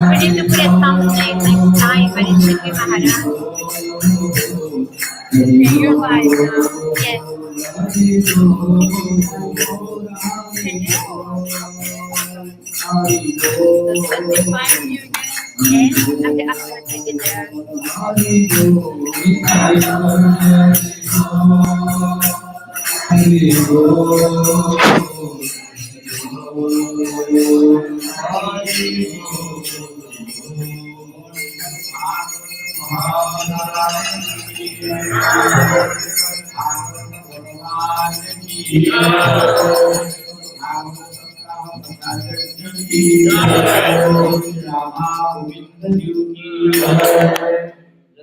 We need to put a thumbnail next time, but it should be Maharaj. Yeah, you're live now. Yes. Can you? Does it find you again? Yes, I'm the actor there.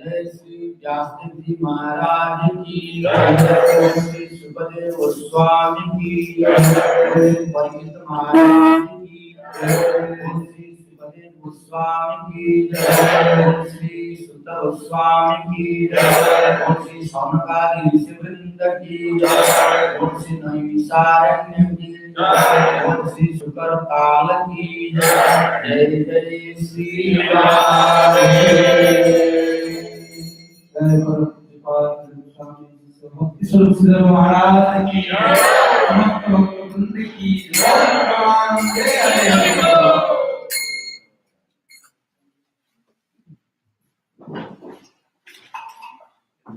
जय श्री व्यासदेव जी महाराज की जय, श्री सुखदेव गोस्वामी की जय, परीक्षित महाराज की जय, श्री सुखदेव गोस्वामी की जय, श्री सुत गोस्वामी की जय, श्री सौनकादि ऋषिवृंद की जय, श्री नैमिषारण्य की जय, श्री शुकर काल की जय, जय जय श्री राम। महाराज की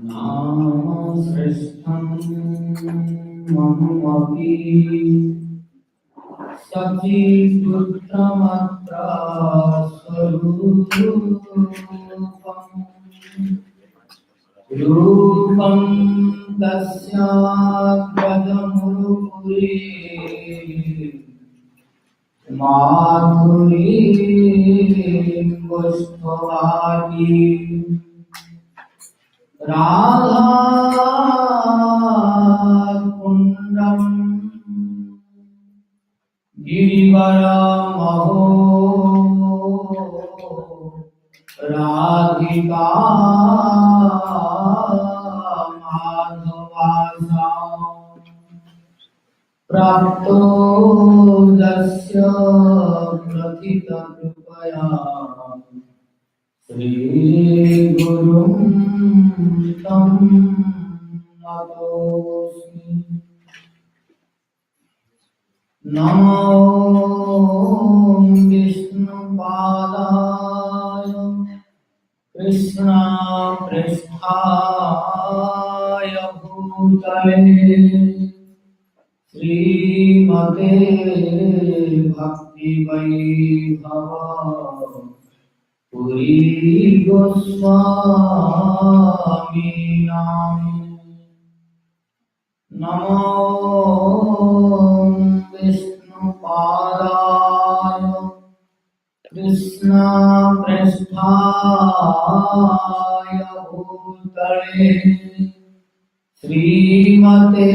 नाम श्रेष्ठं मनुमपि सचिपुत्रमात्र स्वरूपम् रूपं तस्याग्रजमुरुपुरी माधुरीं पुष्पवाटी राधा कुंडम गिरिवरमहो राधिका माधवासा प्राप्तो दस्य प्रथित कृपया श्री गुरुं तं नतोऽस्मि। नमो विष्णुपादाय कृष्णपृष्ठाय भूतले श्रीमते भक्तिवैभव पुरी गोस्वामी नामे। नमो विष्णुपादाय कृष्णपृष्ठाय भूतले श्रीमते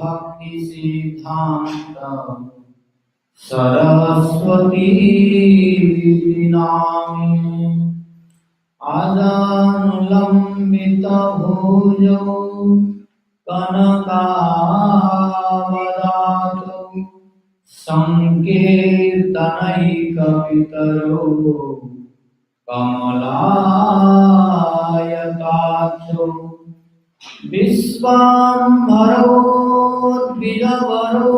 भक्तिसिद्धान्त सरस्वती नामे। आजानुलम्बितभुजौ कनकावदातौ संकीर्तनैकपितरो कमलायताक्षौ विश्वाम्भरो द्विजवरो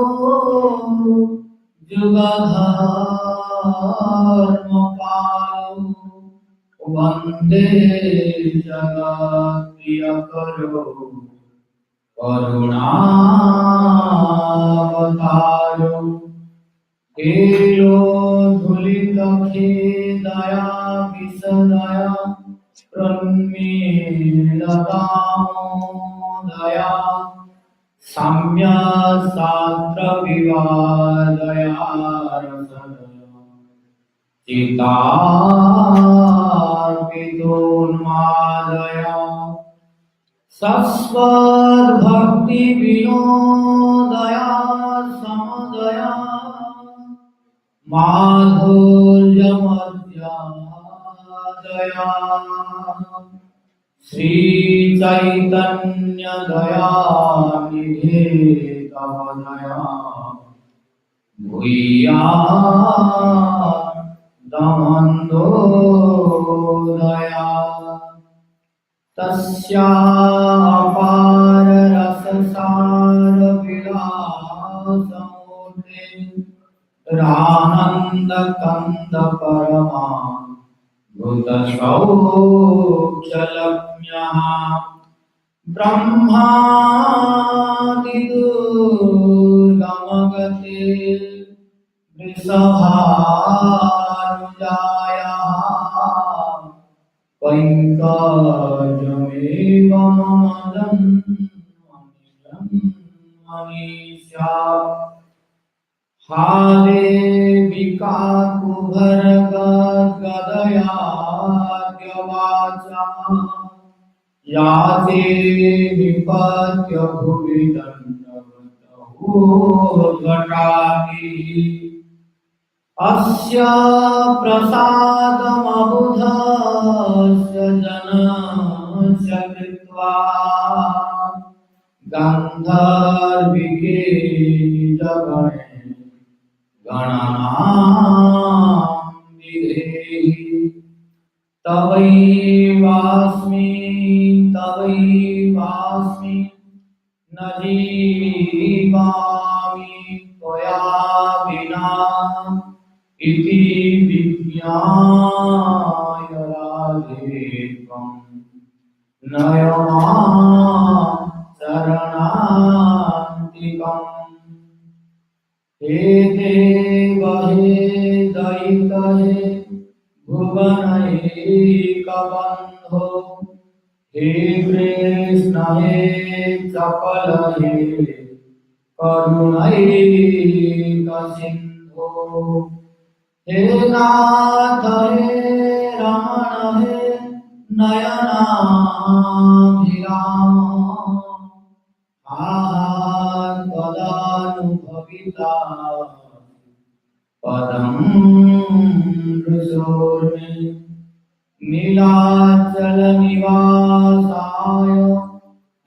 जुगधर्मपालो वन्दे जगत्प्रियकरो करुणावतारो धूलितखेदया विसदया प्रन्मीलतामोदया साम्यशास्त्रविवादया रसदया चितार्पितोन्मादया सस्वद्भक्तिविनोदया समदया माधुर्यमध्यादया श्रीचैतन्यदयानिधे तव दया भूयात् दमन्दोदया तस्यापार रससार विलासमूर्ते रानन्द कंद परमा भूतसौख्यलक्ष्म्यः ब्रह्मादिदुर्गमगते वृषभानुजायाः पंकजमेव मम जन्मनि स्यात् हा देवी काकुभरगदयाद्यवाचा याचे विपत्य भुवि दण्डवतोर्घटाभिः अस्य प्रसादमबुधस्य जनस्य कृत्वा गन्धर्विके निजगणे गणनां विधेहि तवैवास्मि न जीवामि त्वया विना इति विज्ञाय राधे त्वं नय मां शरणान्तिकम् हे देव हे दयित हे भुवनैकबन्धो हे कृष्ण हे चपल हे करुणैकसिन्धो हे नाथ हे रमण हे नयनाभिराम त्वदानुभविता पदं ऋषोर्मे नीलाचलनिवासाय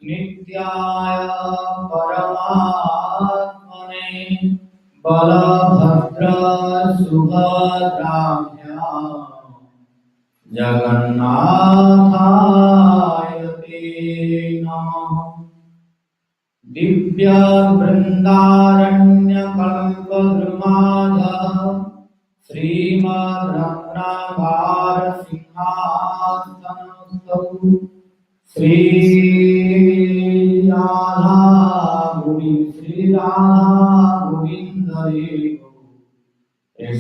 नित्याय परमात्मने बलभद्र सुभद्राभ्यां जगन्नाथाय ते नमः। दिव्य वृंदारण्यकल्पद्रुमाधः श्रीमद्रत्नागारसिंहासनस्थौ श्रीराधा गोविन्ददेवो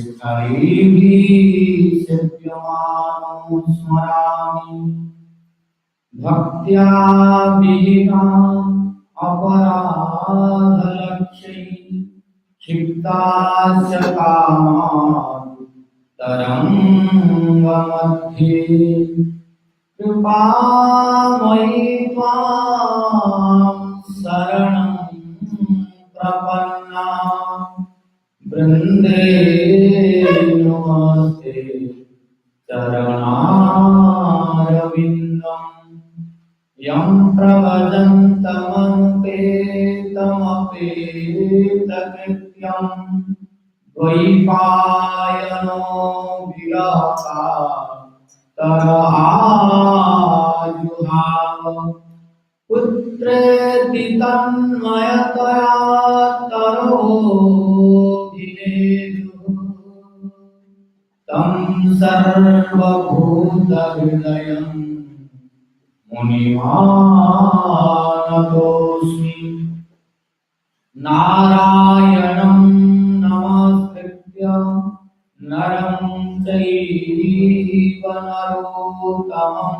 स्थैर्भिः सेव्यमानो स्मरामि भक्त्या विहिताम् अपराधलक्ष्यै क्षिप्तास्य कामात् तरङ्गमध्ये कृपामयि त्वां शरणं प्रपन्ना वृन्दे नमस्ते चरणारविन्दम् यं प्रवदन्तमनुपेतमपेतकृत्यं द्वैपायनो विरहाजुहाव पुत्रेति तन्मयतया तरोभिनेदुः तं सर्वभूतहृदयम् मुनिमानतोऽस्मि नारायणं नमस्कृत्य नरं चैव नरोत्तमं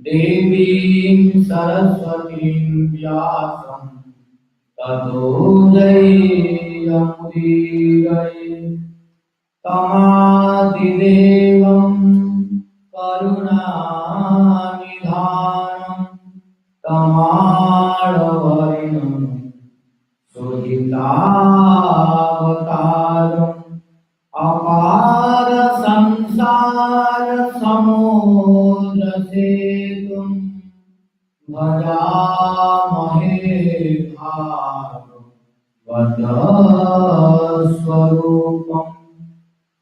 देवीं सरस्वतीं व्यासं ततो जयमुदीरये तमादिदेवं करुणानिधानं तमाडवर्णं सुहितावतारम् अपार संसार समुद्रसेतुं भजामहे भागवतस्वरूपम्।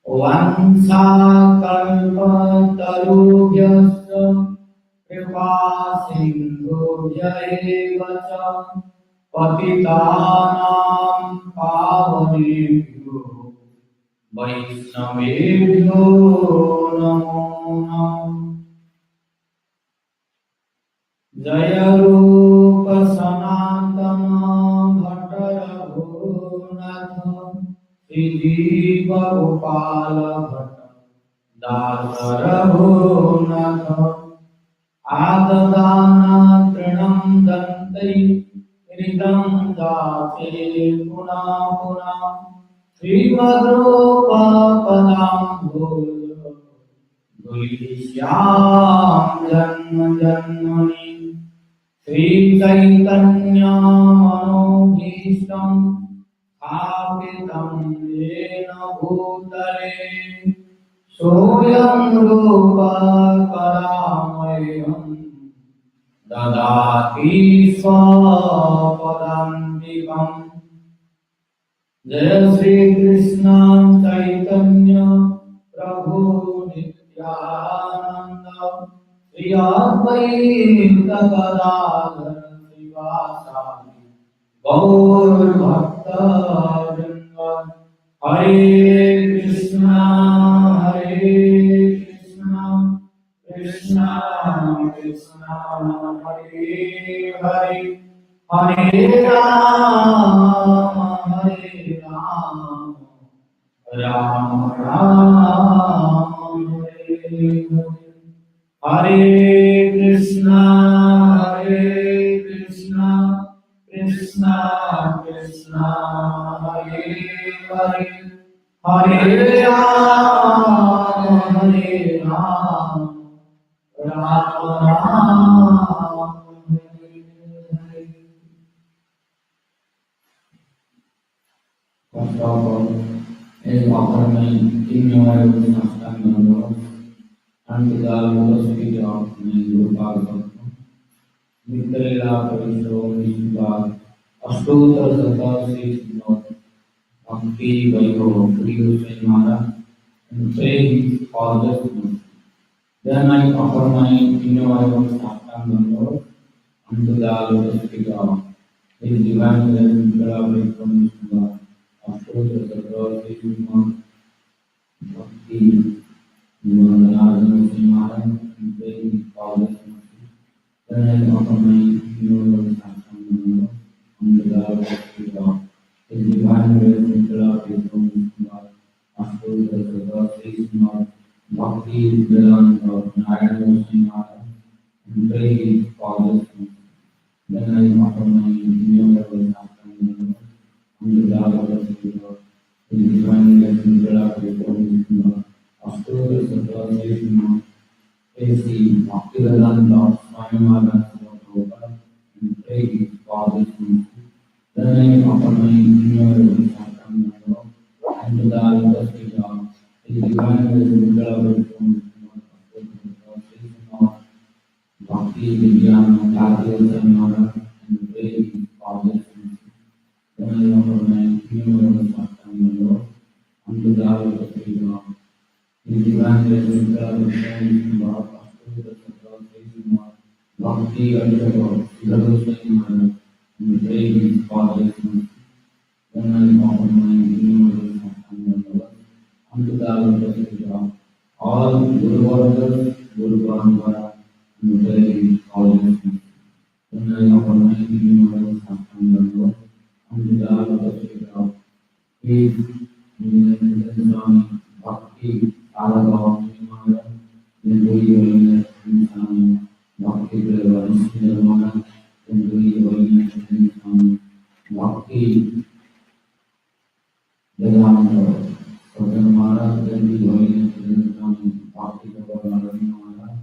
ॐ वंशाकल्पतरुभ्यश्च कृपा सिन्धुभ्य एव च पतितानां पावनेभ्यो वैष्णवेभ्यो नमो नमः। जय रूप सनातन भट्ट रघुनाथ श्री जीव गोपाल भट्ट दास रघुनाथ आददान तृणं दन्ते हृदं दासे पुनः पुनः श्रीमद्रूपपदाम्बोज श्याम जन्म जन्मनि श्री चैतन्य मनोभीष्टं स्थापितं येन भूतले सोऽयं रूप कलामयं ददाति स्वपदान्तिकम्। जय श्री कृष्ण चैतन्य प्रभु नित्यानंद श्री अद्वैत गदाधर श्रीवासादि गौर भक्तवृंद। हरे कृष्णा कृष्णा कृष्णा हरे हरे हरे राम राम राम हरे हरे। हरे Krishna Krishna Krishna Hare Hare Hare Ram Ram Ram Hare Hare. First of all, I offer my innumerable sastangas unto the lotus feet of my Guru Bhagavat. Vikrila Parisho Vishnuvad Ashtotra Sata Sri Srimad Bhakti Vaibhava Sri Hussain Maharaj and pray his father's mercy. Then I offer my innumerable sastangas unto the lotus feet of His Divine Grace Vikrila Parisho Vishnuvad Ashtotra Sata Sri Srimad Bhakti Vaibhava Sri Hussain Maharaj and pray his father's mercy. Then I offer my innumerable sastangas unto the lotus feet of His Divine Grace Vikrila Parisho Vishnuvad Ashtotra Sata Sri Srimad Bhakti Vaibhava Sri Hussain Maharaj and pray his father's mercy. Then I offer my innumerable sastangas unto the lotus feet of His Divine Grace Vikrila Parisho Vishnuvad Ashtotra Sata Sri Srimad Bhakti Bhaktivedanta Swami Maharaj and pray his father's mercy. Then I offer my innumerable sastangas unto the lotus feet of His Divine Grace Vikrila Parisho Vishnuvad Ashtotra Sata Sri Srimad Bhakti Vidyana Tati Hussain Maharaj and pray his father's mercy. Then I offer my innumerable sastangas unto the lotus feet of His Divine Grace Vikrila Parisho Vishnuvad Ashtotra Sata Sri Srimad Bhakti Vaibhava Sri Hussain Maharaj and pray his father's mercy. Then I offer my innumerable sastangas unto the lotus feet of all Guru Vargas, Guru Parampara and pray his father's mercy. Then I offer my innumerable sastangas unto the lotus feet of His Swami Bhakti Bhagavat Maharaj and pray his Swami Bhakti Bhagavat Maharaj and pray his Swami Bhakti Vedanta Swami Maharaj and pray his Swami Bhakti Bhagavat Maharaj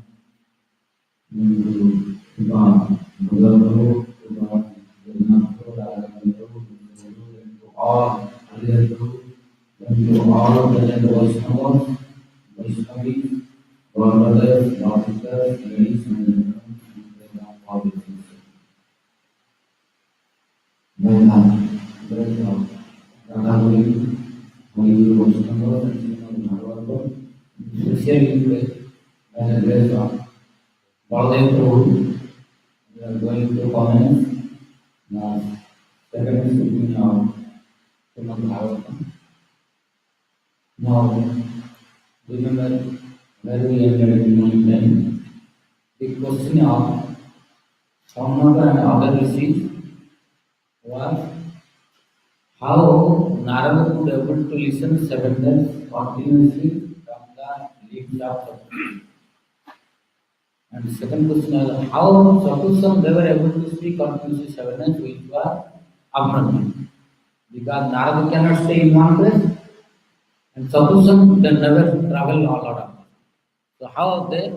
and to all the Vaishnavas, Vaishnavis, brothers, sisters, ladies and gentlemen, and all the things. Radha Guru, Vaishnavas, and initially when the grace of Bhagavat Prabhu, we are going to comments. Now, second is speaking of Srimad Bhagavatam. Now, remember where we ended in morning time. The question of Saunaka and other rishis was how Narada could able to listen 7 days continuously from the lips of Saptaha. And second question is how Chatusam they were able to speak continuously 7 days, which was abnormal. Because Narada cannot stay in one place, and Chatusam they never travel all out of. So how they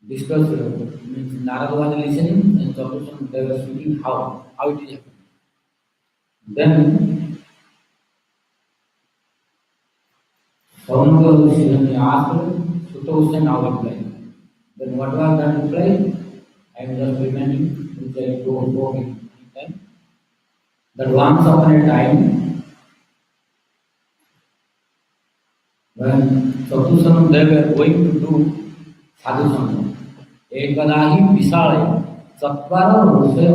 discuss means Narada was listening and Chatusam they were speaking how it is happening. Then Saunaka Rishi when he asked Sutta question how reply. Then what was that reply? I am just reminding which I go in time. That once upon a time when Chatusam they were going to do sadhu sangha. Ekadahi Vishalaya Satvara Rusaya.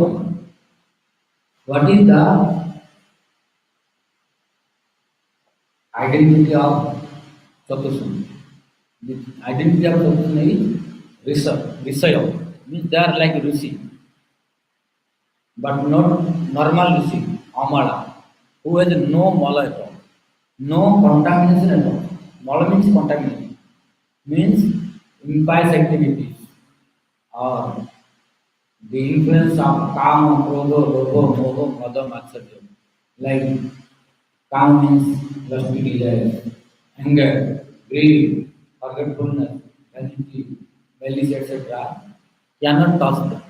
What is the identity of Chatusam? The identity of Chatusam is Risaya. Means they are like Rishi, but not normal Rishi, Amala, who has no mala at all, no contamination at all. Mala means contamination, means impious activities or the influence of kama, krodha, lobha, moha, mada, matsarya. Like kama means lusty desires, anger, greed, forgetfulness, vanity, malice, etc. Cannot touch them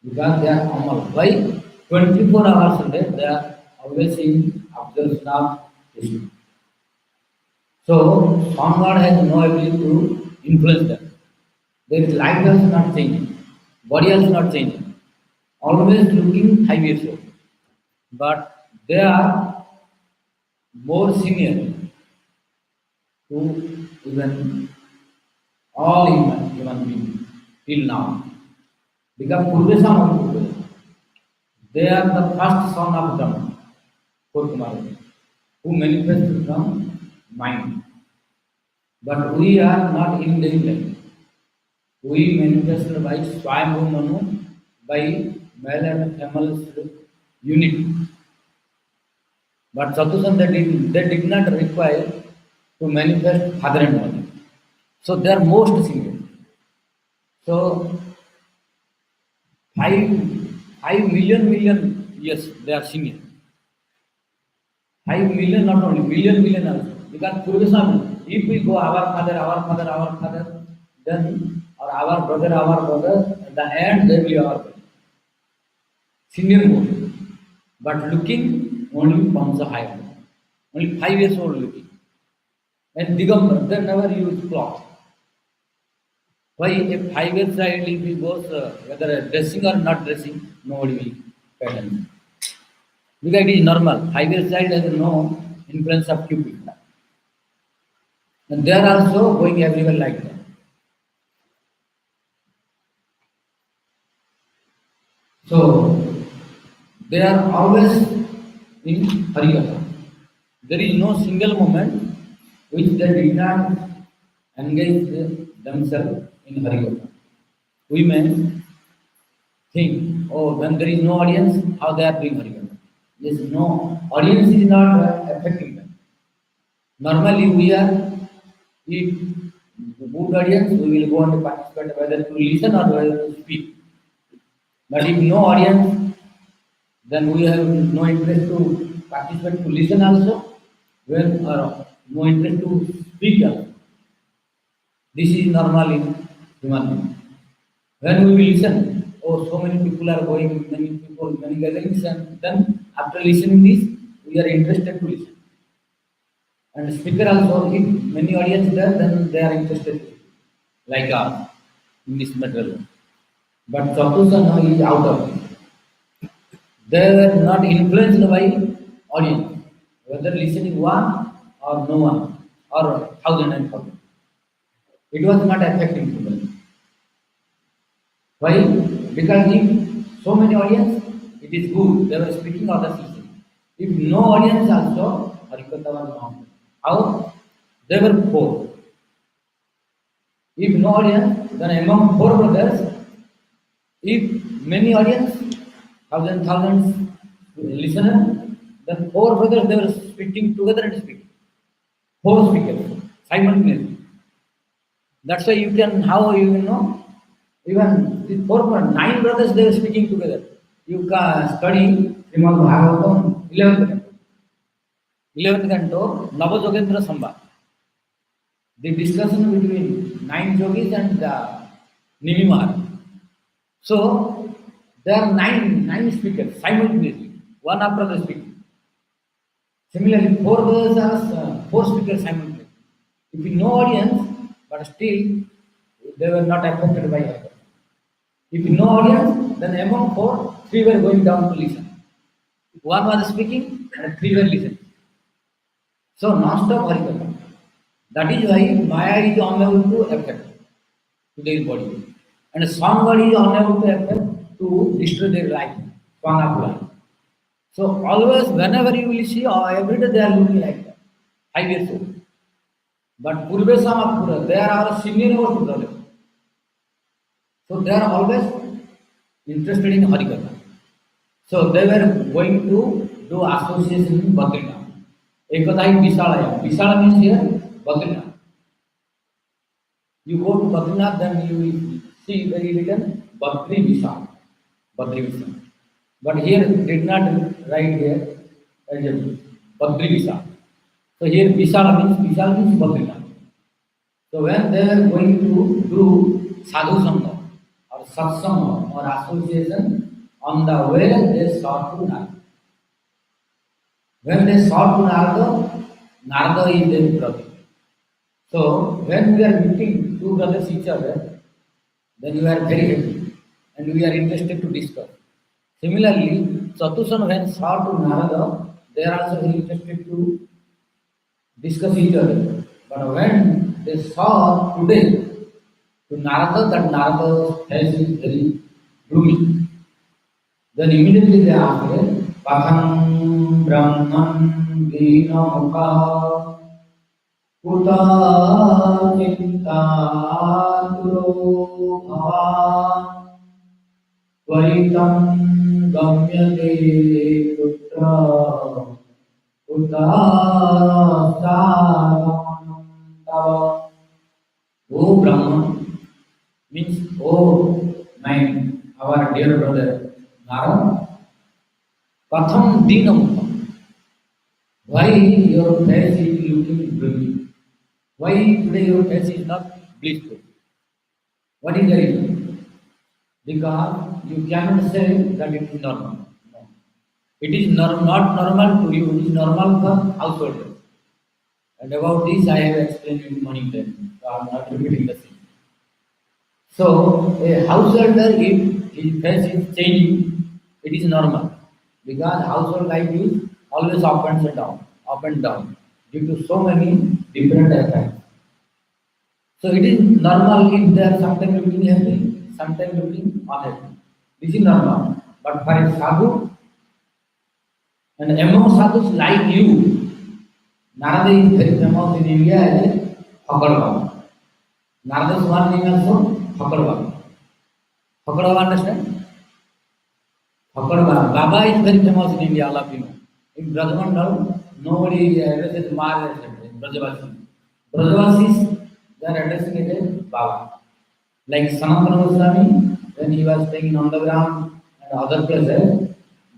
because they are amal. Why? 24 hours a day they are always in observation of Krishna. So sun god has no ability to influence them. Their life is not changing, body is not changing, always looking 5 years old. But they are more senior to even all human beings till now. Because Purvesa Mahaprabhu, they are the first son of Brahma, Kurkumara, who manifested from mind. But we are not in the life. We manifested by Swayambhu Manu, by male and female unity. But Chatusam they did not require to manifest father and mother. So they are most senior. So 5 million years they are senior. 5 million not only million also. Because Purvasam, if we go our father, then or our brother, at the end they will be our brother. Senior most. But looking only comes a higher. Only 5 years old looking. And Digambar, they never use cloth. Why a 5 years child if he goes whether dressing or not dressing, nobody will pay attention. Because it is normal. 5 years child has no influence of Cupid. And they are also going everywhere like that. So they are always in Harikatha. There is no single moment which they did not engage themselves in Harikatha. We may think, oh, when there is no audience, how they are doing Harikatha. Yes, no, audience is not affecting them. Normally we are, if good audience, we will go and participate whether to listen or whether to speak. But if no audience, then we have no interest to participate to listen also, when or no interest to speak also. This is normal in human being. When we will listen, oh, so many people are going, many people, many gatherings, and then after listening this, we are interested to listen. And speaker also, if many audience there, then they are interested, like us, in this material. But Chatusana is out of it. They were not influenced by audience, whether listening one or no one, or 1,000 and 1,000. It was not affecting to them. Why? Because if so many audience, it is good. They were speaking other season. If no audience also, Harikatha was not. How? They were four. If no audience, then among four brothers, if many audience, thousands listener, then four brothers they were speaking together and speaking. Four speakers simultaneously. That's why you can how you know even the nine brothers they were speaking together. You can study Srimad Bhagavatam 11th canto. 11th canto Navajogendra Sambha. The discussion between nine yogis and Nimimar. So there are nine speakers simultaneously, one after the speaker. Similarly, four brothers are four speakers simultaneously. If you no audience, but still they were not affected by it. If no audience, then among four, three were going down to listen. One was speaking and three were listening. So non-stop Harikatha. That is why Maya is unable to affect to their body. And song body is unable to affect to destroy their life. Song of life. So always whenever you will see every day they are looking like that. 5 years old. But Purve Samapura, they are our senior most brothers. So they are always interested in Harikatha. So they were going to do association in Badrinath. Ekatha is Vishalaya. Vishala means here Badrinath. You go to Badrinath, then you will see very written Badri Vishal. Badri Vishal. But here did not write here as a Badri Vishal. So here Vishal means Badrinath. So when they are going to do sadhu sangha or satsanga or association, on the way they saw to Narada. When they saw to Narada, Narada is their brother. So when we are meeting two brothers each other, then we are very happy and we are interested to discuss. Similarly, Chatushan when saw to Narada, they are also very interested to discuss each other. But when they saw today to Narada, that Narada's face is very gloomy. Then immediately they asked, Patham Brahman Dina Mukha Kuta Chinta Duro Bhavan Tvaritam Gamyate Putra Kuta Saranam Tava. O Brahman means O mine, our dear brother Narada. Patham Dinam. Why your face is looking gloomy? Why today your face is not blissful? What is the reason? Because you cannot say that it is normal. No. It is not normal to you, it is normal for householders. And about this I have explained in morning time, so I am not repeating the same. So a householder, if his face is changing, it is normal. Because household life is always up and down, due to so many different effects. So it is normal if they are sometimes looking happy, sometimes looking unhappy. This is normal. But for a sadhu, and among sadhus like you, Narada is very famous in India as Bhagavat. Narada's one name also Bhagavat. Bhagavat, understand? Bhagavat. Baba is very famous in India, all of you know. In Brajmandal, nobody addresses Mar as Brajavasi. Brajavasis, they are addressing it as Baba. Like Sanatana Goswami, when he was staying in Nandagram and other places,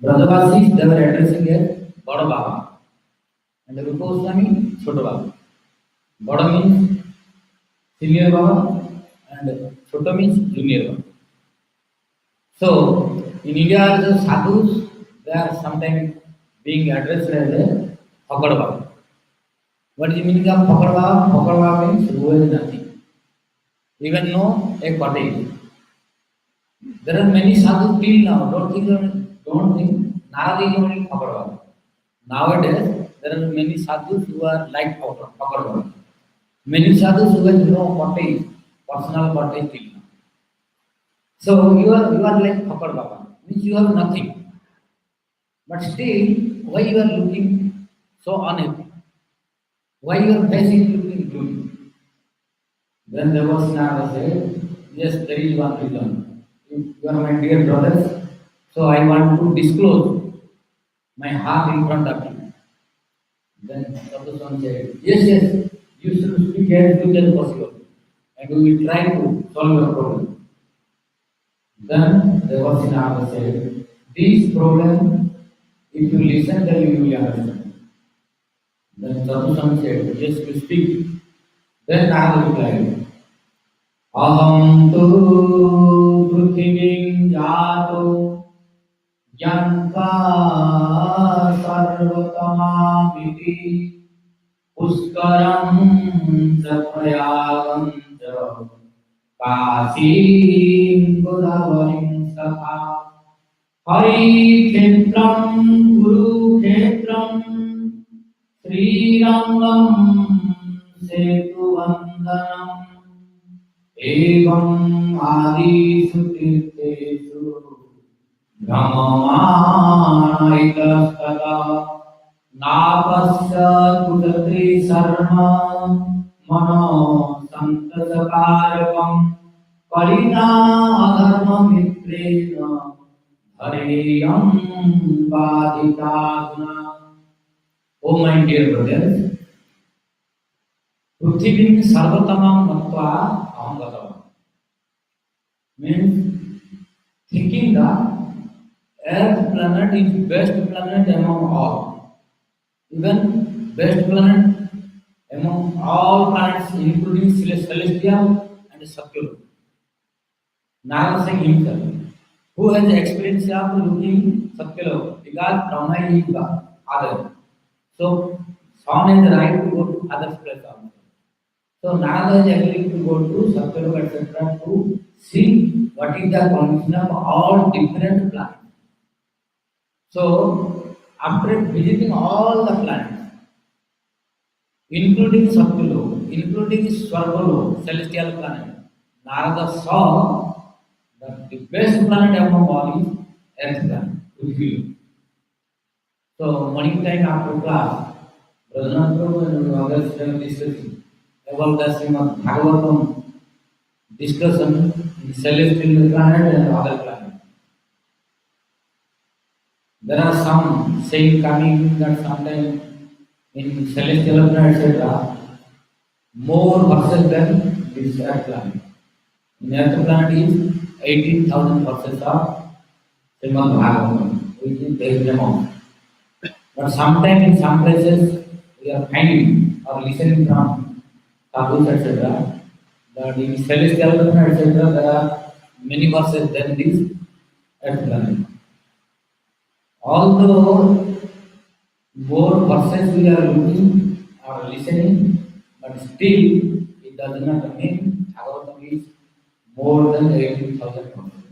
Brajavasis, they were addressing it as Bada Baba. And Rupa Goswami, Chota Baba. Bada means senior Baba and Chota means junior Baba. So, in India, the sadhus, they are sometimes being addressed as a Bhagavad Baba. What is the meaning of Bhagavad Baba? Bhagavad Baba means who is nothing. Even no a cottage. There are many sadhus till now. Don't think Narada is only Bhagavad Baba. Nowadays, there are many sadhus who are like Bhagavad Baba. Many sadhus who have no cottage, personal cottage till now. So you are like Thapad Baba, means you have nothing. But still, why you are looking so unhappy? Why your face is looking gloomy? Then there was Nara said, yes, there is one reason. You are my dear brothers, so I want to disclose my heart in front of you. Then Sadhusan said, yes, yes, you should speak as quick as possible, and we will try to solve your problem. Then Devasena said, this problem, if you listen, then you will understand. Then Sadhusan said, yes, you speak. Then Nara replied, Aham tu prithivim jato jnanta sarvatamamiti puskaram saprayagam cha kasim godavarim satha hari khetram guru khetram sri rangam setu vandanam एवं आदिषु तीर्थेषु भ्रममाणैकस्तदा नापश्यत्पुरते शर्म मनो सन्तसकारकं परिणा अधर्ममित्रेण हरेयं बाधिताधुना. O my dear brothers, Prithivim sarvatamam matva aham gatavam. Means thinking that Earth planet is best planet among all. Even best planet among all planets, including celestial and secular. Narada himself, who has experience of looking secular, because Brahma is the other. So Sun has the right to go to other place also. So Narada is agreeing to go to Saptaha, etc. to see what is the condition of all different planets. So after visiting all the planets, including Saptaha, including Swargalo, celestial planet, Narada saw that the best planet among all is Earth planet, Prithvi. So morning time after class, Brother Prabhu and others were discussing about the Srimad Bhagavatam discussion in celestial planet and other planets. There are some saying coming that sometimes in celestial planet etc. more verses than this Earth planet. In Earth planet is 18,000 verses of Srimad Bhagavatam, which is very amount. But sometimes in some places we are finding or listening from sadhus etc. That in celestial planet etc. there are many verses than this Earth planet. Although more verses we are looking or listening, but still it does not mean Bhagavatam is more than 18,000 verses.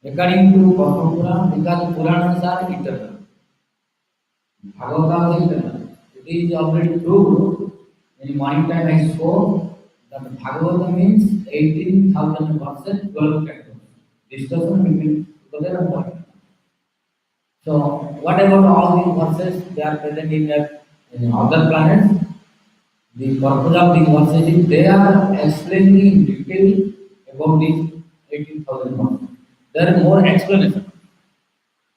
According to Bhagavatam, because Puranas are eternal. Bhagavatam is eternal. It is already proved. In morning time I spoke that Bhagavatam means 18,000 verses, 12 chapters. Discussion between together and one. So what about all these verses? They are present in other planets. The purpose of these verses is they are explaining in detail about these 18,000 verses. There is more explanation.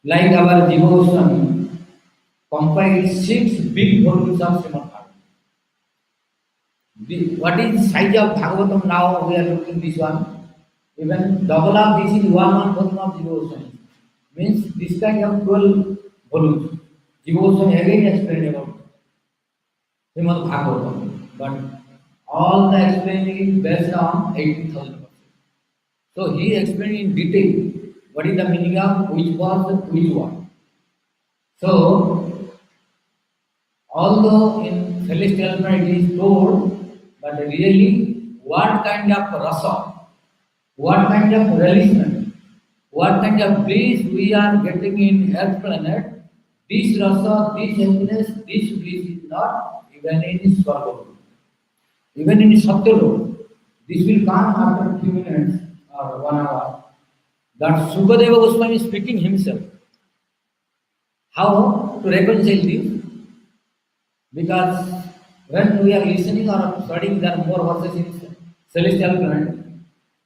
Like our devotion compiled 6 big volumes of Srimad Bhagavatam. What is size of Bhagavatam now? We are looking this one. Even double of this is one volume of devotion. Means this kind of 12 volumes. Devotion again explained about Srimad Bhagavatam. But all the explaining is based on 18,000 verses. So he explained in detail what is the meaning of which verse and which one. So although in celestial planet it is told, but really what kind of rasa, what kind of relishment, what kind of bliss we are getting in Earth planet, this rasa, this happiness, this bliss is not even in Swarga. Even in Satyalok, this will come after a few minutes or 1 hour. That Sukadeva Goswami is speaking himself. How to reconcile this? Because when we are listening or studying, there are more verses in celestial planet.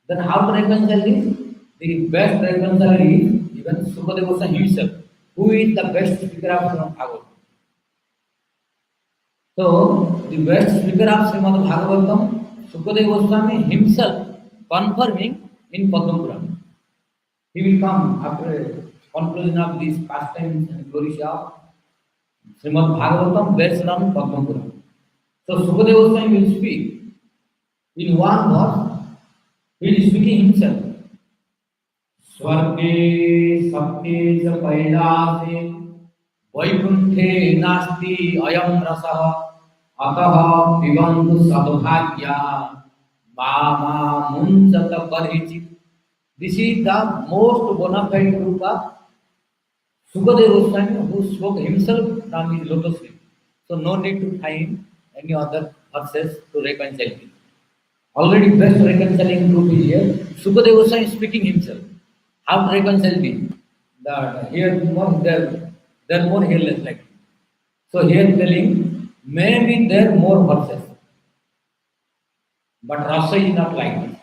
Then how to reconcile this? The best reconciler is even Sukadeva Goswami himself, who is the best speaker of Bhagavad. So the best speaker of Srimad Bhagavatam, Sukadeva Goswami himself confirming in Padma Purana. He will come after a conclusion of these pastimes and glories of Srimad Bhagavatam based on Padma Purana. So Sukadeva Goswami will speak in one verse. He is speaking himself. स्वर्गे सत्ये च कैलासे वैकुंठे नास्ति अयं रसः अतः पिबन्तु सद्भाग्या मामा मुञ्चत परिचित. This is the most bona fide proof of Sukadeva Goswami, who spoke himself from his lotus feet. So no need to find any other verses to reconcile it. Already best reconciling proof is here. Sukadeva Goswami is speaking himself. How to reconcile this? That here more, there more, here less like. So here telling maybe there more verses, but rasa is not like this.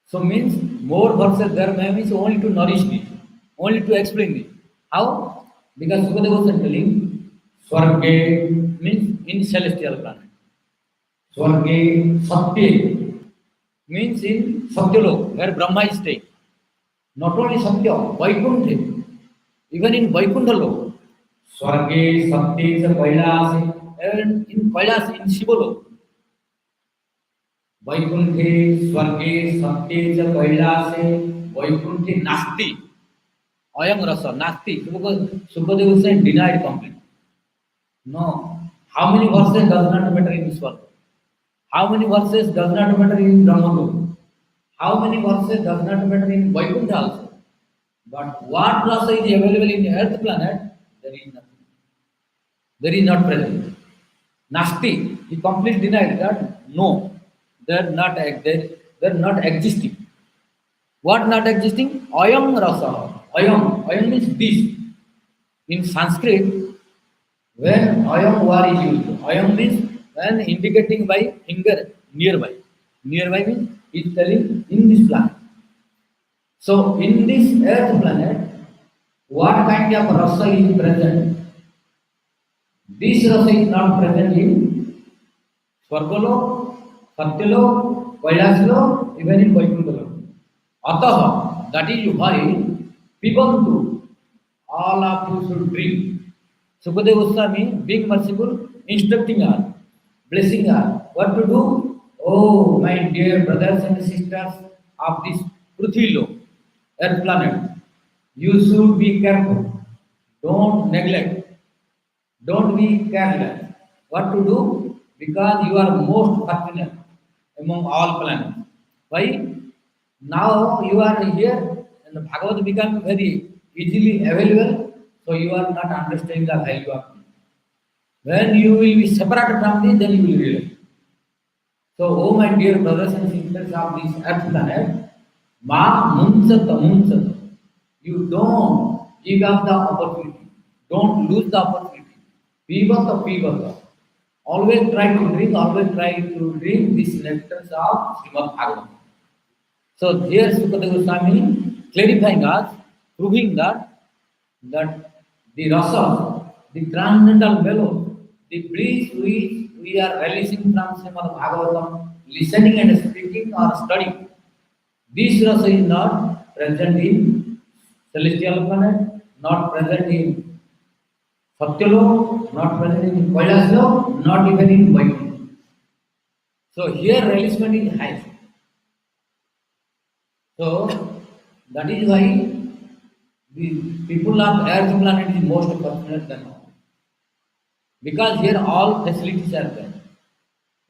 So means more verses there may means only to nourish this, only to explain this. How? Because Sukadeva was telling Swarge means in celestial planet. Swarge Satya means in Satyalok, where Brahma is staying. Not only Satya, Vaikuntha, even in Vaikuntha Lok. Swarge Satya sa Kailase, and in Kailase, in Shivalok. Vaikunthe Swarge Satya cha Kailase Vaikunthe Nasti Ayam Rasa Nasti. Because Sukadeva Goswami denied completely. No. How many verses does not matter in Swarga? How many verses does not matter in Brahmalok? How many verses does not matter in Vaikuntha also? But what rasa is available in the earth planet, there is nothing. There is not present. Nasti, he completely denied that no. They're not existing. What not existing? Ayam rasa. Ayam means this. In Sanskrit, when ayam word is used, ayam means when indicating by finger nearby. Nearby means it's telling in this planet. So in this earth planet, what kind of rasa is present? This rasa is not present in Swargalok, Satyalok, Kailasalok, even in Vaikunthalok. Ataha, that is why Pibantu, all of you should drink. Sukadeva Goswami, being merciful, instructing us, blessing us. What to do? Oh, my dear brothers and sisters of this Prithvilok, earth planet, you should be careful. Don't neglect. Don't be careless. What to do? Because you are most fortunate among all planets. Why? Now you are here and the Bhagavad become very easily available, so you are not understanding the value of it. When you will be separated from this, then you will realize. So, oh my dear brothers and sisters of this earth planet, Ma Munsata. You don't give up the opportunity. Don't lose the opportunity. Pivata. Always try to drink this nectars of Srimad Bhagavatam. So here Sukadeva Goswami clarifying us, proving that the rasa, the transcendental mellow, the bliss which we are releasing from Srimad Bhagavatam, listening and speaking or studying, this rasa is not present in celestial planet, not present in Satyalok, not present in Kailasalok, not even in Vaikuntha. So here releasement is high. So that is why the people of earth planet is most fortunate than all. Because here all facilities are there.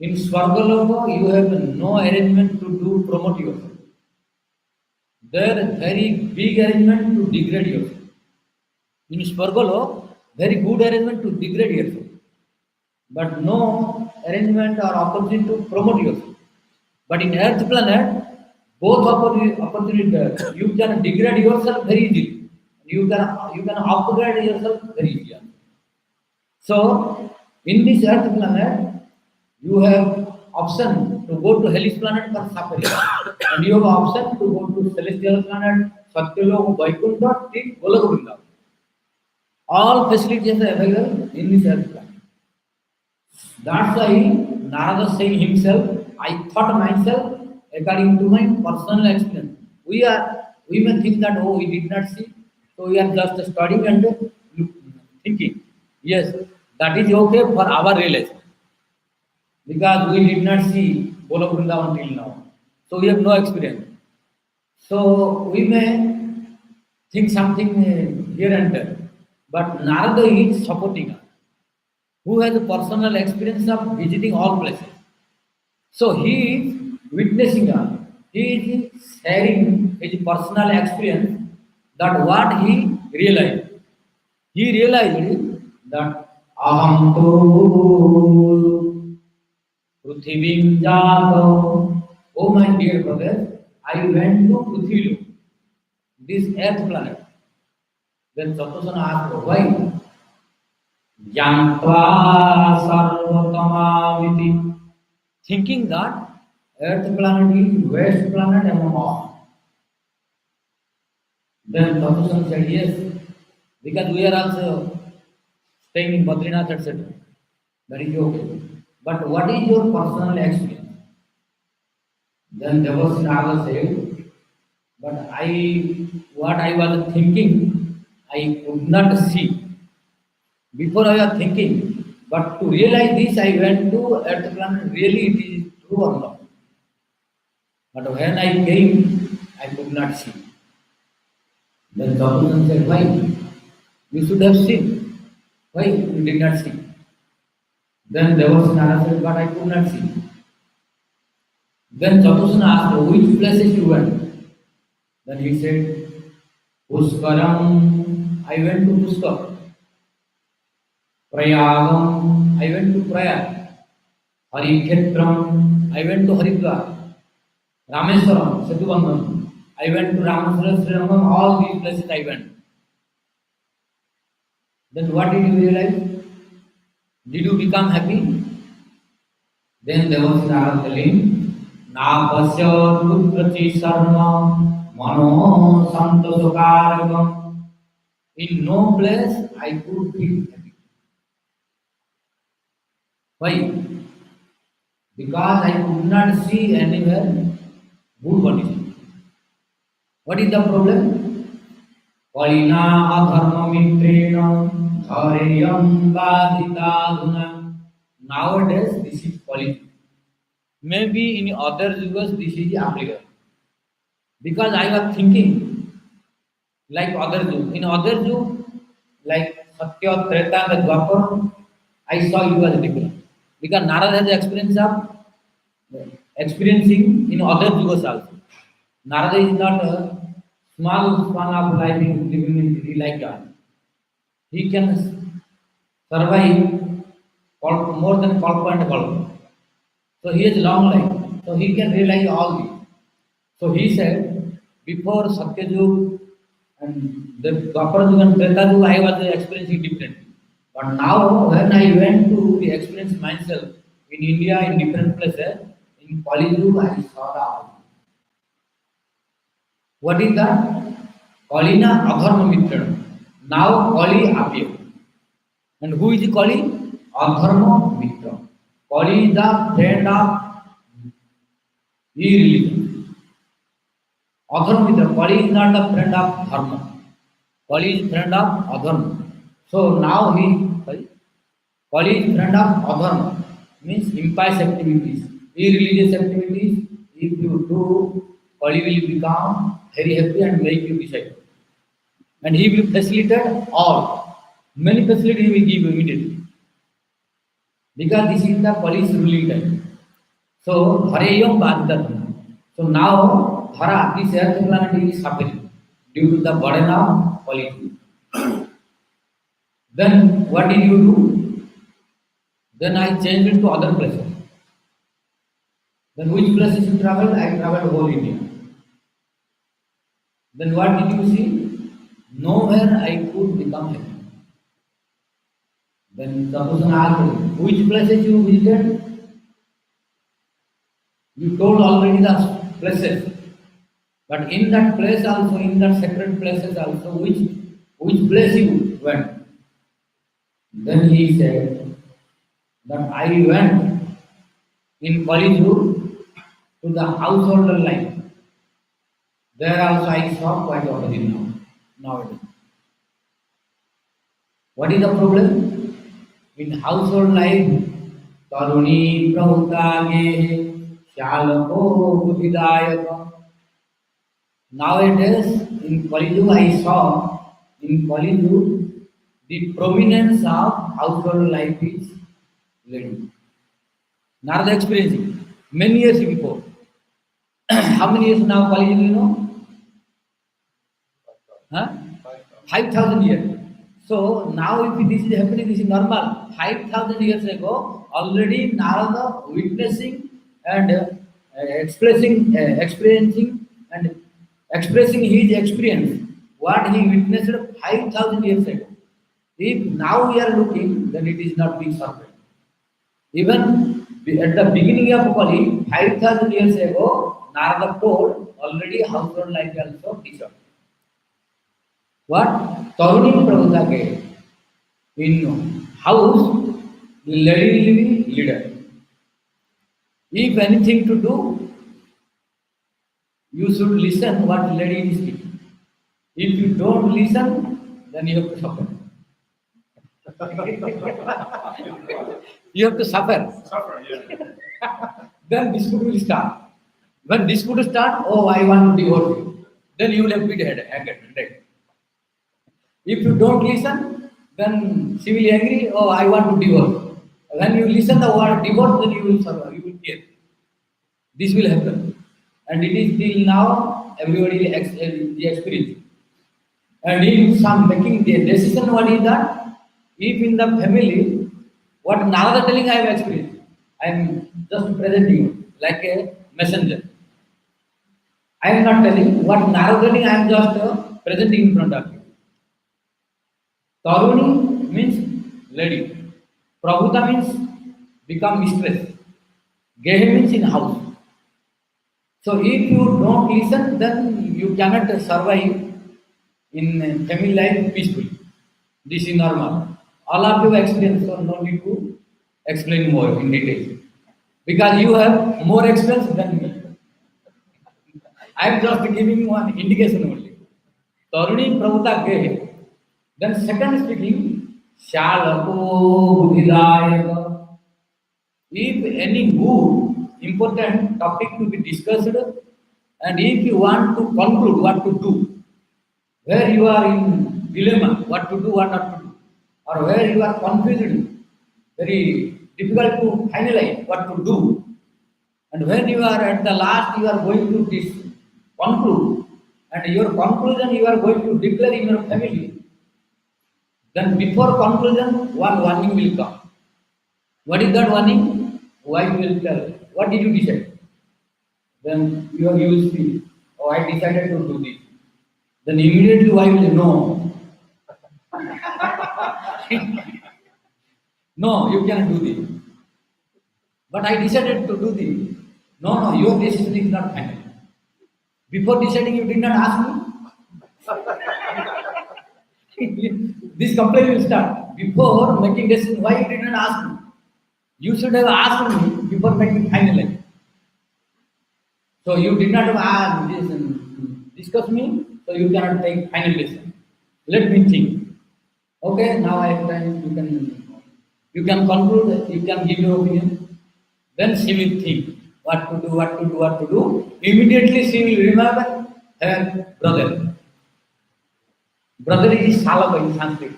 In Swargaloko you have no arrangement to promote yourself. There is very big arrangement to degrade yourself. In Swargalok, very good arrangement to degrade yourself. but no arrangement or opportunity to promote yourself. But in Earth planet, both opportunity there. You can degrade yourself very easily. You can upgrade yourself very easily. So in this Earth planet, you have option to go to hellish planet for suffering, and you have option to go to celestial planet, Satyalok, Vaikuntha, till Golok Vrindavan. All facilities are available in this Earth planet. That's why Narada saying himself, I thought myself according to my personal experience. We may think that oh we did not see, so we are just studying and thinking. Yes, that is okay for our realization because we did not see Golok Vrindavan till now. So we have no experience. So we may think something here and there. But Narada is supporting us, who has a personal experience of visiting all places. So he is witnessing us. He is sharing his personal experience that what he realized. He realized that aham tu prithivim jato. Oh my dear brother, I went to Prithvi, this earth planet. Then Satyasana asked, why? Jantva sarvatamamiti. Thinking that earth planet is best planet among all. Then Satyasana said, yes, because we are also staying in Badrinath, etc. That is okay. But what is your personal experience? Then Devasinaga said, but what I was thinking, I could not see. Before I was thinking, but to realize this, I went to Earth planet. Really, it is true or not? But when I came, I could not see. Then Satyasana said, why? You should have seen. Why you did not see? Then Devasinaga said, but I could not see. Then Satyasana asked, which places you went? Then he said, Puskaram, I went to Puskar. Prayagam, I went to Prayag. Harikhetram, I went to Haridwar. Rameswaram, Setubandham, I went to Rameswaram, Srirangam, all these places I went. Then what did you realize? Did you become happy? Then Devasinaga telling, Na pasya rudrati sarma mano santosukaragam. In no place I could feel happy. Why? Because I could not see anywhere good condition. What is the problem? Kalina adharma mitrena dhareyam baditaduna. Nowadays this is Kali. Maybe in other yugas this is applicable. Because I was thinking like other Jew. In other Jew, like Satya, Treta, and Dwapar, I saw you as different. Because Narada has the experience of experiencing in other Yugas also. Narada is not a small span of life in living in like God. He can survive more than Kalpa and Kalpa. So he has long life. So he can realize all this. So he said, before Satyajug and the Dwapar and Treta Yuga, I was experiencing different. But now, when I went to experience myself in India, in different places, in Kali Yuga, I saw that. What is that? Kalina Adharma Mitra. Now Kali appeared. And who is Kali? Adharma Mitra. Kali is the friend of irreligion. Adharma Mitra. Kali is not the friend of Dharma. Kali is friend of Adharma. So now Kali is friend of Adharma. Means impious activities, irreligious activities. If you do, Kali will become very happy and make you disciple. And he will facilitate all. Many facilities he will give immediately. Because this is the Kali's ruling time. So, Hareyam Bhagavat. So now, Hara, this earth planet is suffering due to the burden of Kali. Then what did you do? Then I changed it to other places. Then which places you traveled? I traveled whole India. Then what did you see? Nowhere I could become happy. Then the person asked, which places you visited? You told already the places. But in that place also, in that sacred places also, which place you went? Then he said that I went in Koliju to the householder life. There also I saw quite already now. Nowadays. What is the problem? In household life, Taruni Prahutage Shalako Buddhidayaka. Nowadays, in Koliju, I saw in Koliju the prominence of household life is lady. Narada experiencing many years before. How many years now Koliju you know? Huh? 5,000 years. So now if this is happening, this is normal. 5,000 years ago, already Narada witnessing and experiencing and expressing his experience, what he witnessed 5,000 years ago. If now we are looking, then it is not big surprise. Even at the beginning of Kali, 5,000 years ago, Narada told already household life also disorder. What? Taruni Prabhupada in house, lady living leader. If anything to do, you should listen what lady is speaking. If you don't listen, then you have to suffer. You have to suffer. Suffer, yeah. Then dispute will start. When dispute start, oh, I want to divorce you. Then you will have big head. If you don't listen, then she will angry, oh, I want to divorce. When you listen the word divorce, then you will survive, you will care. This will happen. And it is till now, everybody is experiencing. And in some making the decision, what is that? If in the family, what Narada telling I have experienced, I am just presenting you like a messenger. I am not telling what Narada telling, I am just presenting in front of you. Taruni means lady. Prabhuta means become mistress. Gehe means in house. So if you don't listen, then you cannot survive in family life peacefully. This is normal. All of you experience, so no need to explain more in detail. Because you have more experience than me. I am just giving one indication only. Taruni Prabhuta Gehe. Then second speaking, Shalako Buddhidayaka. If any good, important topic to be discussed, and if you want to conclude what to do, where you are in dilemma, what to do, what not to do, or where you are confused, very difficult to finalize what to do, and when you are at the last, you are going to conclude, and your conclusion you are going to declare in your family. Then before conclusion, one warning will come. What is that warning? Wife will tell, what did you decide? Then you will speak, oh, I decided to do this. Then immediately wife will know. No, you cannot do this. But I decided to do this. No, your decision is not final. Before deciding, you did not ask me. This complaint will start. Before making decision, why you did not ask me? You should have asked me before making final. So you did not ask this and discuss me, so you cannot take final decision. Let me think. Okay, now I have time. You can conclude. You can give your opinion. Then she will think what to do, what to do, what to do. Immediately she will remember her brother. Brother is Salaka in Sanskrit.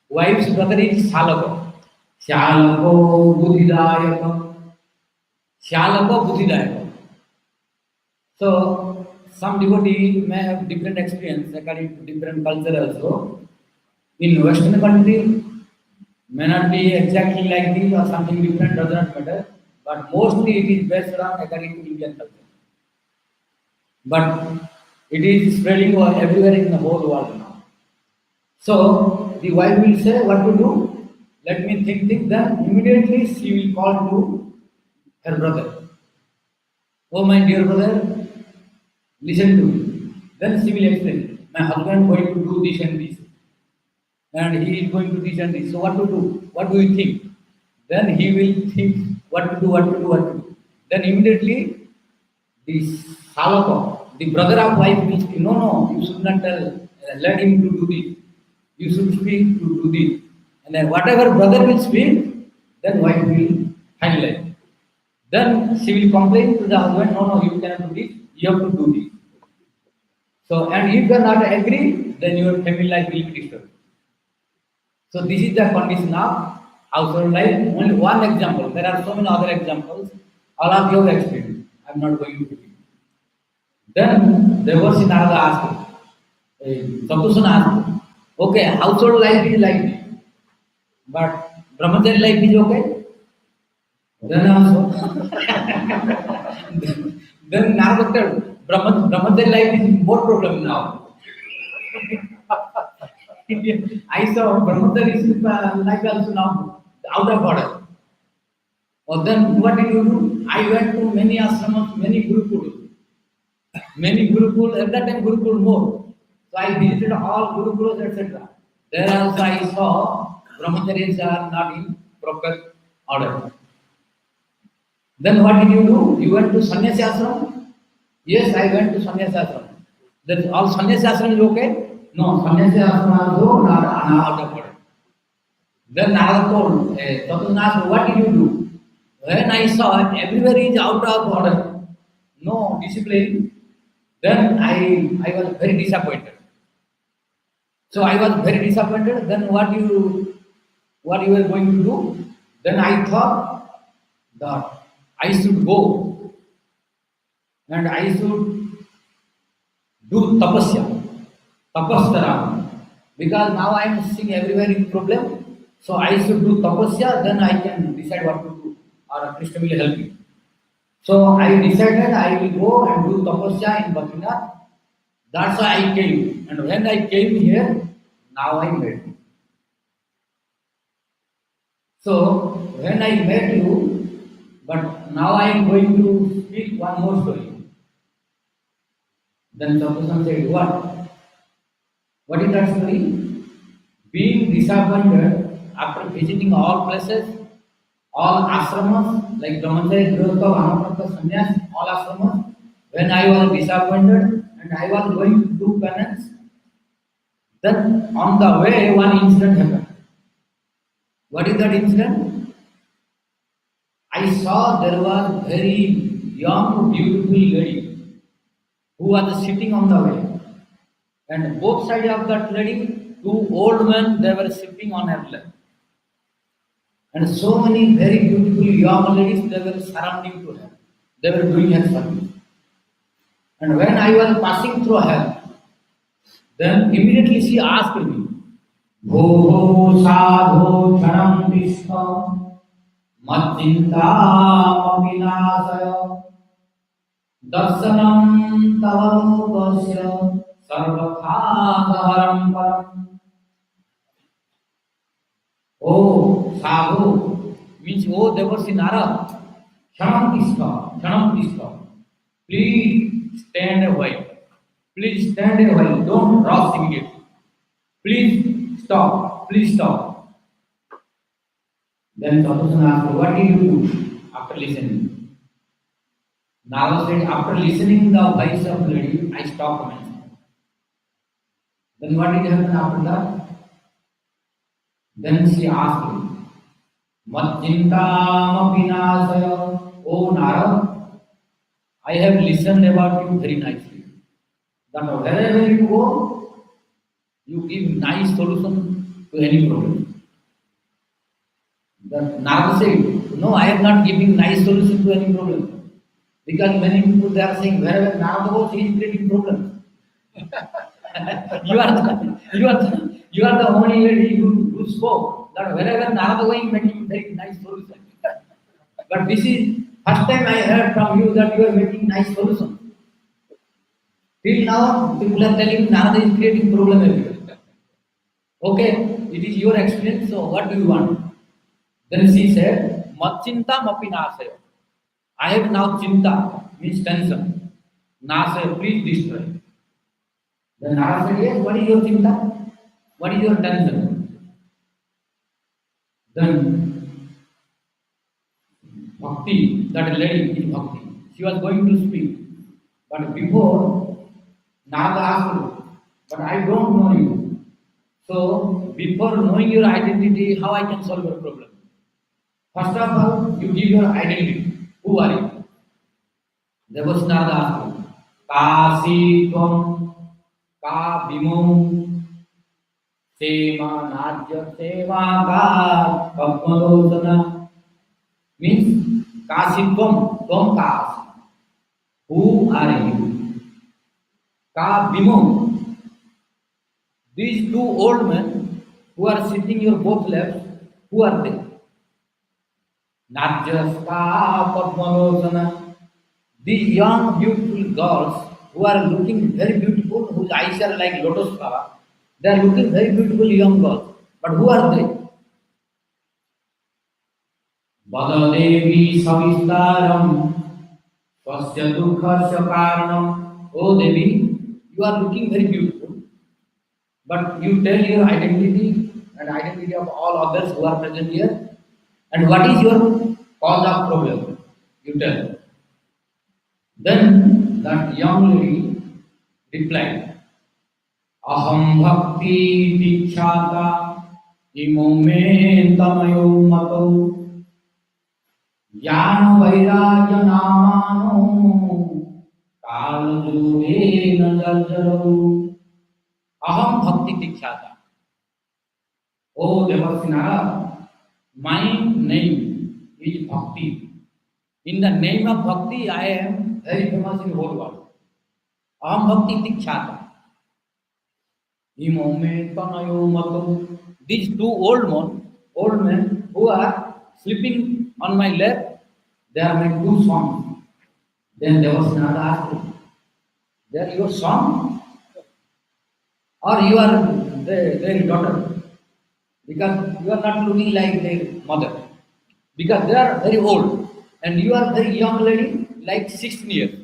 Wife's brother is Salaka. Shalako Buddhidayaka. Shalaka Buddhidayaka. So, some devotee may have different experience according to different culture also. In Western country, May not be exactly like this or something different, does not matter, but mostly it is based on according to Indian culture. But it is spreading everywhere in the whole world now. So the wife will say, what to do? Let me think. Then immediately she will call to her brother. Oh my dear brother, listen to me. Then she will explain, my husband going to do this and this, and he is going to this and this. So what to do? What do you think? Then he will think what to do, what to do, what to do. Then immediately the Salako, the brother of wife will speak, no, you should not tell, let him to do this. You should speak to do this. And then whatever brother will speak, then wife will handle it. Then she will complain to the husband, no, you cannot do this, you have to do this. So, and if you are not agree, then your family life will be disturbed. So this is the condition of household life. Only one example. There are so many other examples. All of you have experienced. I am not going to repeat. Then Devarsi Narada asked, Satusana asked, okay, household life is like this, but brahmachari life is okay? Then also, then Narada told, brahmachari life is more problem now. I saw brahmachari life also now out of order. Or then what did you do? I went to many ashramas, many gurukuls. Many Gurukul, at that time Gurukul more. So I visited all Gurukuls, etc. There also I saw brahmacharis are not in proper order. Then what did you do? You went to sannyasi ashram? Yes, I went to sannyasi ashram. Then all sannyasi ashram is okay? No, sannyasi ashram also not out of order. Then Narada told, Satusana, what did you do? When I saw everywhere is out of order, no discipline, then I was very disappointed. So I was very disappointed. Then what you were going to do? Then I thought that I should go and I should do tapasya, because now I am seeing everywhere is problem. So I should do tapasya. Then I can decide what to do, or Krishna will help me. So I decided I will go and do tapasya in Badrinath. That's why I came. And when I came here, now I met you. So when I met you, but now I am going to speak one more story. Then Satusana said, what? What is that story? Being disappointed after visiting all places, all ashramas like Brahmachari, Grihastha, Vanaprastha, Sannyas, all ashramas, when I was disappointed and I was going to do penance, then on the way one incident happened. What is that incident? I saw there was very young, beautiful lady who was sitting on the way, and both sides of that lady, two old men, they were sitting on her lap. And so many very beautiful young ladies, they were surrounding to her. They were doing her service. And when I was passing through her, then immediately she asked me, Bho sadho chanam vishva matchintam vinasaya darsanam tavarupasya sarvatha haram param. Oh, sadhu means, oh, Devarsi Narada, chanam tishka. Please stand a while. Please stand a while. Don't rush immediately. Please stop. Please stop. Then Satusana asked, what did you do after listening? Narada said, after listening the voice of lady, I stopped myself. Then what did happen after that? Then she asked me, Matchintam vinasaya. Oh Narada, I have listened about you very nicely. That wherever you go, you give nice solution to any problem. Then Narada said, no, I am not giving nice solution to any problem. Because many people they are saying, wherever Narada goes, he is creating problems. you are the only lady who spoke. that wherever Narada going making very nice solution. But this is first time I heard from you that you are making nice solution. Till now, people are telling Narada is creating problem everywhere. Okay, it is your experience, so what do you want? Then she said, Machinta mapi nasaya. I have now chinta, means tension. Nasaya, please destroy. Then Narada said, yes, what is your chinta? What is your tension? Then Bhakti, that lady is Bhakti. She was going to speak. But before, Narada asked her, but I don't know you. So, before knowing your identity, how I can solve your problem? First of all, you give your identity. Who are you? There was Narada asked her, Kasi Tvam, Ka Bimom, Sema Najya Sema Ka Padmalosana. Means, Kasi Tvam, Tvam Kasi. Who are you? Ka Bimom. These two old men who are sitting your both left, who are they? Not just Ka Padmalosana. These young, beautiful girls who are looking very beautiful, whose eyes are like lotus flower, they are looking very beautiful young girls. But who are they? Badadevi Savistaram Swasya Dukhasya Karanam. Oh Devi, you are looking very beautiful, but you tell your identity and identity of all others who are present here. And what is your cause of problem? You tell. Then that young lady replied, Aham bhakti dikshata imo tamayo mato jnana vairagya namano kalajure najarjaro. Aham bhakti dikshata. Oh Devasinara, my name is Bhakti. In the name of Bhakti, I am very famous in the whole world. Aham Bhakti Dikshata. Imome Tanayo Mato. These two old men who are sleeping on my lap, they are my two sons. Then there was another asked, they are your son? Or you are their daughter? Because you are not looking like their mother. Because they are very old. And you are very young lady, like 16 years.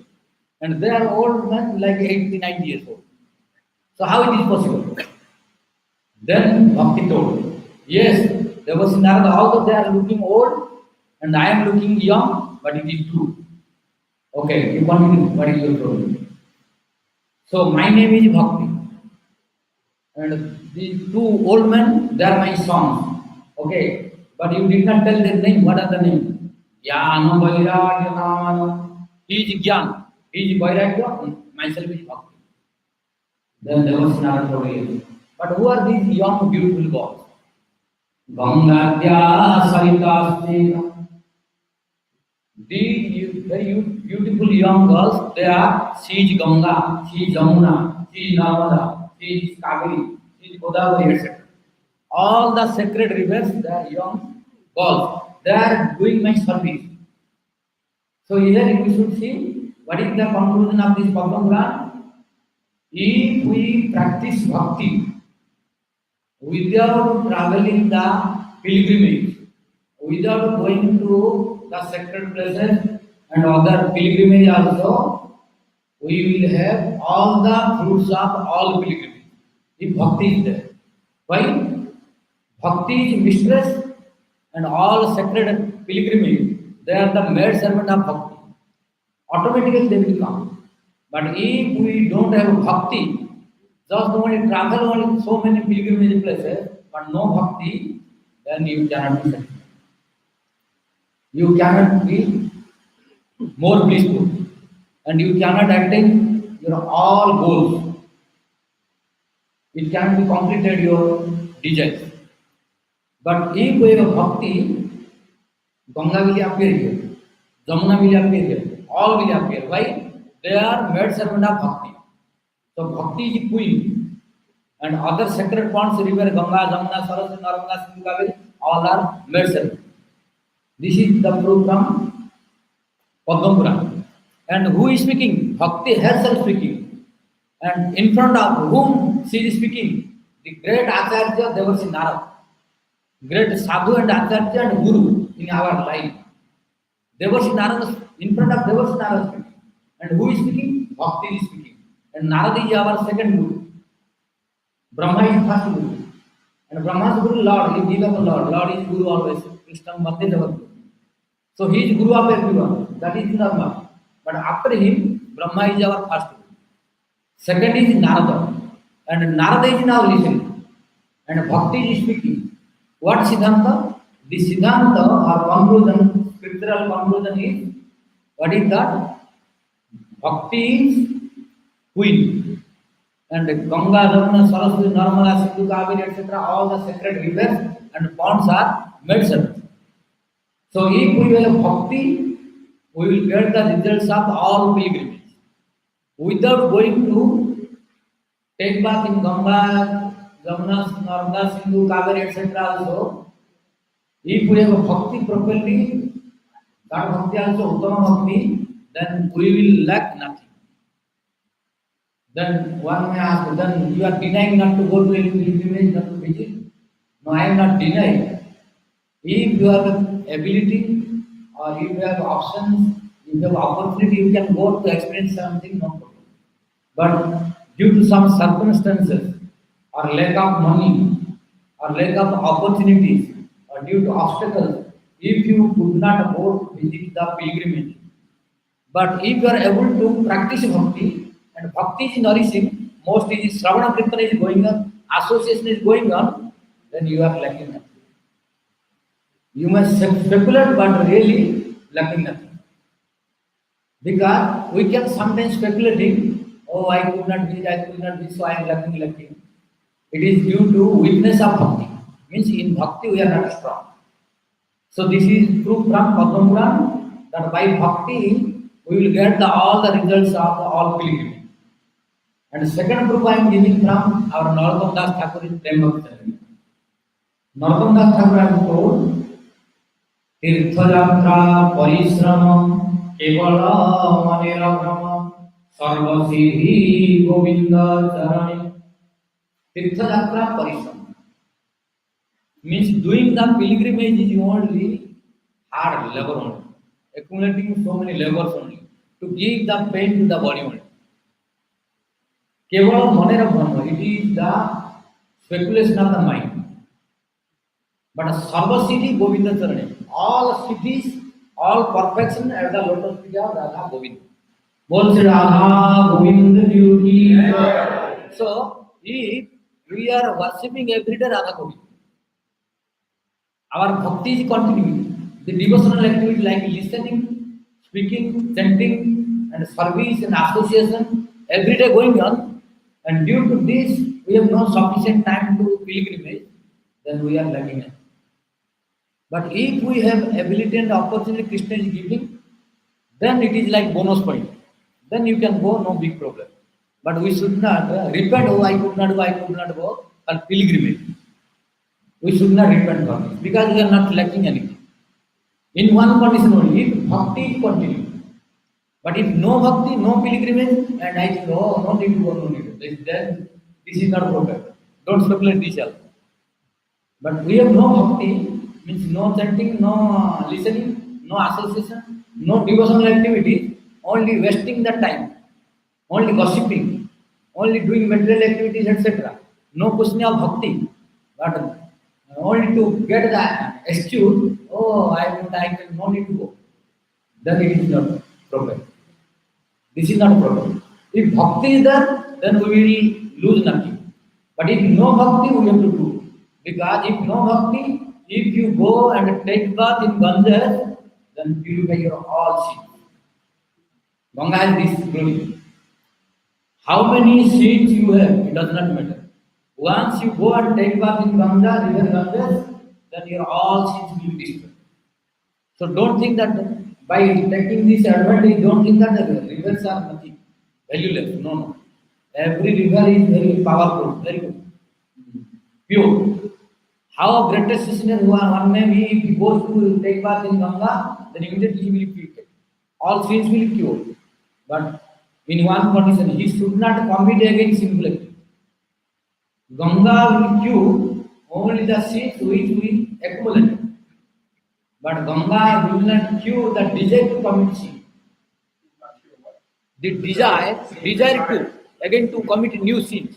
And they are old men, like 80, 90 years old. So how it is possible? Then Bhakti told, yes, there was Narada, although they are looking old, and I am looking young, but it is true. Okay, you continue, what is your problem? So my name is Bhakti. And these two old men, they are my sons. Okay, but you did not tell their name. What are the names? Jnana Vairagya Namana. He is Jnana. He is Vairagya. Myself is Bhakti. Then there was another story. But who are these young, beautiful girls? Gangadya Saritastena. These very beautiful young girls, they are she is Ganga, she is Jamuna, she is Narmada, she is Kaveri, she is Godavari, etc. All the sacred rivers, they are young girls. They are doing my service. So here we should see what is the conclusion of this program. If we practice bhakti without traveling the pilgrimage, without going to the sacred places and other pilgrimage also, we will have all the fruits of all pilgrimage. If bhakti is there. Why? Bhakti is mistress and all sacred pilgrimage, they are the maid servant of bhakti. Automatically they will come. But if we don't have bhakti, just only travel only so many pilgrimage places, but no bhakti, then you cannot be satisfied. You cannot be more blissful, and you cannot attain your all goals. It cannot be completed your desires. But if we have bhakti, Ganga will appear here, Jamuna will appear here, all will appear. Why? They are maid servant of bhakti. So bhakti is queen. And other sacred ponds, river Ganga, Jamuna, Saraswati, Narmada, Sindhu, Kaveri, all are made sacred. This is the proof from Padma Purana. And who is speaking? Bhakti herself speaking. And in front of whom she is speaking? The great Acharya Devarsi Narad. Great Sadhu and Acharya and Guru in our life. Devarsi Narad, in front of Devarsi Narad speaking. And who is speaking? Bhakti is speaking. And Narad is our second Guru. Brahma is first Guru. And Brahma's Guru, Lord, is Jiva of Lord. Lord is Guru always. Krishna Bhakti Devar. So he is Guru of everyone. That is normal. But after him, Brahma is our first Guru. Second is Narada. And Narada is now listening. And Bhakti is speaking. What Siddhanta? The Siddhanta or conclusion, scriptural conclusion is, what is that? Bhakti is queen. And Ganga, Jamuna, Saraswati, Narmada, Sindhu, Kaveri, etc., all the sacred rivers and ponds are made sacred. So if we will have bhakti, we will get the results of all pilgrimage. Without going to take bath in Ganga, Jamuna, Narmada, Sindhu, Kaveri, etc. also, if we have a bhakti properly, that bhakti also uttama bhakti, then we will lack nothing. Then one may ask, then you are denying not to go to any pilgrimage, not to visit? No, I am not denying. If you have ability or if you have options, if you have opportunity, you can go to experience something, no problem. But due to some circumstances or lack of money or lack of opportunities or due to obstacles, if you could not go to visit the pilgrimage, but if you are able to practice bhakti, and bhakti is nourishing, most is Shravana Kirtana is going on, association is going on, then you are lacking nothing. You must speculate, but really lacking nothing. Because we can sometimes speculating, oh, I could not be, so I am lacking. It is due to weakness of bhakti. Means in bhakti we are not strong. So this is proof from Padma Purana that by bhakti we will get all the results of all pilgrimage. And second proof I am giving from our Narottama Das Thakur in Prem Bhakti Chandrani. Narottama Das Thakur has told, Tirthayatra Parishrama Kevala Manera Brahma Sarva Siddhi Govinda Charani. Tirthayatra Parishrama means doing the pilgrimage is only hard labor only, accumulating so many labors only, to give the pain to the body only. Kevala Manera Brahma, it is the speculation of the mind. But Sarva Siddhi Govinda Charani, all cities, all perfection at the lotus feet of Radha Govinda. Bol Shri Radha Govinda Ji. So, if we are worshipping every day Radha Govinda, our bhakti is continuing. The devotional activity like listening, speaking, chanting, and service and association, every day going on. And due to this, we have no sufficient time to pilgrimage, then we are lacking it. But if we have ability and opportunity Krishna is giving, then it is like bonus point. Then you can go, no big problem. But we should not repent, oh, I could not go, and pilgrimage. We should not repent for this, because we are not lacking anything. In one condition only, if bhakti is continuing. But if no bhakti, no pilgrimage, and I think, oh, no need to go, no need to go, then this is not proper. Don't speculate this also. But we have no bhakti, means no chanting, no listening, no association, no devotional activity, only wasting the time, only gossiping, only doing material activities, etc. No question of bhakti, but only to get the excuse, oh, I can no need to go. Then it is not proper. This is not proper. If bhakti is there, then we will lose nothing. But if no bhakti, we have to do. Because if no bhakti, if you go and take bath in Ganges, then purify your all sins. Ganga has this glory. How many sins you have, it does not matter. Once you go and take bath in Ganga, river Ganges, then your all sins will be destroyed. So don't think that by taking this advantage, don't think that the rivers are nothing, valueless. No. Every river is very powerful, very good. pure. How greatest sinner who are one name, if he goes to take bath in Ganga, then immediately he will be purified. All sins will be cured. But in one condition, he should not commit again sinful activity. Ganga will cure only the sins which we accumulate. But Ganga will not cure the desire to commit sin. The desire to again to commit new sins.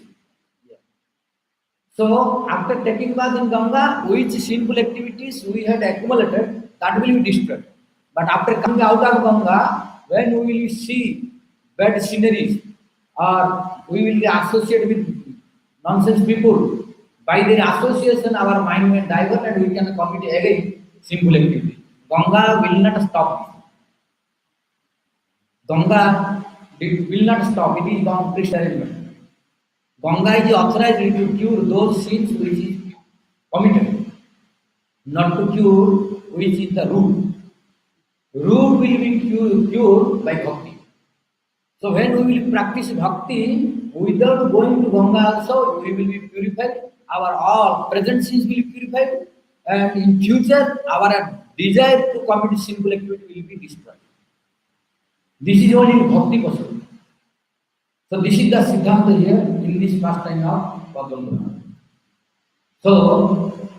So after taking bath in Ganga, which sinful activities we had accumulated, that will be destroyed. But after coming out of Ganga, when we will see bad sceneries or we will be associated with nonsense people, by their association our mind will divert and we can commit again sinful activity. Ganga will not stop. Ganga will not stop. It is Ganga arrangement. Ganga is authorized to cure those sins which is committed, not to cure which is the root. Root will be cured by bhakti. So when we will practice bhakti without going to Ganga also, we will be purified. Our all present sins will be purified, and in future our desire to commit sinful activity will be destroyed. This is only bhakti possible. So this is the Siddhanta here in this pastime of Bhagavat. So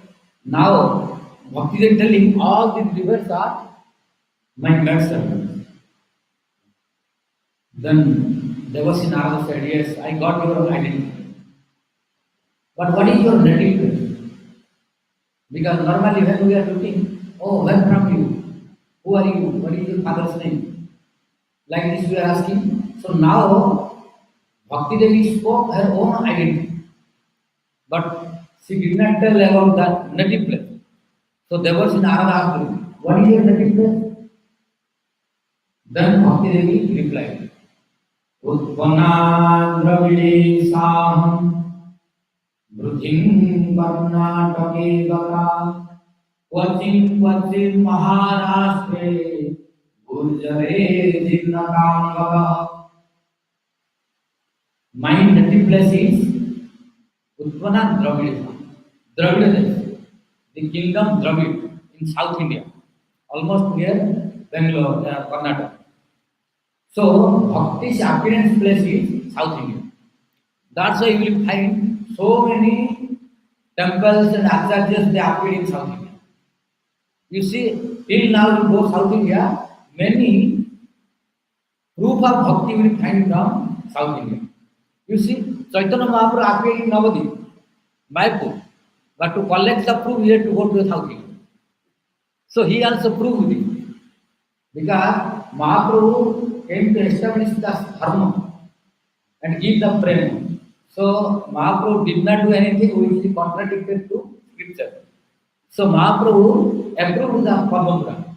now Bhakti is telling all these rivers are my maid servants. Then Devasi Narada said, yes, I got your identity. But what is your native place? Because normally when we are looking, oh, where from you? Who are you? What is your father's name? Like this we are asking. So now Bhakti Devi spoke her own identity, but she did not tell about the native place. So Devasi Narada asked her, what is your native place? Then Bhakti Devi replied, Utpana Dravide Saham Brudhim Karnatake Gata Kvachin Kvachin Maharashtre Gurjare Jinnakangava. My native place is Utpana Dravida. Dravida is the kingdom Dravid in South India, almost near Bangalore, Karnataka. So Bhakti's appearance place is South India. That's why you will find so many temples and acharyas they appear in South India. You see, till now you go South India, many proof of bhakti will find from South India. You see, Chaitanya Mahaprabhu appeared in Navadip, Mayapur, but to collect the proof, he had to go to the South India. So he also proved it, because Mahaprabhu came to establish the dharma and give the prema. So Mahaprabhu did not do anything which is contradicted to scripture. So Mahaprabhu approved the Padma,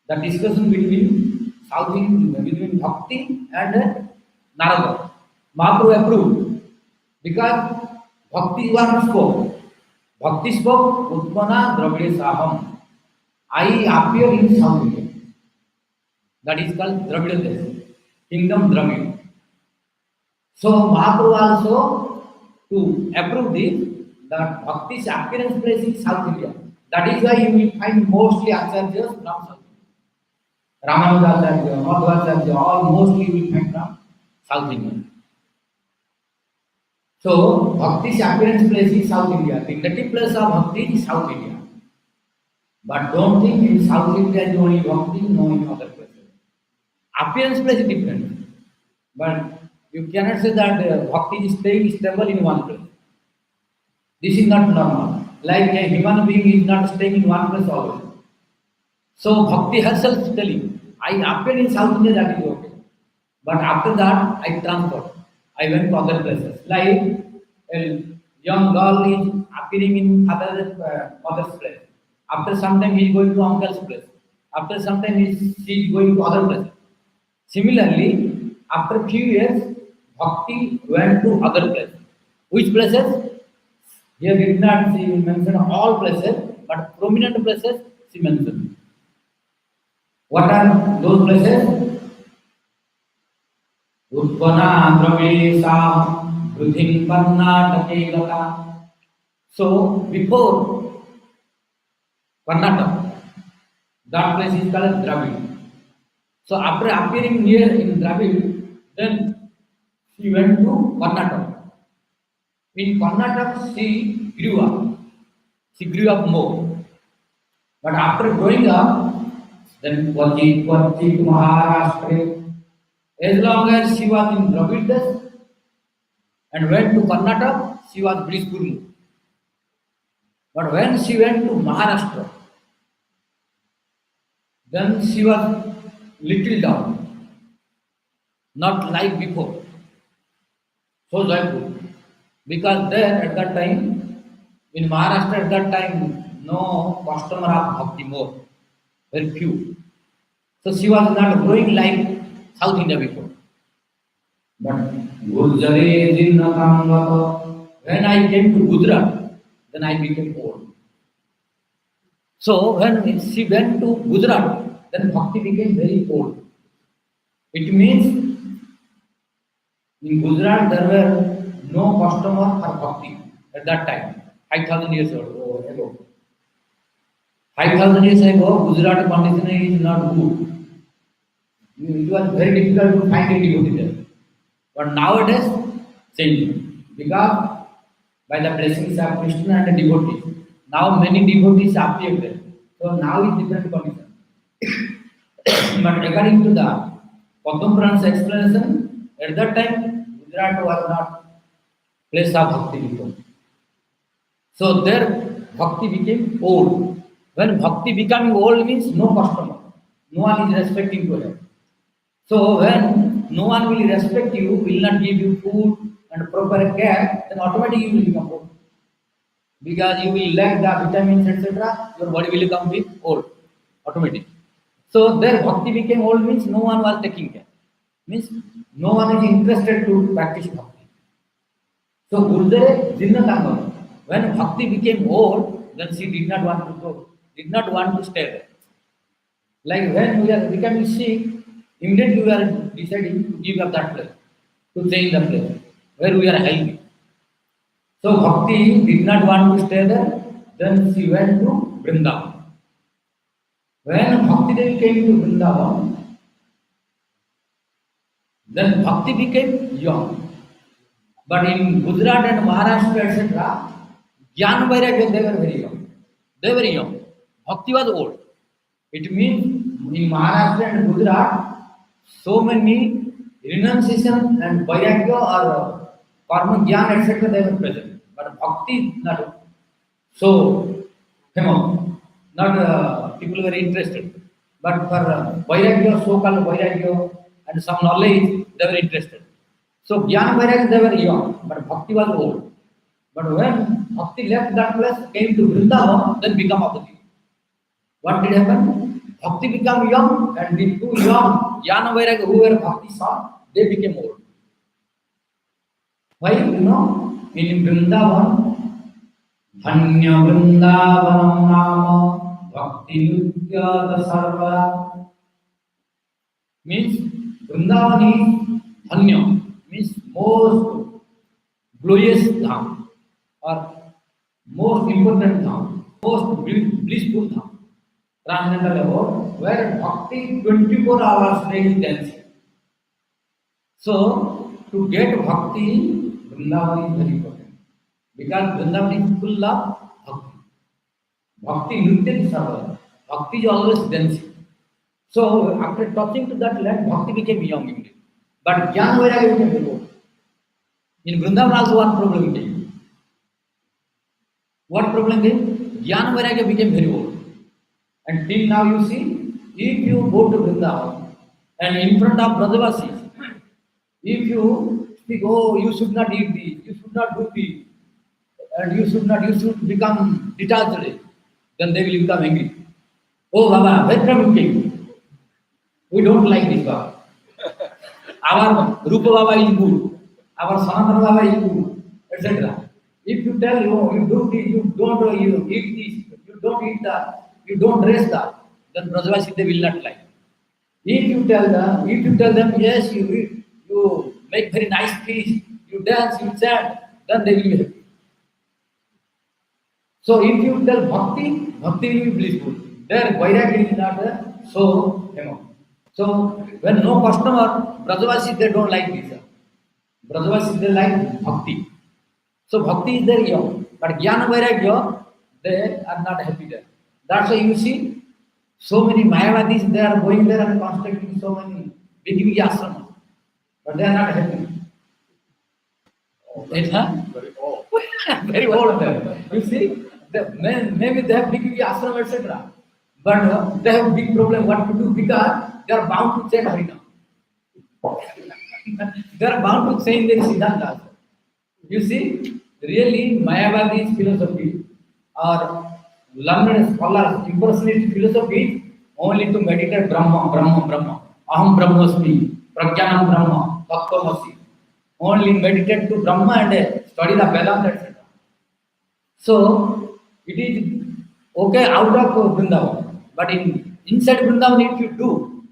the discussion between South India, between Bhakti and Narada. Mahaprabhu approved because Bhakti one spoke. Bhakti spoke, Utpana Dravide Saham. I appear in South India. That is called Dravida Desh, Kingdom Dravid. So Mahaprabhu also to approve this, that Bhakti's appearance place in South India. That is why you will find mostly acharyas from South India. Ramanujacharya, Madhvacharya, all mostly you will find from South India. So Bhakti's appearance place is South India. The native place of Bhakti is South India. But don't think in South India is only Bhakti, no in other places. Appearance place is different. But you cannot say that Bhakti is staying stable in one place. This is not normal. Like a human being is not staying in one place always. So Bhakti herself is telling, I appeared in South India, that is okay. But after that, I transferred. I went to other places. Like a young girl is appearing in mother's place. After some time, he is going to uncle's place. After some time, she is going to other places. Similarly, after few years, Bhakti went to other places. Which places? Here did not she mention all places, but prominent places she mentioned. What are those places? Utpana Dravide Saham Brudhim Karnatake Gata. So before Karnataka, that place is called Dravid. So after appearing here in Dravid, then she went to Karnataka. In Karnataka, she grew up. She grew up more. But after growing up, then क्वचित् महाराष्ट्रे as long as she was in Dravidas and went to Karnataka, she was blissful. But when she went to Maharashtra, then she was little down, not like before. So joyful. Because there at that time, in Maharashtra at that time, no customer of bhakti more, very few. So she was not growing like South India before. but गुर्जरे जीर्णकांगत When I came to Gujarat, then I became old. So when she went to Gujarat, then bhakti became very old. It means in Gujarat there were no customer for bhakti at that time, 5,000 years ago. 5,000 years ago, Gujarat condition is not good. It was very difficult to find a devotee there. But nowadays, changing. Because by the blessings of Krishna and the devotees, now many devotees appear there. So now it's different condition. But according to the Padma Puran's explanation, at that time, Gujarat was not place of bhakti before. So there, bhakti became old. When bhakti becoming old means no customer. No one is respecting to her. So when no one will respect you, will not give you food and proper care, then automatically you will become old. Because you will lack the vitamins, etc., your body will become weak, old, automatically. So their bhakti became old means no one was taking care. Means no one is interested to practice bhakti. So Gurudare Jinna Tangam, when bhakti became old, then she did not want to go, did not want to stay there. Like when we are becoming sick, immediately we are deciding to give up that place, to change the place where we are healthy. So Bhakti did not want to stay there, then she went to Vrindavan. When Bhakti Devi came to Vrindavan, then Bhakti became young. But in Gujarat and Maharashtra, etc., Jnana Vairagya, they were very young. They were young. Bhakti was old. It means in Maharashtra and Gujarat, so many renunciation and Vairagya or karma jnana, etc., they were present. But Bhakti not so famous. Not people were interested. But for Vairagya, so-called Vairagya and some knowledge, they were interested. So Jnana Vairagya, they were young, but Bhakti was old. But when Bhakti left that place, came to Vrindavan, then become opposite. What did happen? Bhakti became young, and the two young Jnana Vairagya who were Bhakti saw, they became old. Why? You know, in Vrindavan, Dhanya Vrindavanam Nama Bhakti Nutya Sarva means Vrindavan is Dhanya, means most glorious dham or most important dham, most blissful dham, transcendental abode, where bhakti 24 hours daily dancing. So to get bhakti, Vrindavan is very important because Vrindavan is full of bhakti. Bhakti nritya sarva. Bhakti is always dancing. So after touching to that land, bhakti became young immediately. But Jnana Vairagya became very old. In Vrindavan also one problem came. What problem came? Jnana Vairagya became very old. And till now you see, if you go to Vrindavan and in front of Brajavasis, if you speak, oh, you should not eat this, you should not do this, and you should become detached, then they will become angry. Oh Baba, where from you came? We don't like this Baba. Our Rupa Baba is good, our Sanatana Baba is good, etc. If you tell you do this, you don't you eat this, you don't eat that, you don't rest that, then Brajavasi they will not like. If you tell them yes, you eat, you make very nice feast, you dance, you chant, then they will be happy. So if you tell bhakti, bhakti will be blissful. There vairagya is not so famous. So when no customer, Brajavasis they don't like this. Brajavasis they like bhakti. So bhakti is there here, but jnana vairagya they are not happy there. That's why you see so many Mayavadis they are going there and constructing so many big ashrams, but they are not happy. It's Very old. very old there. You see, maybe they have big ashram, etc. But they have big problem what to do because they are bound to chant Harinam. They are bound to change their Siddhanta. You see, really Mayavadi's philosophy or learned scholars impersonalist philosophy only to meditate Brahma, Brahma, Brahma. Aham Brahmasmi, Prajnanam Brahma, Tattvamasi. Only meditate to Brahma and study the Vedanta, etc. So it is okay out of Vrindavan, but inside Vrindavan if you do,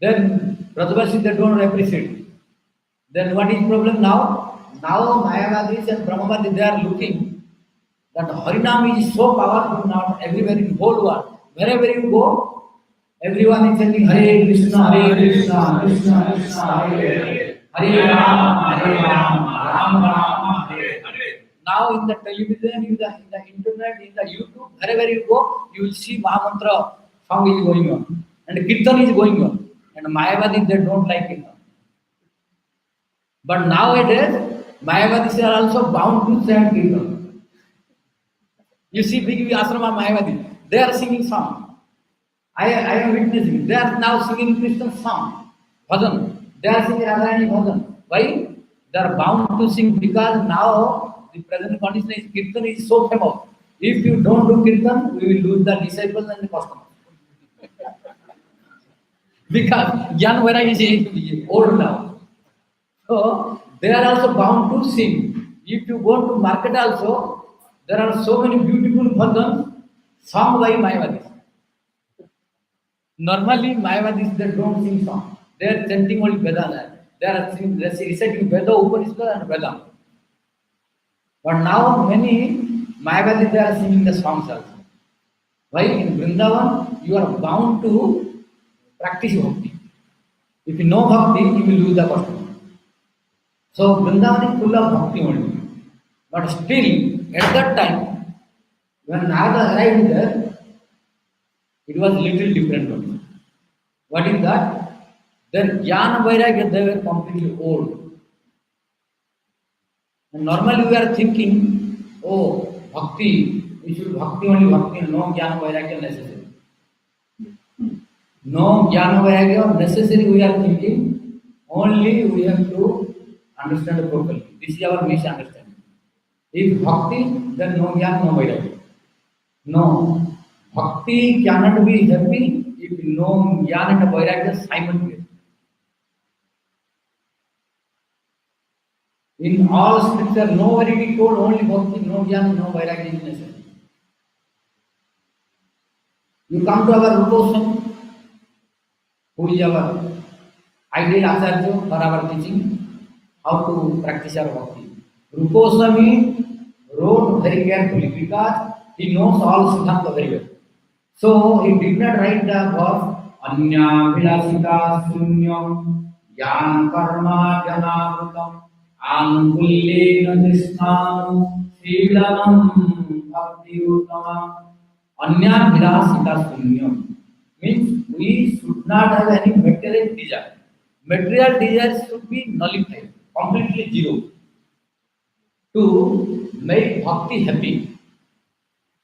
then Brajavasis they don't appreciate it. Then what is problem now? Now Mayavadis and Brahmavadis they are looking that Harinam is so powerful now everywhere in whole world. Wherever you go, everyone is saying Hare Krishna, Krishna Krishna, Hare Ram, Ram, Hare. Now in the television, in the internet, in the YouTube, wherever you go, you will see Mahamantra song is going on. And Kirtan is going on. And Mayavadis, they don't like Kirtan. But nowadays, Mayavadis are also bound to chant Kirtan. You see big ashrama Mayavadis, they are singing song. I am witnessing. They are now singing Krishna song, bhajan. They are singing Radharani bhajan. Why? They are bound to sing because now the present condition is Kirtan is so famous. If you don't do Kirtan, we will lose the disciples and the customers. Because Jnana Vairagya is old now. So they are also bound to sing. If you go to market also, there are so many beautiful bhajans sung by Mayavadis. Normally Mayavadis they don't sing song. They are chanting only Vedanta. They are reciting Veda, Upanishad and Vedanta. But now many Mayavadis they are singing the songs also. Why? In Vrindavan you are bound to practice bhakti. If you know bhakti, you will lose the customer. So Vrindavan is full of bhakti only. But still, at that time, when Narada arrived there, it was little different only. What is that? Their Jnana Vairagya, they were completely old. And normally we are thinking, oh, bhakti, we should bhakti only bhakti, no Jnana Vairagya necessary. No Jnana Vairagya necessary we are thinking, only we have to understand properly. This is our misunderstanding. If bhakti, then no Jnana, no Vairagya. No, bhakti cannot be happy if no Jnana and Vairagya simultaneously. In all scripture, nowhere it is told only bhakti, no Jnana, no Vairagya is necessary. You come to our Rupa Goswami, who is our ideal Acharya for our teaching, how to practice our bhakti. Rupa Goswami wrote very carefully because he knows all Siddhanta very well. So he did not write the verse Anya Vilasika Sunyam Yan Karma Janavrutam Anukullena Nishnam Silanam Bhakti Uttamam. Anya Vilasika Sunyam means we should not have any material desire. Material desires should be nullified, completely zero. To make bhakti happy,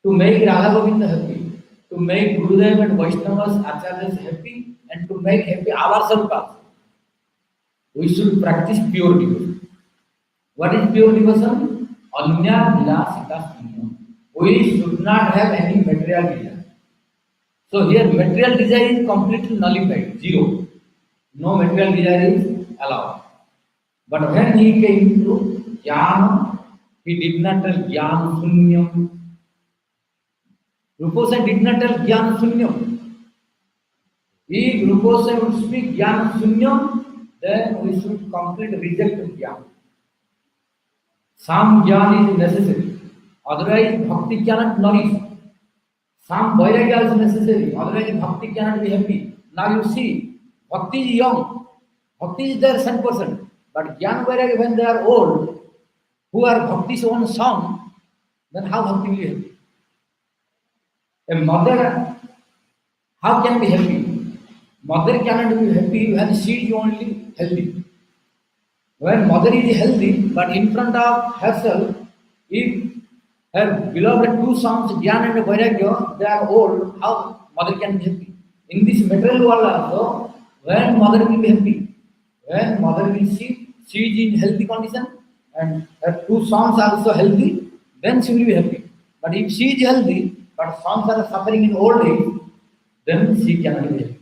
to make Radha Govinda happy, to make Gurudev and Vaishnavas, Acharyas happy, and to make happy ourselves also. We should practice pure devotion. What is pure devotion? Anya Vilasika Sunyam. We should not have any material desire. So here material desire is completely nullified, zero. No material desire is allowed. But when he came to Jnana, he did not tell Jnana Sunyam. Rupa did not tell Jnana Sunyam. If Rupa would speak Jnana Sunyam, then we should completely reject Jnana. Some Jnana is necessary. Otherwise, bhakti cannot nourish. Some vairagya is necessary. Otherwise, bhakti cannot be happy. Now you see, bhakti is young. Bhakti is there 100%. But jnana vairagya, when they are old, who are bhakti's own son, then how bhakti will be happy? A mother, how can be happy? Mother cannot be happy when she is only healthy. When mother is healthy, but in front of herself, if her beloved two sons, Jnana and Vairagya, they are old, how mother can be happy? In this material world also, when mother will be happy? When mother will see she is in healthy condition and her two sons are also healthy, then she will be happy. But if she is healthy, but sons are suffering in old age, then she cannot be happy.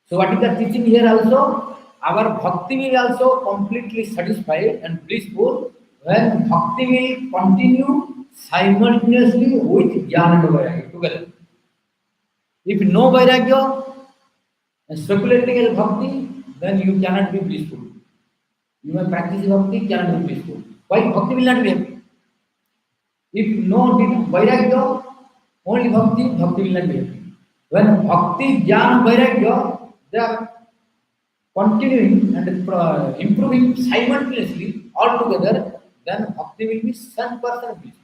So what is the teaching here also? Our bhakti will also completely satisfied and blissful when bhakti will continue simultaneously with jnana and vairagya together. If no vairagya and speculating as bhakti, then you cannot be blissful. You may practice bhakti, cannot be blissful. Why bhakti will not be happy? If no vairagya, only bhakti, bhakti will not be happy. When bhakti, jnana, vairagya, they are continuing and improving simultaneously altogether, then bhakti will be 100% blissful.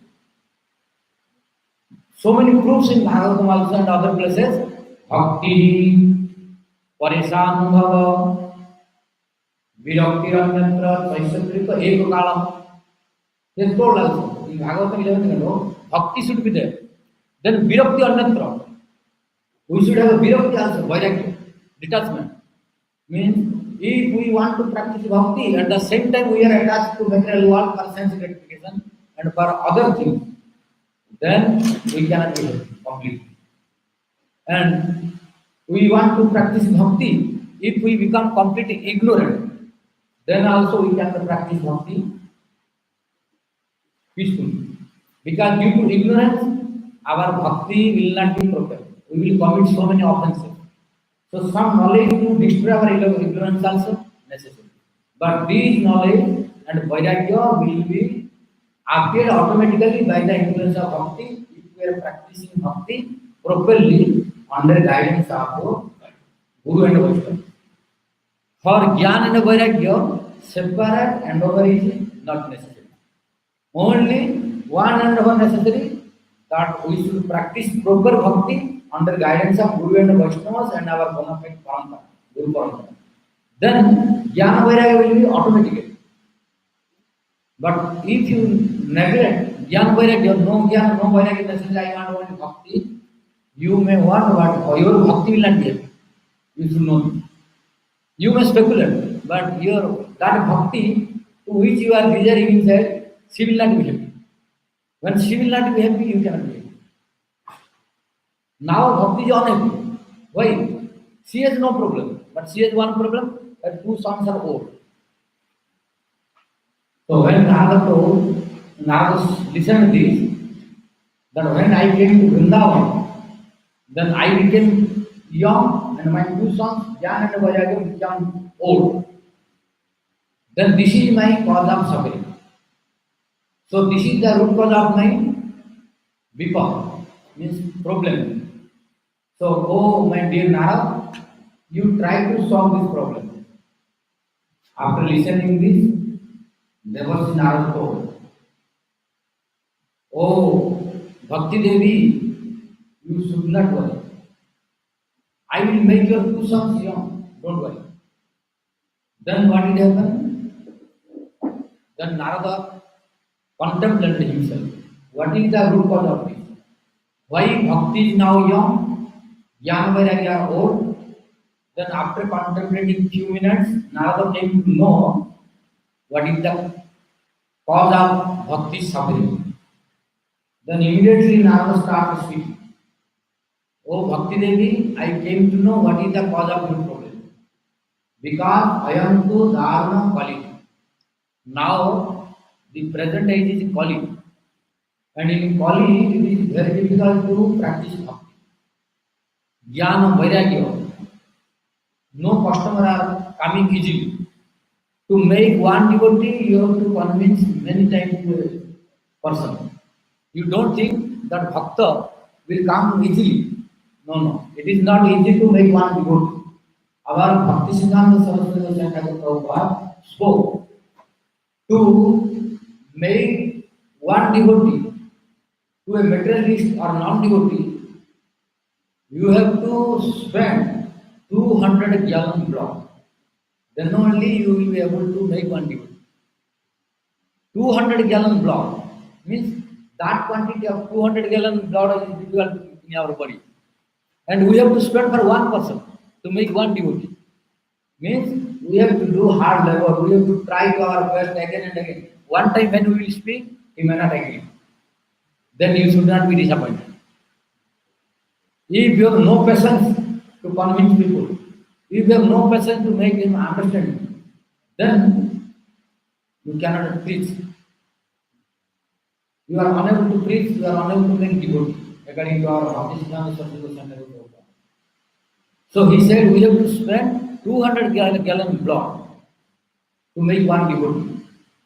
So many proofs in Bhagavatam also and other places. Bhakti, parishan bhava, virakti ranyatra, taisatrika ekakalam. He has told also in Bhagavatam 11, bhakti should be there. Then virakti anyatra. We should have a virakti also, vairagya, detachment. Means if we want to practice bhakti, at the same time we are attached to material world for sense gratification and for other things, then we cannot be happy completely. And we want to practice bhakti, if we become completely ignorant, then also we cannot practice bhakti peacefully. Because due to ignorance, our bhakti will not be proper. We will commit so many offenses. So some knowledge to destroy our ignorance also necessary. But this knowledge and vairagya will be acted automatically by the influence of bhakti if we are practicing bhakti properly under guidance of Guru and Vaishnava. For jnana and vairagya, separate endeavor is not necessary. Only one endeavor necessary, that we should practice proper bhakti under guidance of Guru and Vaishnavas and our bona fide parampara, Guru parampara. Then jnana vairagya will be automatically. But if you neglect jnana vairagya, no vairagya necessary, I want only bhakti, you may want what your bhakti will not be happy. You should know. You may speculate, but your that bhakti to which you are desiring inside, she will not be happy. When she will not be happy, you cannot be happy. Now bhakti is unhappy. Why? She has no problem, but she has one problem, that two sons are old. So when Narada listened to this, that when I came to Vrindavan, then I became young and my two sons, Jnana and Vairagya, became old. Then this is my cause of suffering. So this is the root cause of my vipa, means problem. So, oh my dear Nara, you try to solve this problem. After listening this, Devarsi Narada told, oh Bhakti Devi, you should not worry. I will make your two sons young, don't worry. Then what did happen? Then Narada contemplated himself. What is the root cause of this? Why Bhakti is now young, Jnana Vairagya are old? Then after contemplating few minutes, Narada came to know what is the cause of Bhakti suffering. Then immediately Narada started speaking. Oh Bhakti Devi, I came to know what is the cause of your problem. Because I am to Dharma Kali. Now the present age is Kali. And in Kali it is very difficult to practice bhakti. Jnana Vairagya. No customer are coming easily. To make one devotee, you have to convince many times to a person. You don't think that bhakta will come easily. No, no. It is not easy to make one devotee. Our Bhakti Siddhanta Saraswati Goswami Thakur Prabhupada spoke to make one devotee to a materialist or non-devotee, you have to spend 200 gallon blood. Then only you will be able to make one devotee. 200 gallon blood means that quantity of 200 gallon blood is difficult in our body. And we have to spend for one person to make one devotee. Means we have to do hard labor, we have to try to our best again and again. One time when we will speak, he may not agree. Then you should not be disappointed. If you have no patience to convince people, if you have no patience to make him understand, then you cannot preach. You are unable to preach, you are unable to make devotee, according to our Bhakti Siddhanta Saraswati Goswami Thakur Prabhupada. So he said we have to spend 200 gallon blood to make one devotee.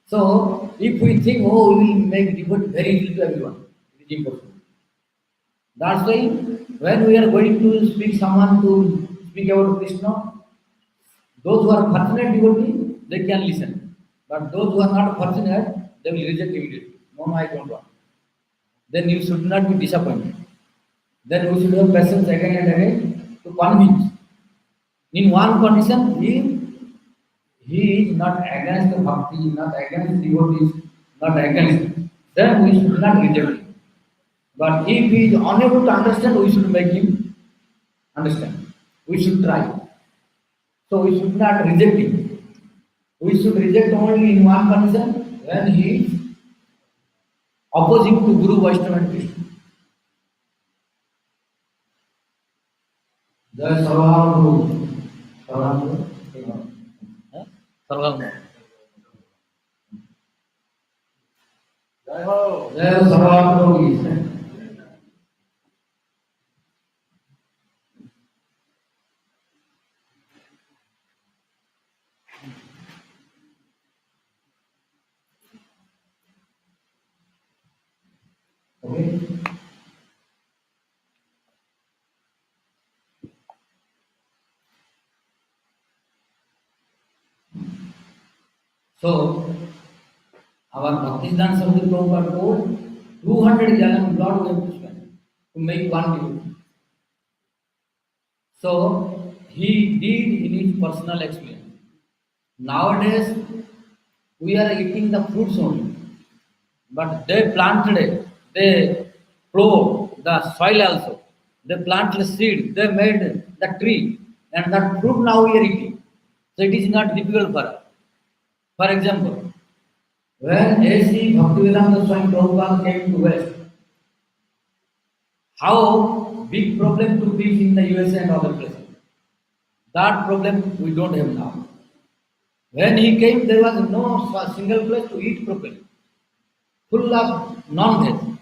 So if we think, oh, we will make devotee very easy to everyone, it is impossible. That's why when we are going to speak someone to speak about Krishna, those who are fortunate devotee, they can listen. But those who are not fortunate, they will reject immediately. No, I don't want. Then you should not be disappointed. Then we should have patience again and again to convince. In one condition, he is not against the bhakti, not against devotees, not against, then we should not reject him. But if he is unable to understand, we should make him understand. We should try. So we should not reject him. We should reject only in one condition, when he is opposing to Guru, Vaishnava and Krishna. Jai Sarvam Guru. Sarvam Guru. Sarvam Guru. Jai Ho. Jai Sarvam Guru. Okay. So, our Bhakti Siddhanta Saraswati Prabhupada told 200 gallon blood we have to spend to make one devotee. So, he did in his personal experience. Nowadays, we are eating the fruits only. But they planted it, they plowed the soil also. They planted seed, they made the tree, and that fruit now we are eating. So it is not difficult for us. For example, when A.C. Bhaktivedanta Swami Prabhupada came to West, how big problem to preach in the USA and other places. That problem we don't have now. When he came, there was no single place to eat properly. Full of non-veg.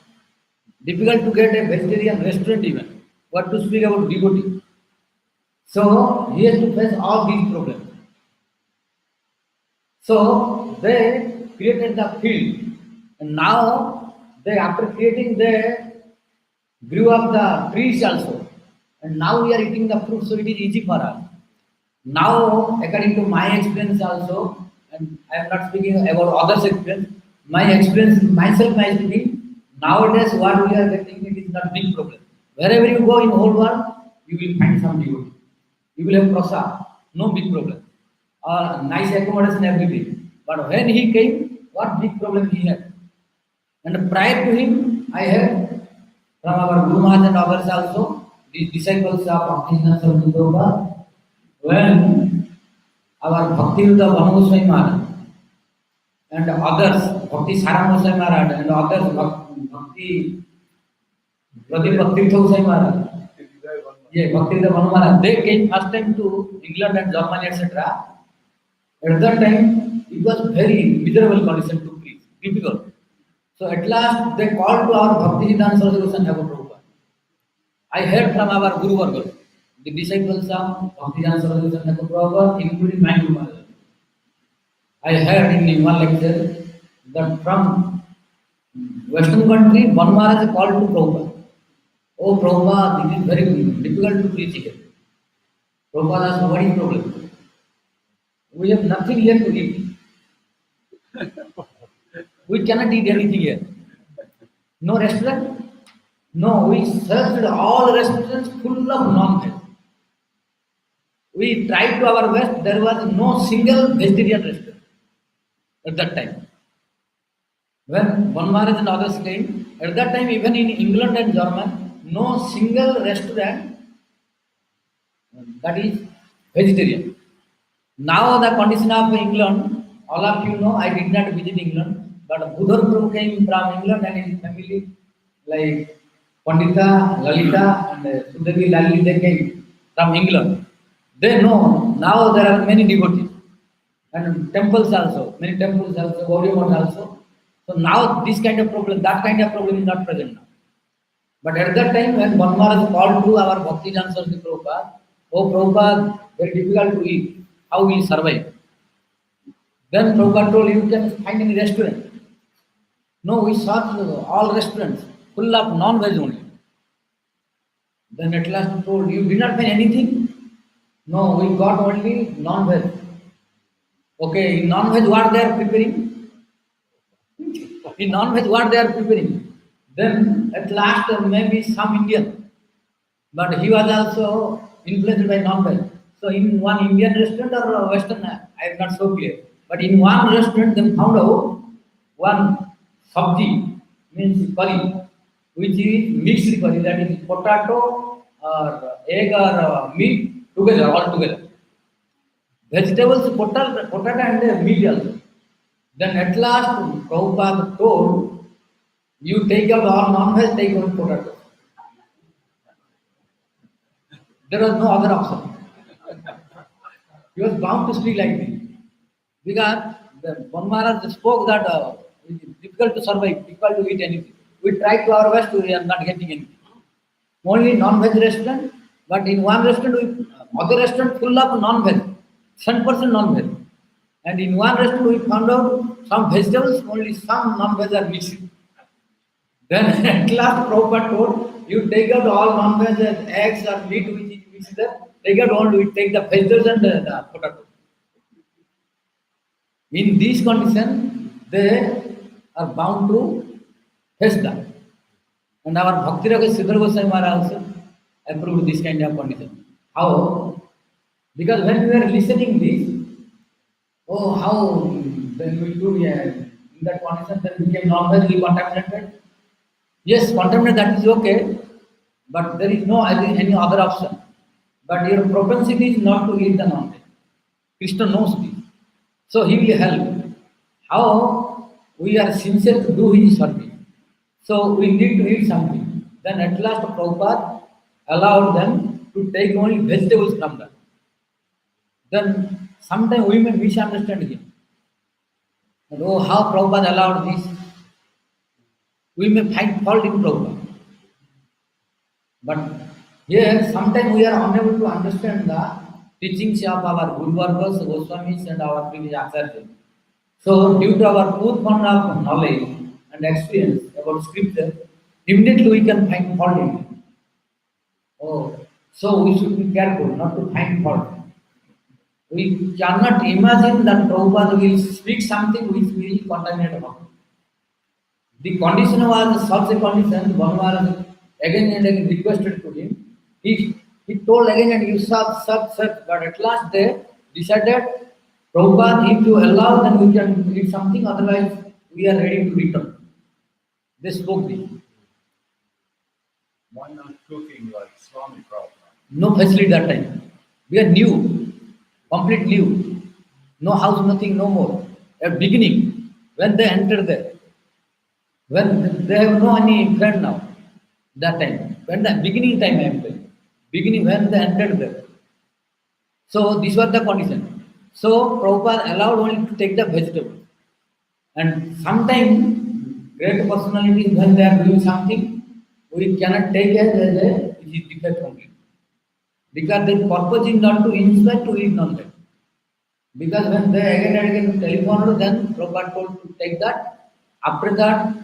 Difficult to get a vegetarian restaurant even. What to speak about devotee. So he has to face all these problems. So they created the field. And now they, after creating, they grew up the trees also. And now we are eating the fruit, so it is easy for us. Now, according to my experience also, and I am not speaking about others' experience, my experience, myself, my speaking, nowadays what we are getting, it is not big problem. Wherever you go in whole world, you will find some devotee. You will have prasad, no big problem. Or nice accommodation, everything. But when he came, what big problem he had? And prior to him, I heard from our Guru Maharaj and others also, the disciples of Bhakti Siddhanta Saraswati Prabhupada, when our Bhakti Vana Goswami Maharaj and others, Bhakti Saram Goswami Maharaj and others, Bhakti Pradip Bhakti Goswami Maharaj, Bhakti Vana Maharaj, they came first time to England and Germany, etc. At that time, it was very miserable condition to preach, difficult. So at last, they called to our Bhakti Siddhanta Saraswati Goswami Thakur Prabhupada. I heard from our Guru Varga, the disciples of Bhakti Siddhanta Saraswati Goswami Thakur Prabhupada, including my Guru Maharaj. I heard in one lecture that from Western country, one Maharaj called to Prabhupada. Oh Prabhupada, this is very difficult to preach here. Prabhupada asked, what is problem? We have nothing here to eat. We cannot eat anything here. No restaurant? No, we searched all restaurants full of non-veg. We tried to our best, there was no single vegetarian restaurant at that time. When one Maharaj and others came, at that time even in England and Germany, no single restaurant that is vegetarian. Now the condition of England, all of you know, I did not visit England, but Budhar Prabhu came from England and his family, like Pandita, Lalita, and Sudevi Lali, they came from England. They know now there are many devotees and temples also, many temples also, Gauriya Math also. So now this kind of problem, that kind of problem is not present now. But at that time when one Maharaj called to our Bhakti Jan Saraswati Prabhupada, oh Prabhupada, very difficult to eat, how will you survive? Then Prabhupada told, you can find any restaurant. No, we sought all restaurants full of non-veg only. Then at last he told, you did not find anything? No, we got only non-veg. Okay, in non-veg what they are preparing? In non-veg what they are preparing? Then at last maybe some Indian. But he was also influenced by non-veg. So in one Indian restaurant or a Western, I am not so clear. But in one restaurant they found out one sabji, means curry, which is mixed curry, that is potato or egg or meat together, all together. Vegetables, potato and meat also. Then at last Prabhupada told, you take out all non-veg, take out potato. There was no other option. He was bound to speak like this. Because the one Maharaj spoke that it is difficult to survive, difficult to eat anything. We tried to our best, we are not getting anything. Only non-veg restaurant, but in one restaurant, other restaurant full of non-veg, 100% non-veg. And in one restaurant we found out some vegetables, only some non-veg are missing. Then at last Prabhupada told, you take out all non-veg eggs or meat which is mixed there, take out only, take the vegetables and the potato. In these conditions, they are bound to face that. And our Bhakti Raga Siddhar Goswami Maharaj also approved this kind of condition. How? Because when we are listening this, oh, how then we do in that condition, then became non-veg, we contaminated. Yes, contaminated, that is okay, but there is no any other option. But your propensity is not to eat the non-veg. Krishna knows this. So he will help. How we are sincere to do his service. So we need to eat something. Then at last Prabhupada allowed them to take only vegetables from that. Then sometimes we may misunderstand him. But, oh, how Prabhupada allowed this? We may find fault in Prabhupada. But here sometimes we are unable to understand the teachings of our Guru Vargas, Goswamis and our previous Acharyas. So due to our poor fund of knowledge and experience about scripture, immediately we can find fault in it. Oh, so we should be careful not to find fault. We cannot imagine that Prabhupada will speak something which will contaminate us. The condition was such a condition, one Maharaj again and again requested to him. He told again and you search, but at last they decided, Prabhupada, if you allow, then we can eat something, otherwise we are ready to return. They spoke this. Why not cooking like Swami Prabhupada? No facility that time. We are new, complete new. No house, nothing, no more. At beginning, when they entered there, when they have no any friend now, that time, when the beginning time I am saying, beginning when they entered there. So this was the condition. So Prabhupada allowed only to take the vegetable. And sometimes great personalities when they are doing something, we cannot take it as a defect only. Because their purpose is not to inspire to eat non-veg. Because when they again and again telephoned, then Prabhupada told to take that. After that,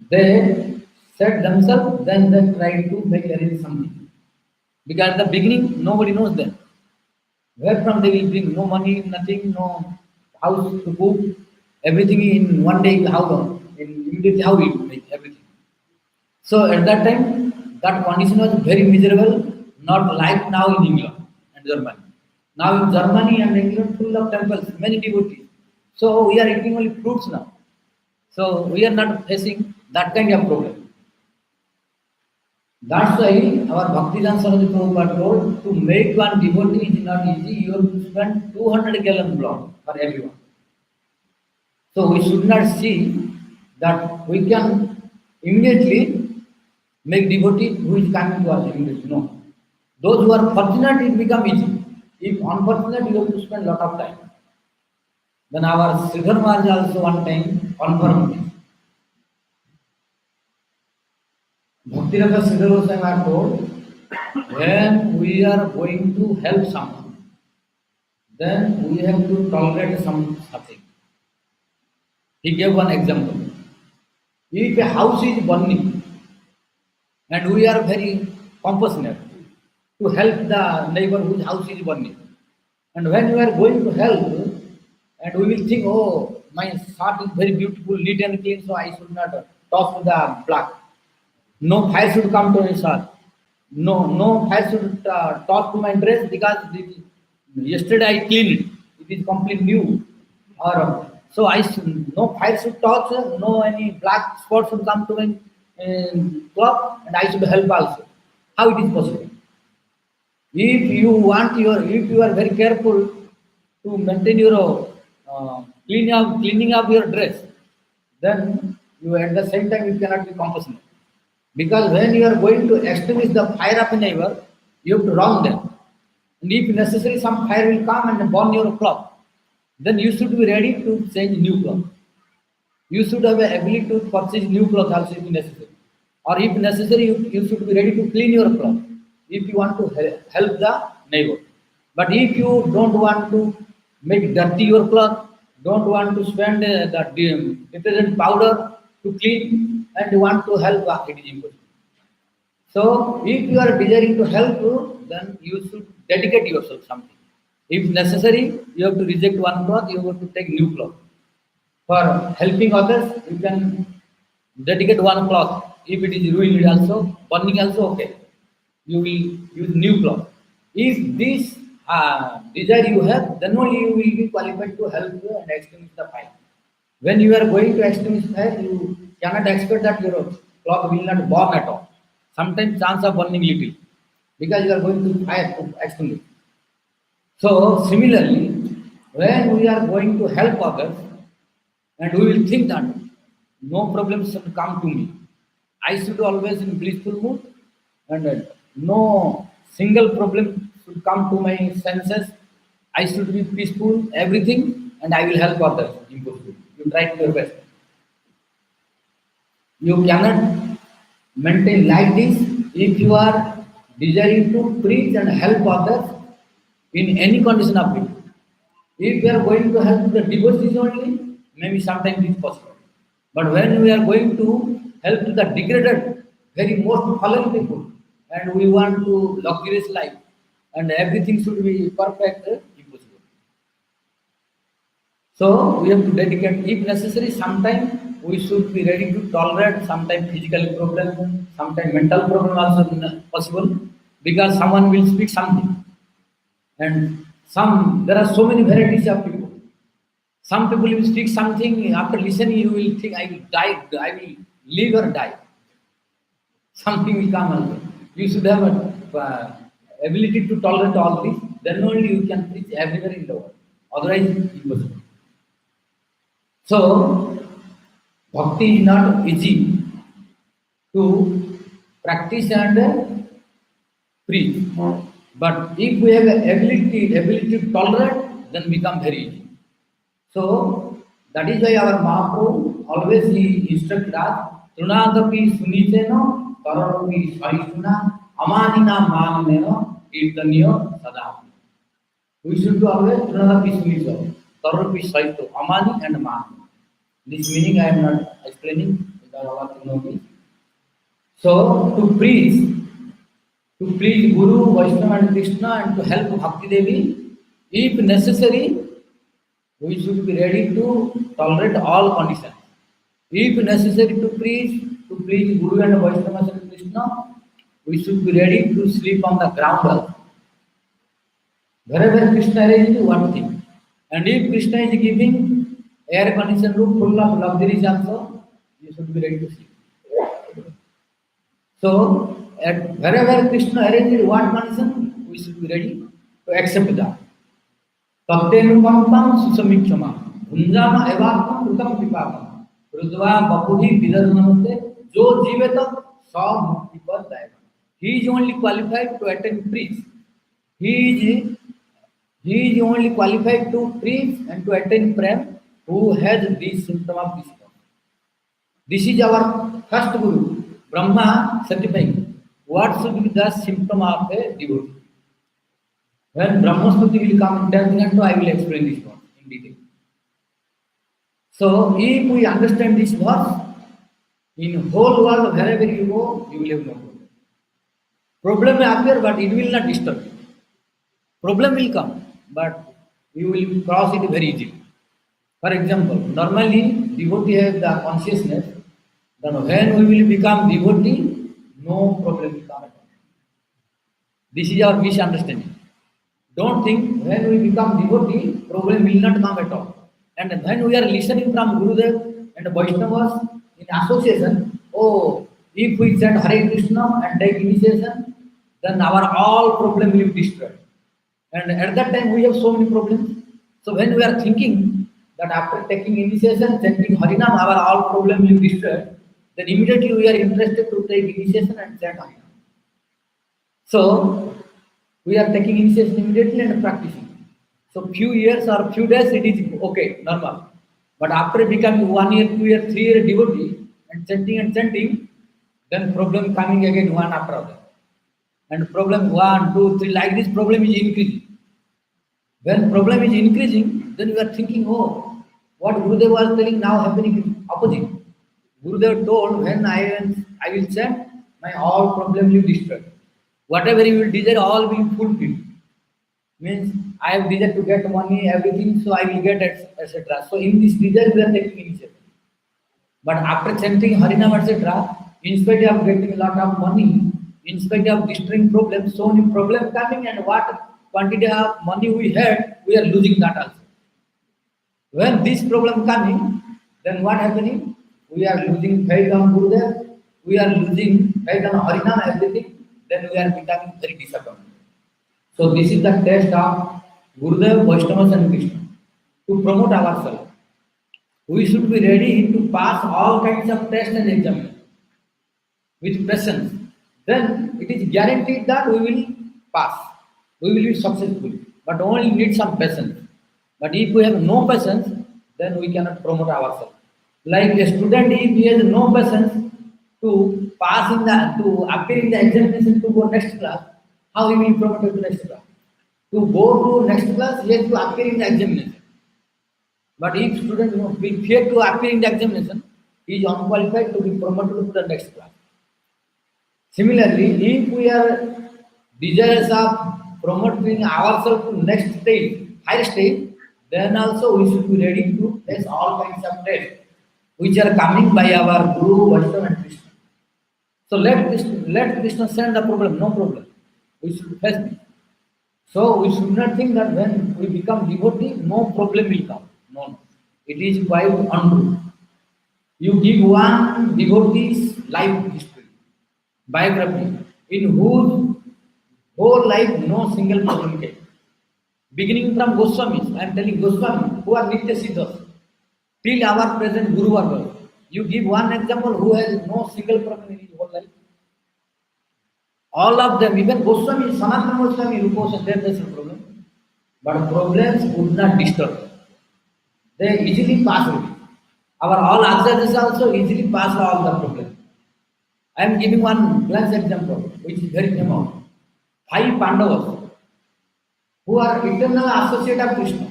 They set themselves, then they try to make arrange something. Because at the beginning, nobody knows them. Where from they will bring no money, nothing, no house to cook, everything in one day, how in immediately how we make everything. So at that time, that condition was very miserable, not like now in England and Germany. Now in Germany and England, full of temples, many devotees. So we are eating only fruits now. So we are not facing that kind of problem. That's why our Bhaktivedanta Saraswati Prabhupada told to make one devotee is not easy. You have to spend 200 gallon blood for everyone. So we should not see that we can immediately make devotee who is coming to us immediately. No. Those who are fortunate, it become easy. If unfortunate, you have to spend lot of time. Then our Sridhar Maharaj also one time confirmed this. Bhaktirasa Sridhar Goswami told, when we are going to help someone, then we have to tolerate something. He gave one example. If a house is burning and we are very compassionate to help the neighbor whose house is burning, and when we are going to help, and we will think, oh, my shirt is very beautiful, neat and clean, so I should not toss to the black. No fire should come to my shirt. No fire should toss to my dress because yesterday I cleaned it. It is completely new. Or so no fire should touch, no any black spot should come to my cloth, and I should help also. How it is possible? If you are very careful to maintain your cleaning up your dress, then you at the same time you cannot be compassionate. Because when you are going to extinguish the fire of a neighbor, you have to wrong them. And if necessary, some fire will come and burn your cloth. Then you should be ready to change new cloth. You should have the ability to purchase new cloth also if necessary. Or if necessary, you should be ready to clean your cloth if you want to help the neighbor. But if you don't want to make dirty your cloth, don't want to spend the detergent powder to clean and you want to help, it is impossible. So if you are desiring to help, then you should dedicate yourself something. If necessary, you have to reject one cloth, you have to take new cloth. For helping others, you can dedicate one cloth. If it is ruined also, burning also okay. You will use new cloth. If this desire you have, then only you will be qualified to help and extinguish the fire. When you are going to extinguish fire, you cannot expect that your cloth will not burn at all. Sometimes chance of burning little because you are going to fire to extinguish. So similarly, when we are going to help others, and we will think that no problem should come to me. I should always in blissful mood, and no single problem should come to my senses. I should be peaceful, everything, and I will help others. Impossible. You try to your best. You cannot maintain like this if you are desiring to preach and help others in any condition of it. If we are going to help the devotees only, maybe sometimes it is possible. But when we are going to help to the degraded, very most fallen people, and we want to luxurious life, and everything should be perfect, impossible. So we have to dedicate, if necessary, sometime we should be ready to tolerate sometime physical problem, sometime mental problem also possible, because someone will speak something. And there are so many varieties of people. Some people will speak something, after listening you will think, I will die, I will live or die. Something will come also. You should have a ability to tolerate all this, then only you can preach everywhere in the world. Otherwise, impossible. So, bhakti is not easy to practice and preach. But if we have ability to tolerate, then become very easy. So that is why our Mahaprabhu always he instructed us, Trunadapi suniteno, Kararopi saishuna, Amanina maneno, Kirtanyo sada. We should do always Trunadapi sunito, Kararopi saito, Amani and Man. This meaning I am not explaining, that our notice. So to please Guru, Vaishnava and Krishna and to help Bhakti Devi, if necessary, we should be ready to tolerate all conditions. If necessary to please Guru and Vaishnava and Krishna, we should be ready to sleep on the ground also. Wherever Krishna arranges one thing. And if Krishna is giving air conditioned room full of luxuries also, you should be ready to sleep. So, at wherever Krishna arranged one condition, we should be ready to accept that. Tattenupampam susamikshama, bhunjama evatam utam pipakam, rudva bapudhi vidarnamaste, jo jivetam sa muktipat dayam. He is only qualified to attend preach. He is only qualified to preach and to attain prem who has this symptom of this. This is our first Guru, Brahma certifying what should be the symptom of a devotee. When Brahma Stuti will come in 10 minutes, I will explain this one in detail. So, if we understand this verse, in whole world, wherever you go, you will have no problem. Problem may appear, but it will not disturb you. Problem will come, but you will cross it very easily. For example, normally devotee has the consciousness that when we will become devotee, no problem will come at all. This is our misunderstanding. Don't think when we become devotee, problem will not come at all. And when we are listening from Gurudev and Vaishnavas in association, oh, if we chant Hare Krishna and take initiation, then our all problem will be destroyed. And at that time we have so many problems. So when we are thinking that after taking initiation, chanting Harinam, our all problem will be destroyed, then immediately we are interested to take initiation and chant Harinam. So we are taking initiation immediately and practicing. So few years or few days it is okay, normal. But after becoming 1 year, 2 year, 3 year devotee and chanting, then problem coming again one after other. And problem 1, 2, 3, like this problem is increasing. When problem is increasing, then we are thinking, oh, what Gurudev was telling now happening is opposite. Gurudev told when I will chant, my all problem will be destroyed. Whatever you will desire, all will be fulfilled. Means I have desire to get money, everything, so I will get etc. So in this desire we are taking initiative. But after chanting Harinam etc., in spite of getting a lot of money, in spite of destroying problems, so many problems coming, and what quantity of money we had, we are losing that also. When this problem coming, then what happening? We are losing faith on Gurudev, we are losing faith on Harinam, everything, then we are becoming very disappointed. So this is the test of Gurudev, Vaishnavas and Krishna. To promote ourselves, we should be ready to pass all kinds of tests and exams with patience. Then it is guaranteed that we will pass, we will be successful, but only need some patience. But if we have no patience, then we cannot promote ourselves. Like a student, if he has no patience to pass to appear in the examination to go next class, how he will promote to next class? To go to next class, he has to appear in the examination. But if student will fear to appear in the examination, he is unqualified to be promoted to the next class. Similarly, if we are desirous of promoting ourselves to next stage, higher stage, then also we should be ready to face all kinds of tests which are coming by our Guru, Vaishnava and Krishna. So let Krishna send the problem, no problem. We should face it. So we should not think that when we become devotee, no problem will come. No. It is quite untrue. You give one devotee's life history, biography, in whose whole life no single problem came. Beginning from Goswamis, I am telling Goswami, who are Nitya Siddhas, till our present Guru Varga. You give one example who has no single problem in his whole life. All of them, even Goswami, Sanatana Goswami, Rupa Goswami, there is a problem. But problems would not disturb. They easily pass away. Our all acharyas also easily pass all the problems. I am giving one glance example, which is very famous. 5 Pandavas, who are eternal associate of Krishna.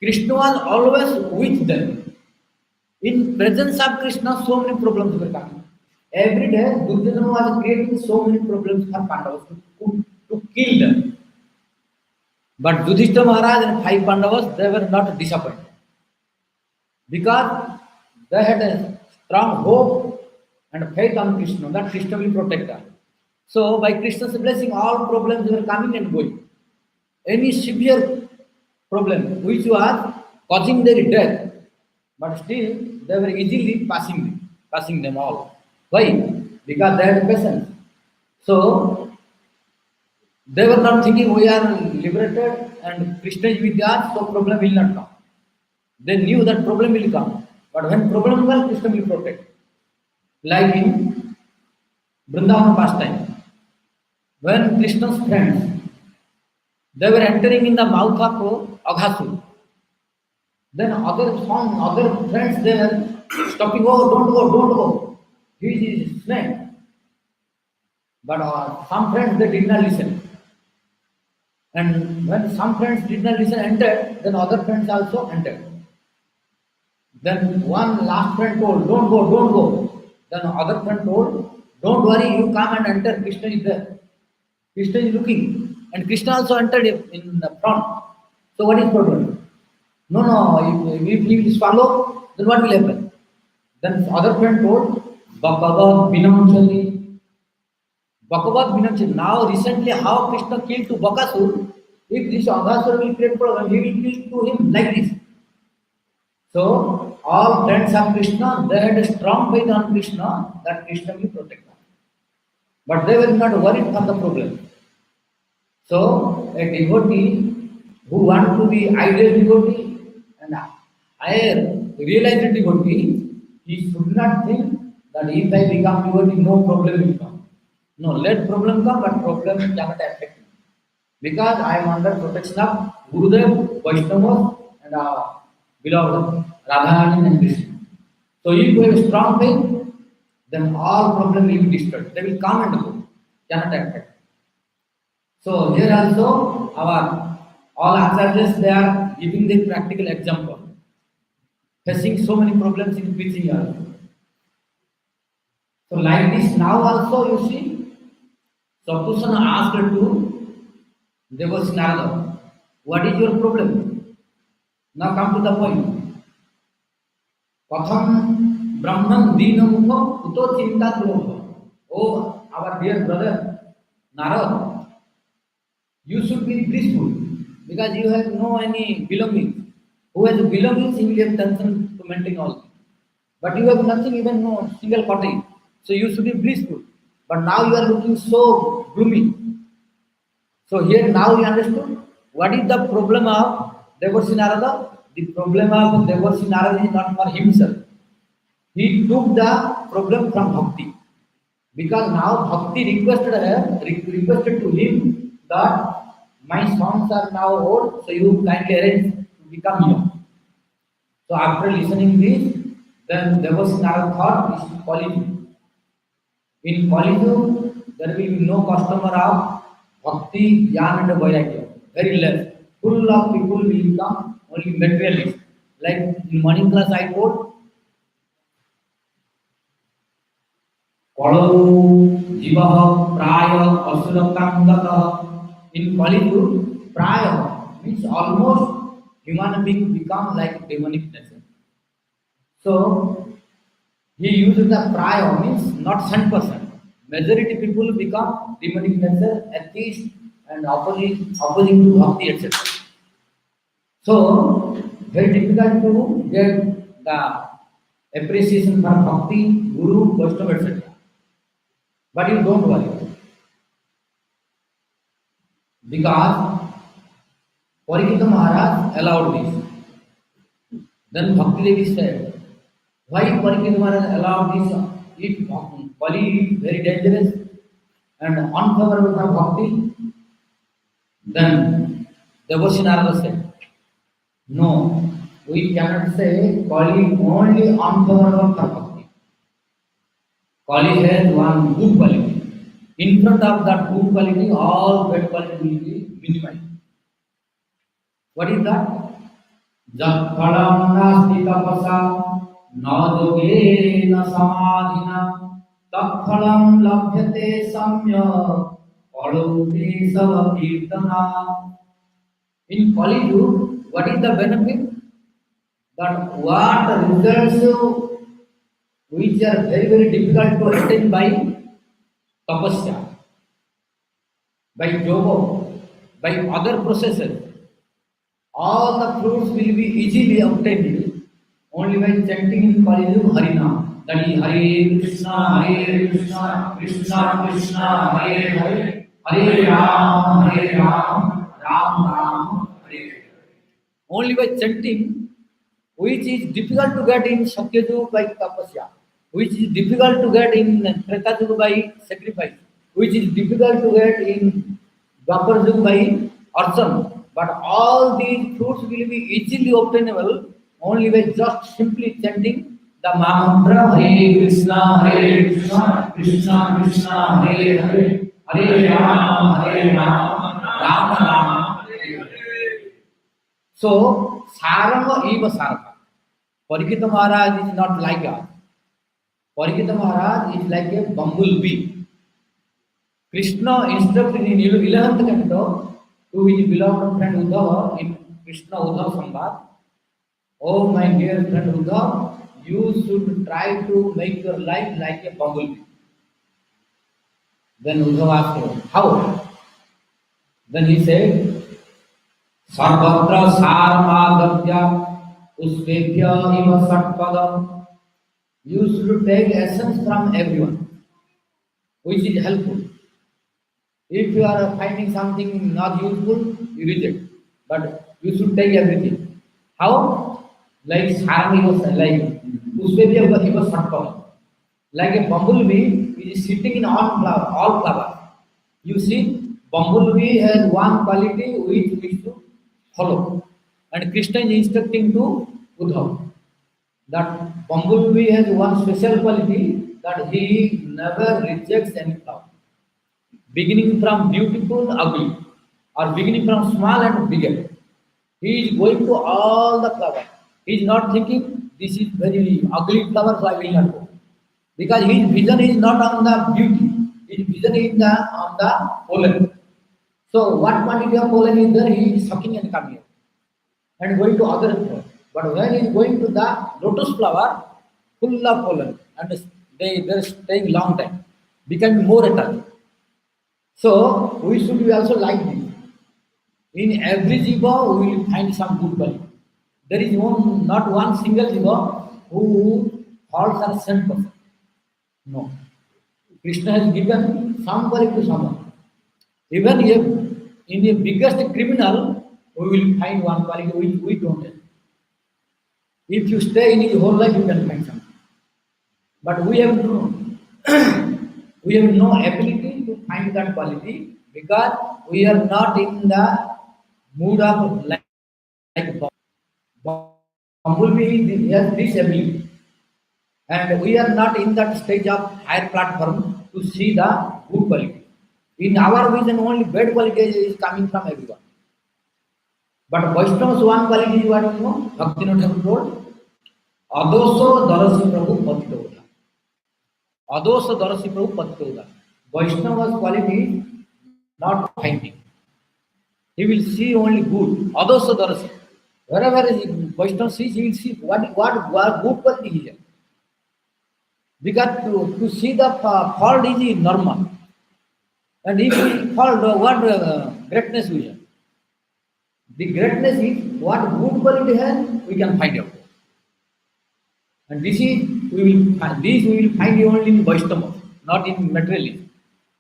Krishna was always with them. In presence of Krishna, so many problems were coming. Every day, Duryodhana was creating so many problems for Pandavas to kill them. But Yudhishthira Maharaj and five Pandavas, they were not disappointed because they had a strong hope and faith on Krishna that Krishna will protect them. So, by Krishna's blessing, all problems were coming and going. Any severe problem which was causing their death, but still they were easily passing them all. Why? Because they had patience. So they were not thinking we are liberated and Krishna is with us, so problem will not come. They knew that problem will come, but when problem comes, Krishna will protect. Like in Vrindavan pastime, when Krishna's friends they were entering in the mouth of Aghasur, then other friends they were stopping. Oh, don't go, don't go. He is a snake. But some friends they did not listen. And when some friends did not listen, entered, then other friends also entered. Then one last friend told, don't go, don't go. Then other friend told, don't worry, you come and enter, Krishna is there. Krishna is looking. And Krishna also entered in the front. So what is problem? No, if he will swallow, then what will happen? Then other friend told, Bhagavat Vinamchali. Bhagavat Vinamchali. Now recently how Krishna killed to Bakasur, if this Aghasur will create problem, he will kill to him like this. So all friends of Krishna, they had a strong faith on Krishna that Krishna will protect them. But they were not worried for the problem. So a devotee who want to be ideal devotee and higher realized devotee, he should not think that if I become devotee, no problem will come. No, let problem come, but problem cannot affect me. Because I am under protection of Gurudev, Vaishnava, and beloved Radharani and Krishna. So if we have strong faith, then all problems will be destroyed. They will come and go, cannot affect. So here also our all acharyas they are giving the practical example, facing so many problems in preaching also. So like this now also you see, Saptaha asked to Devashi Narada, what is your problem? Now come to the point. Katham Brahman Dinamukha Uto Chinta Dhrova. Oh, our dear brother Narada, you should be blissful because you have no any belongings. Who has belongings, he will have tension to maintain all things. But you have nothing, even no single cottage. So you should be blissful. But now you are looking so gloomy. So here now we understood what is the problem of Devarsi Narada. The problem of Devarsi Narada is not for himself. He took the problem from Bhakti. Because now Bhakti requested to him that my sons are now old, so you kindly arrange to become young. So after listening this, then Devarsi Narada thought this is Kali. In Kali there will be no customer of Bhakti, Jnana and Vairagya. Very less. Full of people will become only materialists. Like in morning class I told, Kalo Jivaha Praya Asurakangata. In Kali Praya means almost human being become like demonic nature. So he uses the Praya means not 100%. Majority people become demonic nature, atheist and opposing to Bhakti, etc. So very difficult to get the appreciation for Bhakti, Guru, Vaishnava, etc. But you don't worry. Because Parikshita Maharaj allowed this. Then Bhakti Devi said, why Parikshita Maharaj allowed this? If Kali is very dangerous and unfavorable for Bhakti, then Devarsi Narada said, no, we cannot say Kali only unfavorable for Bhakti. Kali has one good quality. In front of that good quality, all bad quality will be minimized. What is that? Jat phalam nasti tapasa न योगेन समाधिना तत्फलं लभ्यते सम्यक् परौते कीर्तना. In Kali Yuga, what is the benefit? That what results which are very difficult to attain by tapasya, by yoga, by other processes, all the fruits will be easily obtained only by chanting in Kali Yuga Harinam. That is Hare Krishna, Krishna Krishna, Hare Hare, Hare Ram, Ram Ram, Hare Hare. Only by chanting, which is difficult to get in Sakyaju by tapasya, which is difficult to get in Tretaju by sacrifice, which is difficult to get in Dwapar by archan. But all these fruits will be easily obtainable only by just simply chanting the mantra Hare Krishna, Krishna Krishna, Hare Hare, Hare Ram, Ram Ram, Hare Hare. So, Saranga eva Saranga. Parikita Maharaj is not like us. Parikita Maharaj is like a bumblebee. Krishna instructed in 11th canto to his beloved friend Uddhava in Krishna Uddhava Samvad. Oh my dear friend Uddhava, you should try to make your life like a bumblebee. Then Uddhava asked him, how? Then he said, Sarvatra Sarmadavya Uspebhya Iva Satpadam. You should take essence from everyone, which is helpful. If you are finding something not useful, you reject. But you should take everything. How? Like Sarang was like Uspebhya Iva Satpadam. Like a bumblebee is sitting in all flowers. You see, bumblebee has one quality which we should follow. And Krishna is instructing to Uddhava that bumblebee has one special quality that he never rejects any flower. Beginning from beautiful, ugly, or beginning from small and bigger. He is going to all the flowers. He is not thinking this is very ugly flower, so I will not go. Because his vision is not on the beauty, his vision is on the pollen. So what quantity of pollen is there, he is sucking and coming out and going to other flower. But when he is going to the lotus flower, full of pollen, and they're staying long time, becoming more attached. So we should be also like this. In every jiva, we will find some good quality. There is not one single jiva who falls on same person. No. Krishna has given some quality to someone. Even if in the biggest criminal, we will find one quality which we don't have. If you stay in his whole life, you can find something. But we have no, we have no ability to find that quality because we are not in the mood of like bumblebee has this ability. And we are not in that stage of higher platform to see the good quality. In our vision, only bad quality is coming from everyone. But Vaishnava's one quality is what you know, Bhaktivinoda Thakur told, Adoso Darasi Prabhu Patita. Adoso Darasi Prabhu Patita. Vaishnava's quality is not finding. He will see only good. Adoso Darasi. Wherever Vaishnava sees, he will see what good quality he has. Because to see the fault is normal. And if we fault, what greatness we have? The greatness is what good quality has, we can find out. And this we will find only in Vaishnava, not in materialist.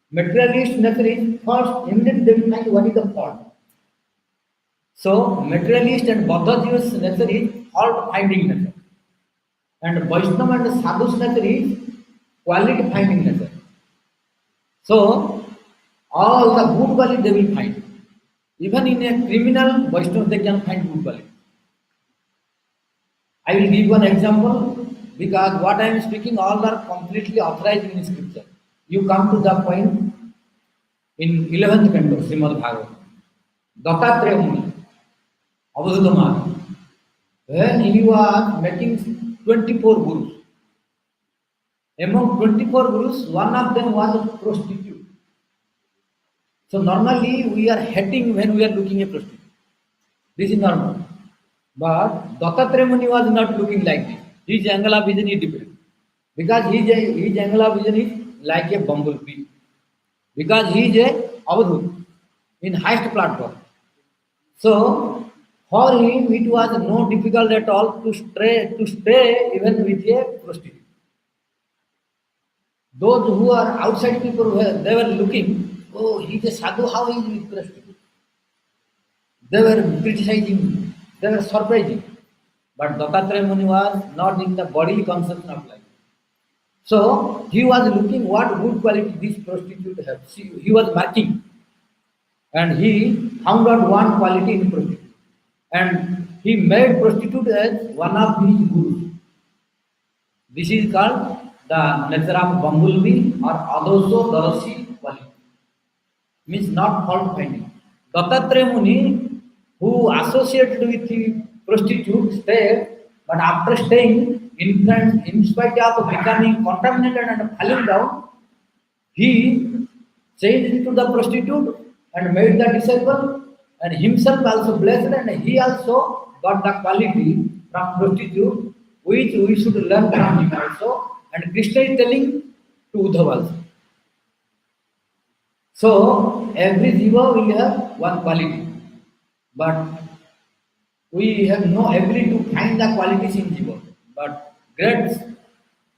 Materialist nature is first, immediately they will find what is the fault. So materialist and Bauddha nature is fault finding nature. And Vaishnava and Sadhu's nature is quality finding nature. So all the good quality they will find. Even in a criminal, Vaishnava they can find good quality. I will give one example because what I am speaking all are completely authorized in scripture. You come to the point in 11th canto, Srimad Bhagavat. Dattatreya Muni, Avadhuta Maharaj. When he was making 24 gurus. Among 24 gurus, one of them was a prostitute. So normally we are hating when we are looking at prostitute. This is normal. But Dattatreya Muni was not looking like this. His angle of vision is different. Because his angle of vision is like a bumblebee. Because he is a avadhut in highest platform. So for him it was no difficult at all to stay even with a prostitute. Those who are outside people, they were looking, oh, he's a sadhu, how he is with prostitute? They were criticizing, they were surprising. But Dattatreya Muni was not in the bodily conception of life. So he was looking what good quality this prostitute has. He was marking. And he found out one quality in prostitute. And he made prostitute as one of his gurus. This is called the nature of bumblebee or adoso darasi quality. Means not fault finding. Dattatreya Muni, who associated with the prostitute, stayed, but after staying, in spite of becoming contaminated and falling down, he changed to the prostitute and made the disciple, and himself also blessed, and he also got the quality from prostitute, which we should learn from him also. And Krishna is telling to Uddhava also. So every jiva will have one quality, but we have no ability to find the qualities in jiva. But great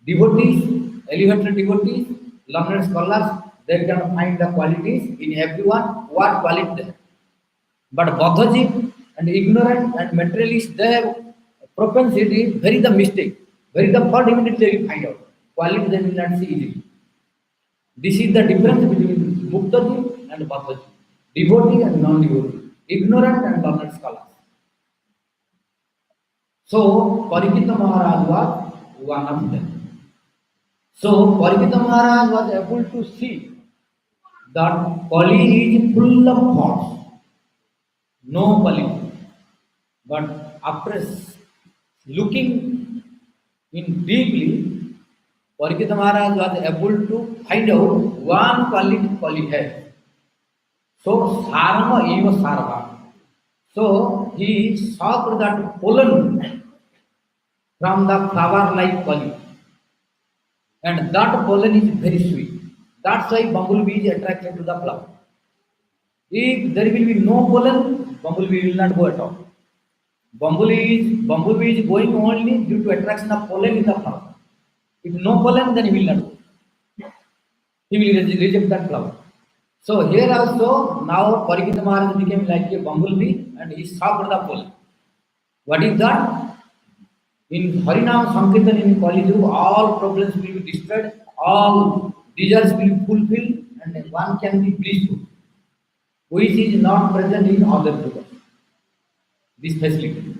devotees, elevated devotees, learned scholars, they can find the qualities in everyone, what quality they have. But Baddhaji and ignorant and materialist, they have propensity, very the mistake, very the fault immediately they will find out. Quality they will not see easily. This is the difference between Muktaji and Baddhaji, devotee and non-devotee, ignorant and learned scholars. So Parikshita Maharaj was one of them. So Parikshita Maharaj was able to see that Kali is full of thoughts, no quality. But after looking in deeply, Parikshita Maharaj was able to find out one quality Kali has. So Sarva eva Sarva. So he saw that pollen from the flower like Kali. And that pollen is very sweet. That's why bumblebee is attracted to the flower. If there will be no pollen, bumblebee will not go at all. Bumblebee is going only due to attraction of pollen in the flower. If no pollen, then he will not go. He will reject that flower. So here also, now Parikshita Maharaj became like a bumblebee and he sucked the pollen. What is that? In Harinam Sankirtan in Kali Yuga, all problems will be destroyed, all desires will be fulfilled, and one can be blissful, which is not present in other yugas. This facility.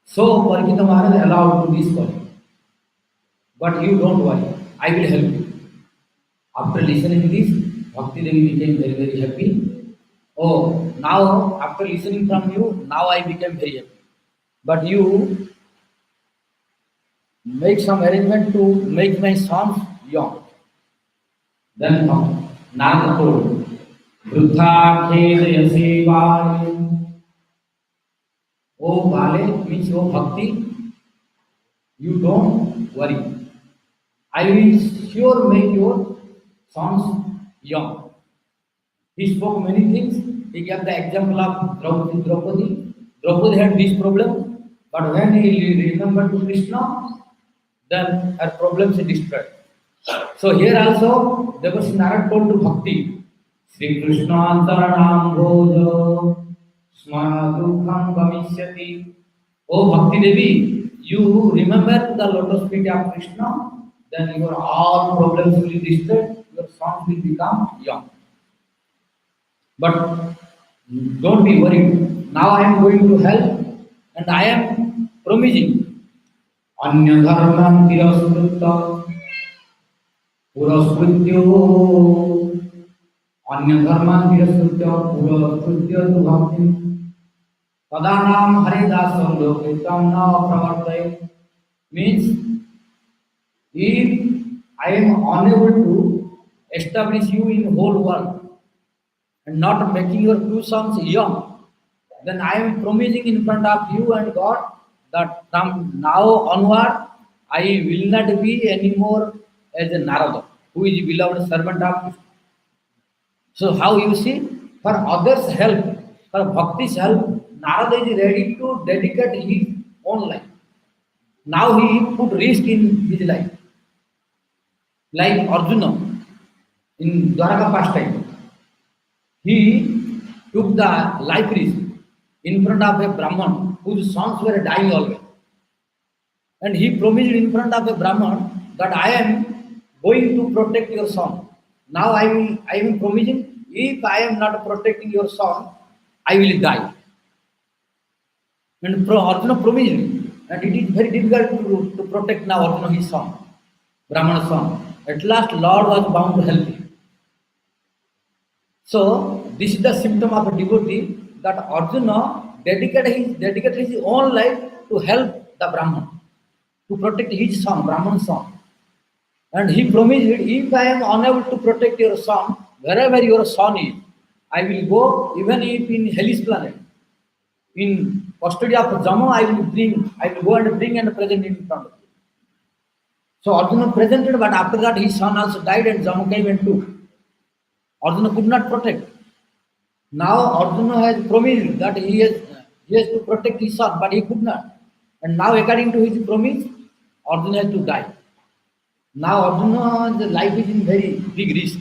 So Parikshita Maharaj allowed to this Kali. But you don't worry, I will help you. After listening this, Bhakti Devi became very, very happy. Oh, now after listening from you, now I became very happy. But you make some arrangement to make my sons young. Then Narada told, Vruddha Khedaya Sevaya. Oh Bale means oh Bhakti, you don't worry. I will sure make your sons young. He spoke many things. He gave the example of Draupadi. Draupadi had this problem, but when he remembered to Krishna, then her problems are destroyed. So here also, Devashi Narad told to Bhakti, Sri Krishna Antaranam Bhoja Smara Dukham Bhamishyati. Oh Bhakti Devi, you remember the lotus feet of Krishna, then your all problems will be destroyed, your sons will become young. But don't be worried. Now I am going to help and I am promising. Anya dharman tiraskrutta puraskrutyo Anya dharman tiraskrutya puraskrutya tu bhakti Tadanam haridasam lokritam na pravartay. Means if I am unable to establish you in whole world and not making your two sons young, then I am promising in front of you and God that from now onward I will not be anymore as a Narada, who is beloved servant of Krishna. So how you see, for others' help, for bhakti's help, Narada is ready to dedicate his own life. Now he put risk in his life, like Arjuna in Dwaraka pastime. He took the life risk in front of a Brahman whose sons were dying always. And he promised in front of a Brahman that I am going to protect your son. Now I am promising if I am not protecting your son, I will die. And Arjuna promised me. And it is very difficult to protect now Arjuna his son, Brahman's son. At last Lord was bound to help him. So this is the symptom of a devotee that Arjuna dedicated his own life to help the Brahman, to protect his son, Brahman's son. And he promised, if I am unable to protect your son, wherever your son is, I will go, even if in hellish planet, in custody of Jama, I will go and bring and present in front of you. So Arjuna presented, but after that his son also died and Jama came and took. Arjuna could not protect. Now Arjuna has promised that he has to protect his son, but he could not. And now according to his promise, Arjuna has to die. Now Arjuna's life is in very big risk.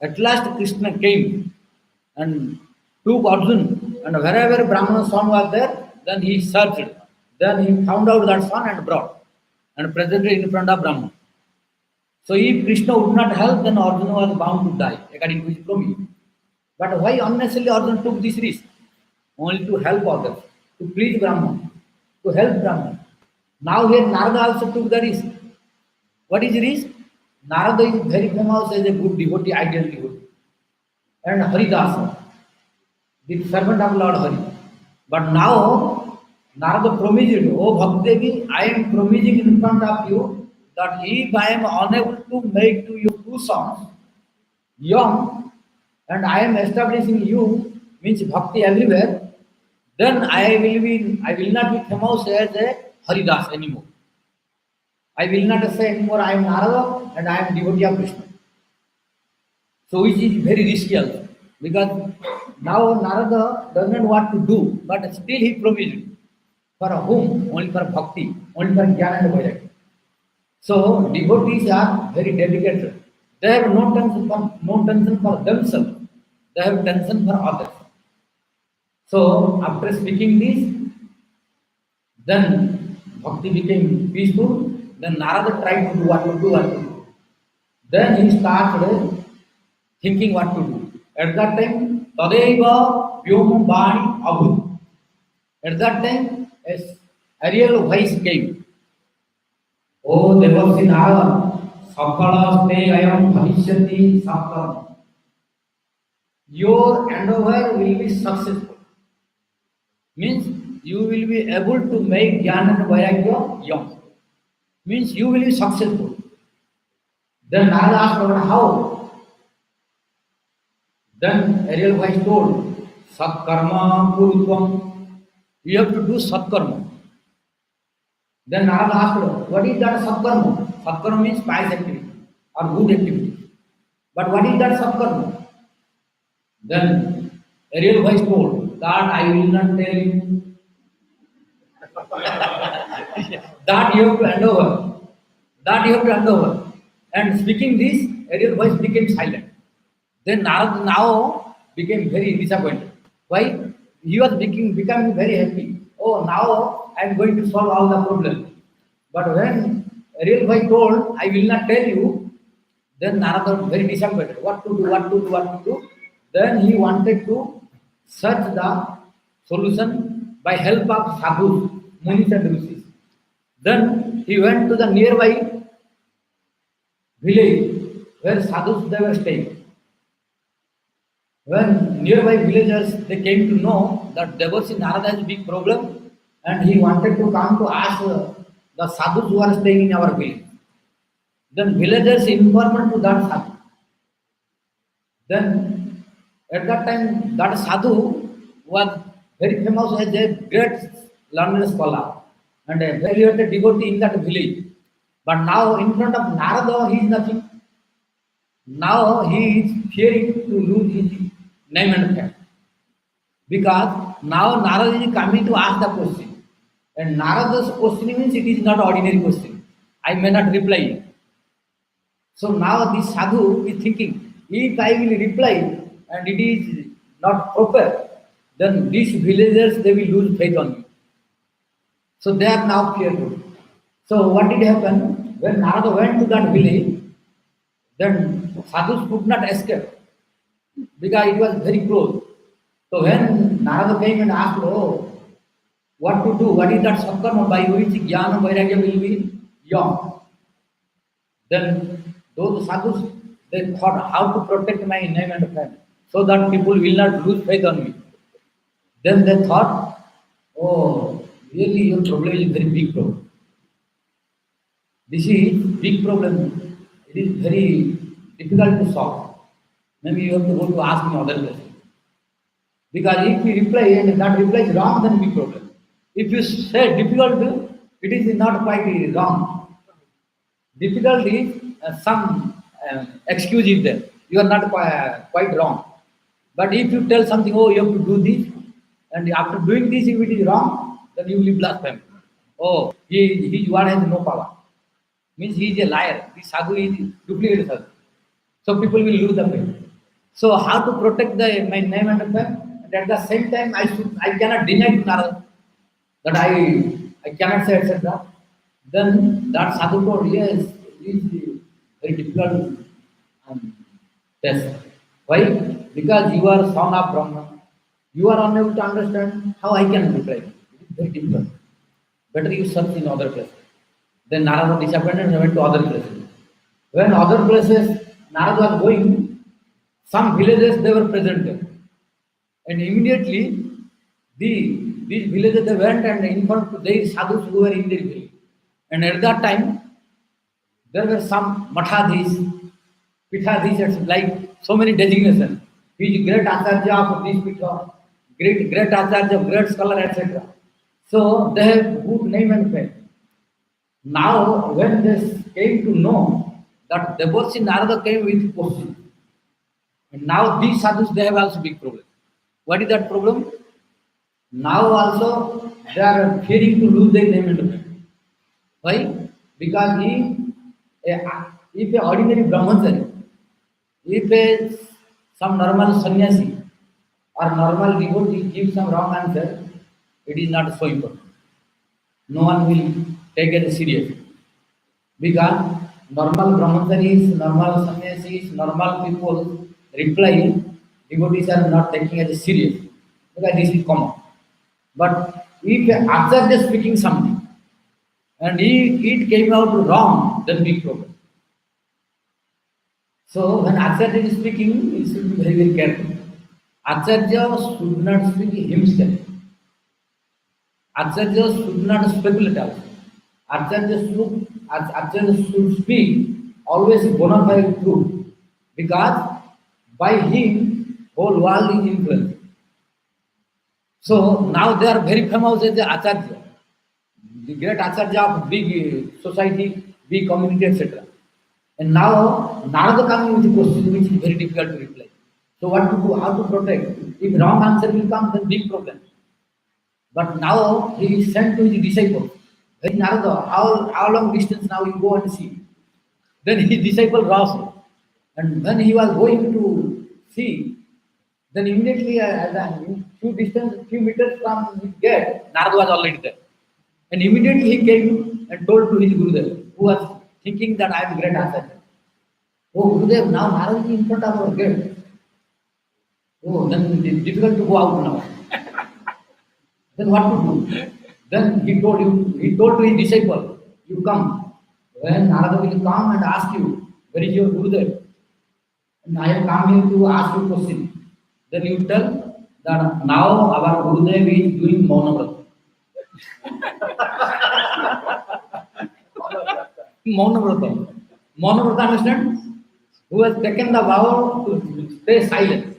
At last Krishna came and took Arjuna, and wherever Brahmana's son was there, then he searched. Then he found out that son and brought and presented in front of Brahmana. So if Krishna would not help, then Arjuna was bound to die, according to his promise. But why unnecessarily Arjuna took this risk? Only to help others, to please Brahman, to help Brahman. Now here Narada also took the risk. What is risk? Narada is very famous as a good devotee, ideal devotee. And Haridasa, the servant of Lord Hari. But now Narada promised, oh Bhakti, I am promising in front of you that if I am unable to make to you two sons young, and I am establishing you, means bhakti everywhere, then I will not be famous as a Haridas anymore. I will not say anymore I am Narada and I am devotee of Krishna. So which is very risky also. Because now Narada does not want to do, but still he promised. For whom? Only for bhakti, only for jnana and vairagya. So devotees are very dedicated. They have no tension for themselves. They have tension for others. So after speaking this, then bhakti became peaceful. Then Narada tried to do what to do. Then he started thinking what to do. At that time, Tadeva Vyom Bani Abhut. At that time, a real voice came. Oh Devasi Narada, Saptaha Ste Ayam Bhavishyati Saptaha. Your endeavor will be successful. Means you will be able to make Jnana and Vairagya young. Means you will be successful. Then Narada asked about how. Then a real voice told, Satkarma Kurutvam. You have to do Satkarma. Then Narada asked, what is that Satkarma? Satkarma means pious activity or good activity. But what is that Satkarma? Then a real voice told, that I will not tell you. That you have to hand over. That you have to hand over. And speaking this, a real voice became silent. Then Narada now became very disappointed. Why? He was becoming very happy. Oh, now I am going to solve all the problems. But when a real voice told, I will not tell you, then Narada was very disappointed. What to do? Then he wanted to search the solution by help of sadhus, munis and rishis. Then he went to the nearby village where sadhus they were staying. When nearby villagers they came to know that Devarsi Narada has a big problem and he wanted to come to ask the sadhus who are staying in our village. Then villagers informed to that sadhu. Then at that time, that sadhu was very famous as a great learned scholar and a very elevated devotee in that village. But now, in front of Narada, he is nothing. Now he is fearing to lose his name and fame. Because now Narada is coming to ask the question. And Narada's questioning means it is not ordinary question. I may not reply. So now this sadhu is thinking, if I will reply and it is not proper, then these villagers they will lose faith on me. So they are now fearful. So what did happen? When Narada went to that village, then sadhus could not escape because it was very close. So when Narada came and asked, oh, what to do, what is that satkarma by which jnana vairagya will be young? Then those sadhus, they thought how to protect my name and fame so that people will not lose faith on me. Then they thought, oh, really your problem is very big problem. This is big problem. It is very difficult to solve. Maybe you have to go to ask in other places. Because if you reply and that reply is wrong, then big problem. If you say difficult, it is not quite wrong. Difficult is some excuse is there. You are not quite wrong. But if you tell something, oh, you have to do this, and after doing this, if it is wrong, then you will be blasphemed. Oh, his word has no power. Means he is a liar. This sadhu is duplicate sadhu. So people will lose the faith. So how to protect my name and fame? And at the same time, I cannot deny to Narada that I cannot say etc. Then that sadhu told, yes, it is very difficult test. Why? Because you are son of Brahma. You are unable to understand how I can reply. It is very difficult. Better you search in other places. Then Narada disappointed and went to other places. When other places Narada was going, some villages they were present there. And immediately these villages they went and informed to their sadhus who were in their village. And at that time, there were some mathadhis, pithadhis, it's like so many designations. He is great acharya of this pitha, great acharya, great scholar, etc. So they have good name and fame. Now, when they came to know that Devarsi Narada came with question, and now these sadhus they have also big problem. What is that problem? Now also they are fearing to lose their name and fame. Why? Because if a ordinary brahmachari, if some normal sannyasi or normal devotee gives some wrong answer, it is not so important. No one will take it serious. Because normal brahmacharis, normal sannyasis, normal people reply, devotees are not taking it serious. Because this is common. But if an acharya is speaking something, and it came out wrong, then big problem. So when Acharya is speaking, he should be very, very careful. Acharya should not speak himself. Acharya should not speculate also. Acharya should speak always bona fide truth. Because by him, whole world is influenced. So now they are very famous as the Acharya. The great Acharya of big society, big community, etc. And now Narada coming with a question which is very difficult to reply. So what to do? How to protect? If wrong answer will come, then big problem. But now he is sent to his disciple. Hey Narada, how long distance now you go and see? Then his disciple rushed. And when he was going to see, then immediately few meters from his gate, Narada was already there. And immediately he came and told to his Gurudev, who was thinking that I am great Acharya. Oh Gurudev, now Narada is in front of our gate. Oh, then it is difficult to go out now. Then what to do? Then he told to his disciple, you come. When Narada will come and ask you, where is your Gurudev? And I have come here to ask you a question. Then you tell that now our Gurudev is doing Mauna Vrata. Maunavrata. Maunavrata, understand? Who has taken the vow to stay silent.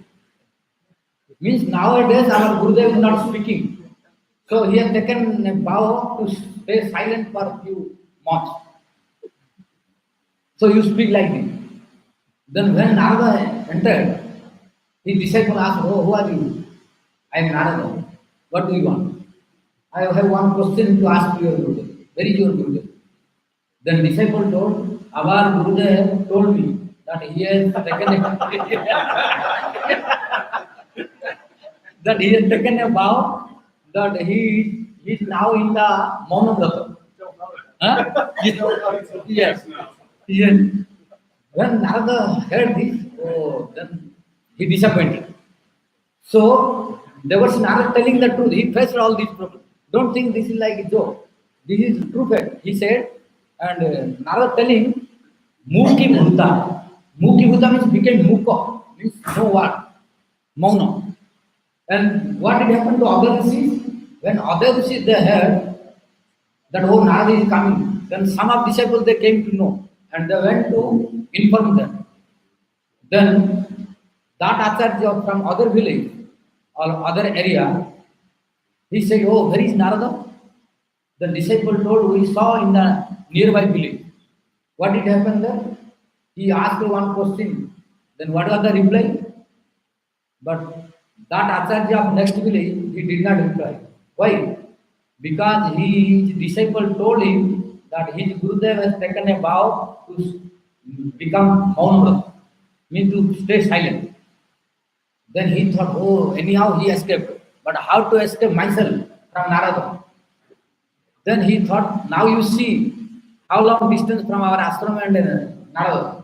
Means nowadays our Gurudev is not speaking. So he has taken a vow to stay silent for a few months. So you speak like this. Then when Narada entered, his disciple asked, "Oh, who are you?" "I am Narada. What do you want?" "I have one question to ask your Gurudev. Where is your Gurudev?" Then disciple told, "Our Gurudev told me that he has taken that he has taken a vow that he is now in the Maunavrata." Huh? Yes. Yes. When Narada heard this, oh, then he disappointed. So there was Narada telling the truth. He faced all these problems. Don't think this is like a joke. This is true fact. He said, and Narada telling, Mukhi Bhuta. Mukhi Bhuta means became Mukha, means no word, Mauna. And what did happen to other rishis? When other rishis they heard that oh Narada is coming, then some of disciples they came to know and they went to inform them. Then that Acharya from other village or other area, he said, "Oh, where is Narada?" The disciple told, "We saw in the nearby village." What did happen there? He asked one question. Then what was the reply? But that Acharya of next village, he did not reply. Why? Because his disciple told him that his Gurudev has taken a vow to become Maunavrat, means to stay silent. Then he thought, oh, anyhow he escaped. But how to escape myself from Narada? Then he thought, now you see how long distance from our ashram and Narada.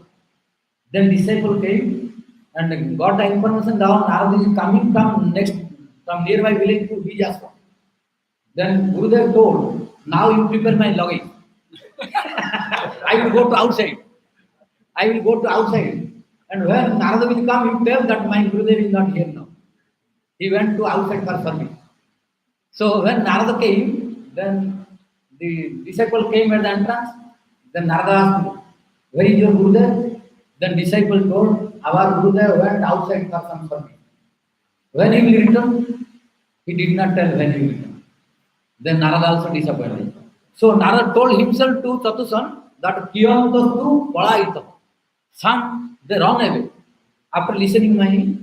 Then disciple came and got the information down. Narada is coming from nearby village to his ashram. Then Gurudev told, now you prepare my luggage. I will go to outside. I will go to outside. And when Narada will come, you tell that my Gurudev is not here now. He went to outside for service. So when Narada came, then the disciple came at the entrance. Then Narada asked, where is your Gurudev? Then disciple told, our Gurudev went outside for some service. When he will return? He did not tell when he will return. Then Narada also disappointed. So Narada told himself to Chatusan that Kiyantastu Palaita. Son, they run away after listening my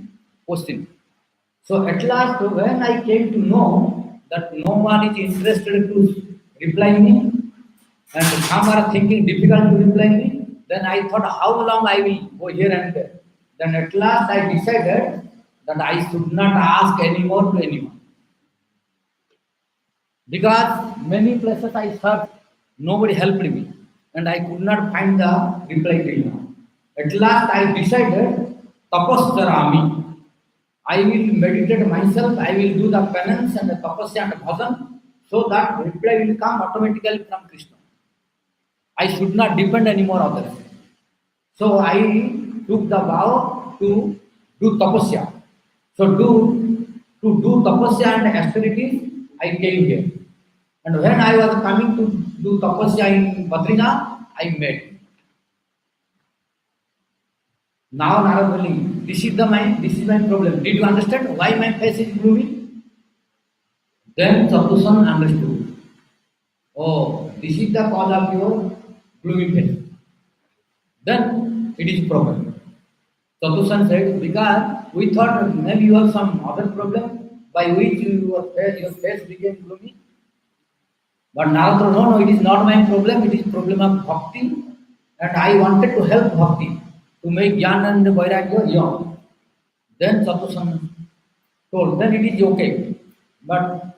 question. So at last, when I came to know that no one is interested to reply me, and some are thinking difficult to reply me, then I thought how long I will go here and there. Then at last I decided that I should not ask anymore to anyone. Because many places I searched, nobody helped me, and I could not find the reply till now. At last I decided, tapascharami. I will meditate myself, I will do the penance and the tapasya and bhajan, so that reply will come automatically from Krishna. I should not depend anymore on others. So I took the vow to do tapasya. So to do tapasya and austerities, I came here. And when I was coming to do tapasya in Badrinath, I met. Now Narada telling, this is my problem. Did you understand why my face is gloomy? Then Chatusan understood. Oh, this is the cause of your gloomy face. Then it is problem. Chatusan said, because we thought maybe you have some other problem by which your face became gloomy. But Narada, no, it is not my problem, it is problem of bhakti, and I wanted to help bhakti, to make Jnana and Vairagya young. Then Chatusan told, then it is okay, but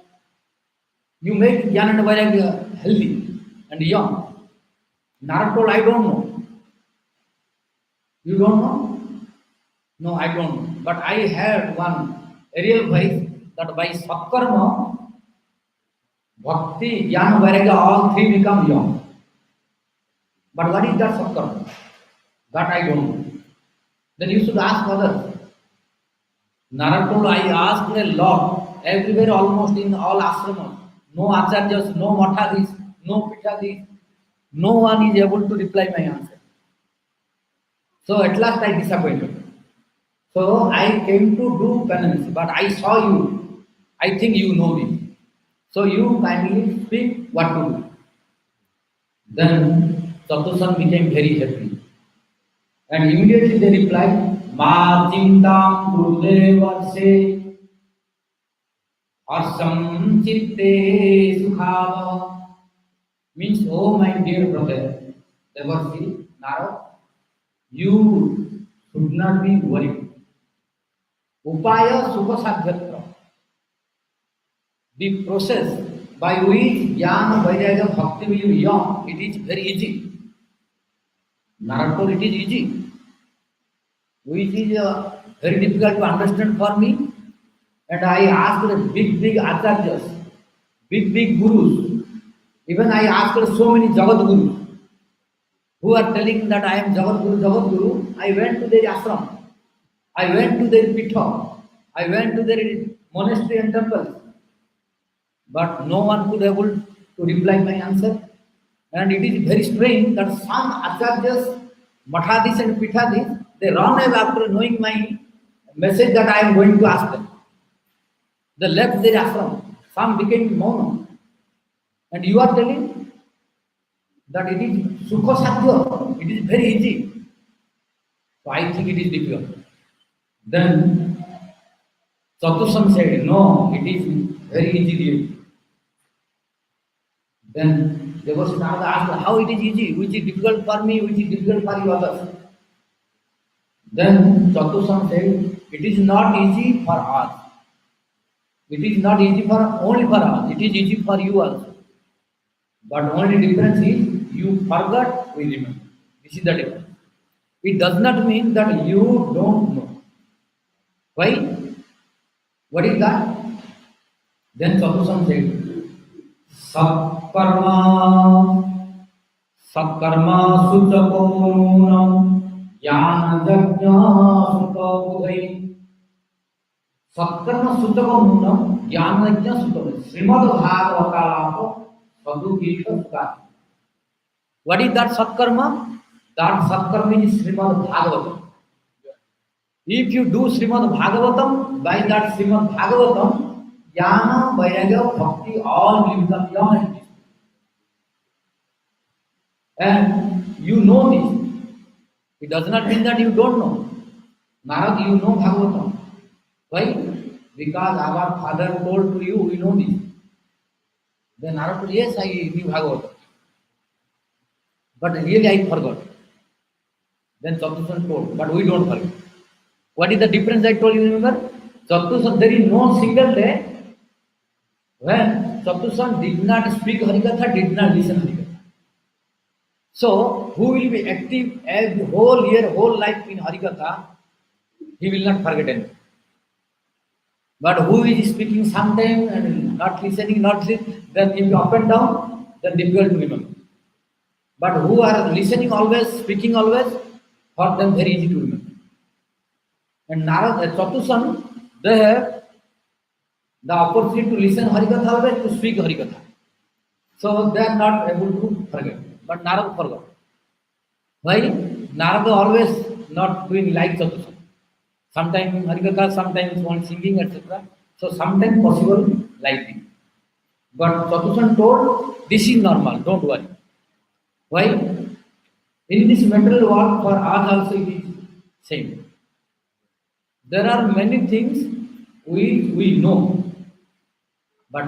you make Jnana and Vairagya healthy and young. Narada told, I don't know. You don't know? No, I don't know. But I heard one aerial voice that by Satkarma, Bhakti, Jnana, Vairagya, all three become young. But what is that Satkarma? That I don't know. Then you should ask others. Narada told, I asked a lot, everywhere almost in all ashramas. No acharyas, no mathadis, no pitadis. No one is able to reply my answer. So at last I disappointed. So I came to do penance, but I saw you. I think you know me. So you kindly speak what to do. Then Satusan became very happy. And immediately they replied, Ma chintam gurudeva se arsam chitte sukhava. Means, oh my dear brother, Devarsi, Narad, you should not be worried. Upaya Supasadhyatra, the process by which Jnana Vairagya Bhakti will be young, it is very easy. Narad told it is easy, which is very difficult to understand for me. And I asked the big acharyas, big gurus. Even I asked so many Jagat gurus who are telling that I am Jagat Guru. I went to their ashram. I went to their pitha. I went to their monastery and temples. But no one could able to reply my answer. And it is very strange that some acharyas, mathadis and pithadis, they run away after knowing my message that I am going to ask them. They left their ashram. Some became mono. And you are telling that it is sukha sadhya. It is very easy. So I think it is difficult. Then Chatusam said, no, it is very easy. Then Devasitana asked, how it is easy, which is difficult for me, which is difficult for you others. Then Chatusam said, it is not easy for us. It is not easy for only for us, it is easy for you also. But only difference is, you forgot, we remember. This is the difference. It does not mean that you don't know. Why? What is that? Then Chatusam said, Sabkarma Sutako Nunam Jnana Jagna Sutavudai. Sabkarma Sutako Nunam Jnana Jagna Sutavudai. Srimad Bhagavatalapa Sadhu Gita Sukha. What is that Satkarma? That Satkarma is Srimad Bhagavatam. If you do Srimad Bhagavatam, by that Srimad Bhagavatam, Jnana, Vairagya, Bhakti, all will become young and peaceful. And you know this. It does not mean that you don't know. Narad, you know Bhagavatam. Why? Because our father told to you, we know this. Then Narad told, yes, I knew Bhagavatam. But really I forgot. Then Chatushan told, but we don't forget. What is the difference I told you, remember? Chatushan, there is no single day when Chatushan did not speak Harikatha, did not listen Harikatha. So, who will be active as the whole year, whole life in Harikatha, he will not forget anything. But who is speaking sometime and not listening, then if you up and down, then difficult to remember. But who are listening always, speaking always, for them very easy to remember. And Narad, Chatushan, they have the opportunity to listen Harikatha always, to speak Harikatha. So they are not able to forget. But Narad forgot. Why? Narad always not doing like Chatushan. Sometimes Harikatha, sometimes only singing, etc. So sometimes possible like this. But Chatushan told, this is normal, don't worry. Why? In this material world, for us also it is same. There are many things we know, but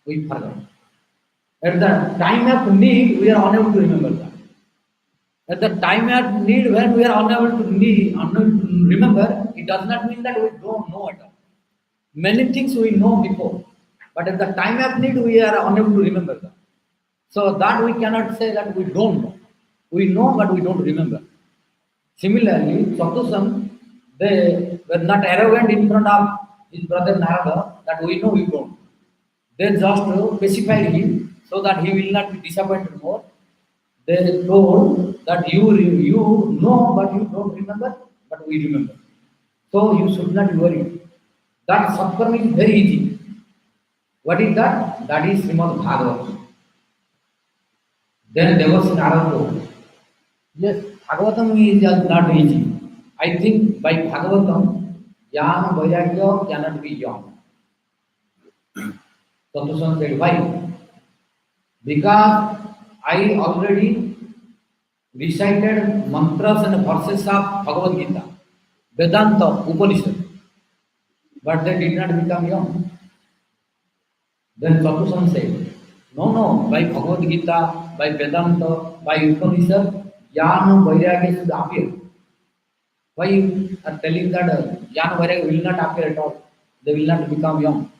we forget. At the time of need, we are unable to remember that. At the time of need, when we are unable to remember, it does not mean that we don't know at all. Many things we know before, but at the time of need, we are unable to remember that. So that we cannot say that we don't know. We know, but we don't remember. Similarly, Chatushan, they were not arrogant in front of his brother Narada that we know we don't. They just specified him so that he will not be disappointed more. They told that you know but you don't remember, but we remember. So you should not worry. That Satkarma is very easy. What is that? That is Srimad Bhagavatam. Then there was Narada. Yes, Bhagavatam is just not easy. I think by Bhagavatam, Jnana Vairagya cannot be young. Satusana said, why? Because I already recited mantras and verses of Bhagavad Gita, Vedanta, Upanishad, but they did not become young. Then Satusana said, no, by Bhagavad Gita, by Vedanta, by Upanishad, Jnana Vairagya should appear. Why you are telling that Jnana Vairagya will not appear at all? They will not become young.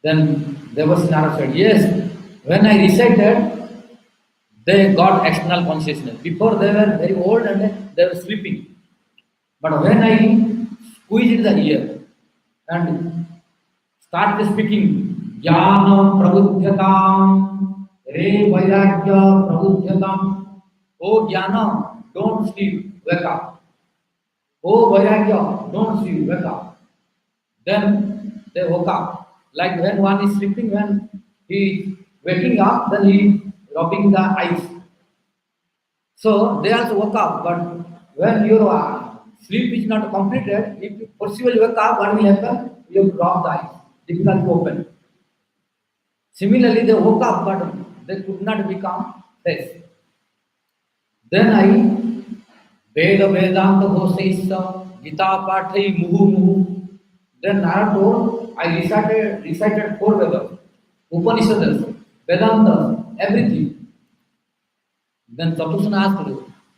Then Devasnara said, yes, when I recited, they got external consciousness. Before they were very old and they were sleeping. But when I squeezed the ear and started speaking, Jnana Prabudhyatam, Re Vairagya Prabudhyatam, Oh Jnana, don't sleep, wake up. Oh Vairagya, don't sleep, wake up. Then they woke up. Like when one is sleeping, when he is waking up, then he is rubbing the eyes. So they also woke up, but when your sleep is not completed, if you forcibly wake up, what will happen? You rub the eyes, difficult to open. Similarly, they woke up, but they could not become fresh. Then I Veda Vedanta Ghosaisa Gita Pathai Muhu Muhu. Then Narada told, I recited four Vedas, Upanishads, Vedanta, everything. Then Satusana asked,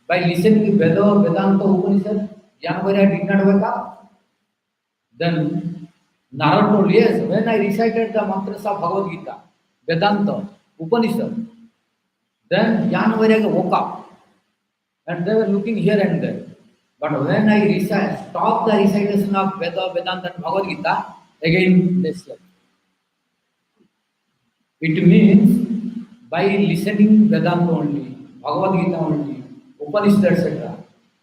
by listening to Veda, Vedanta, Upanishad, Jnana did not wake up. Then Narada told, yes, when I recited the mantras of Bhagavad Gita, Vedanta, Upanishad, then Jnana woke up. And they were looking here and there. But when I stopped the recitation of Veda, Vedanta and Bhagavad Gita, again they slept. It means by listening Vedanta only, Bhagavad Gita only, Upanishad etc.,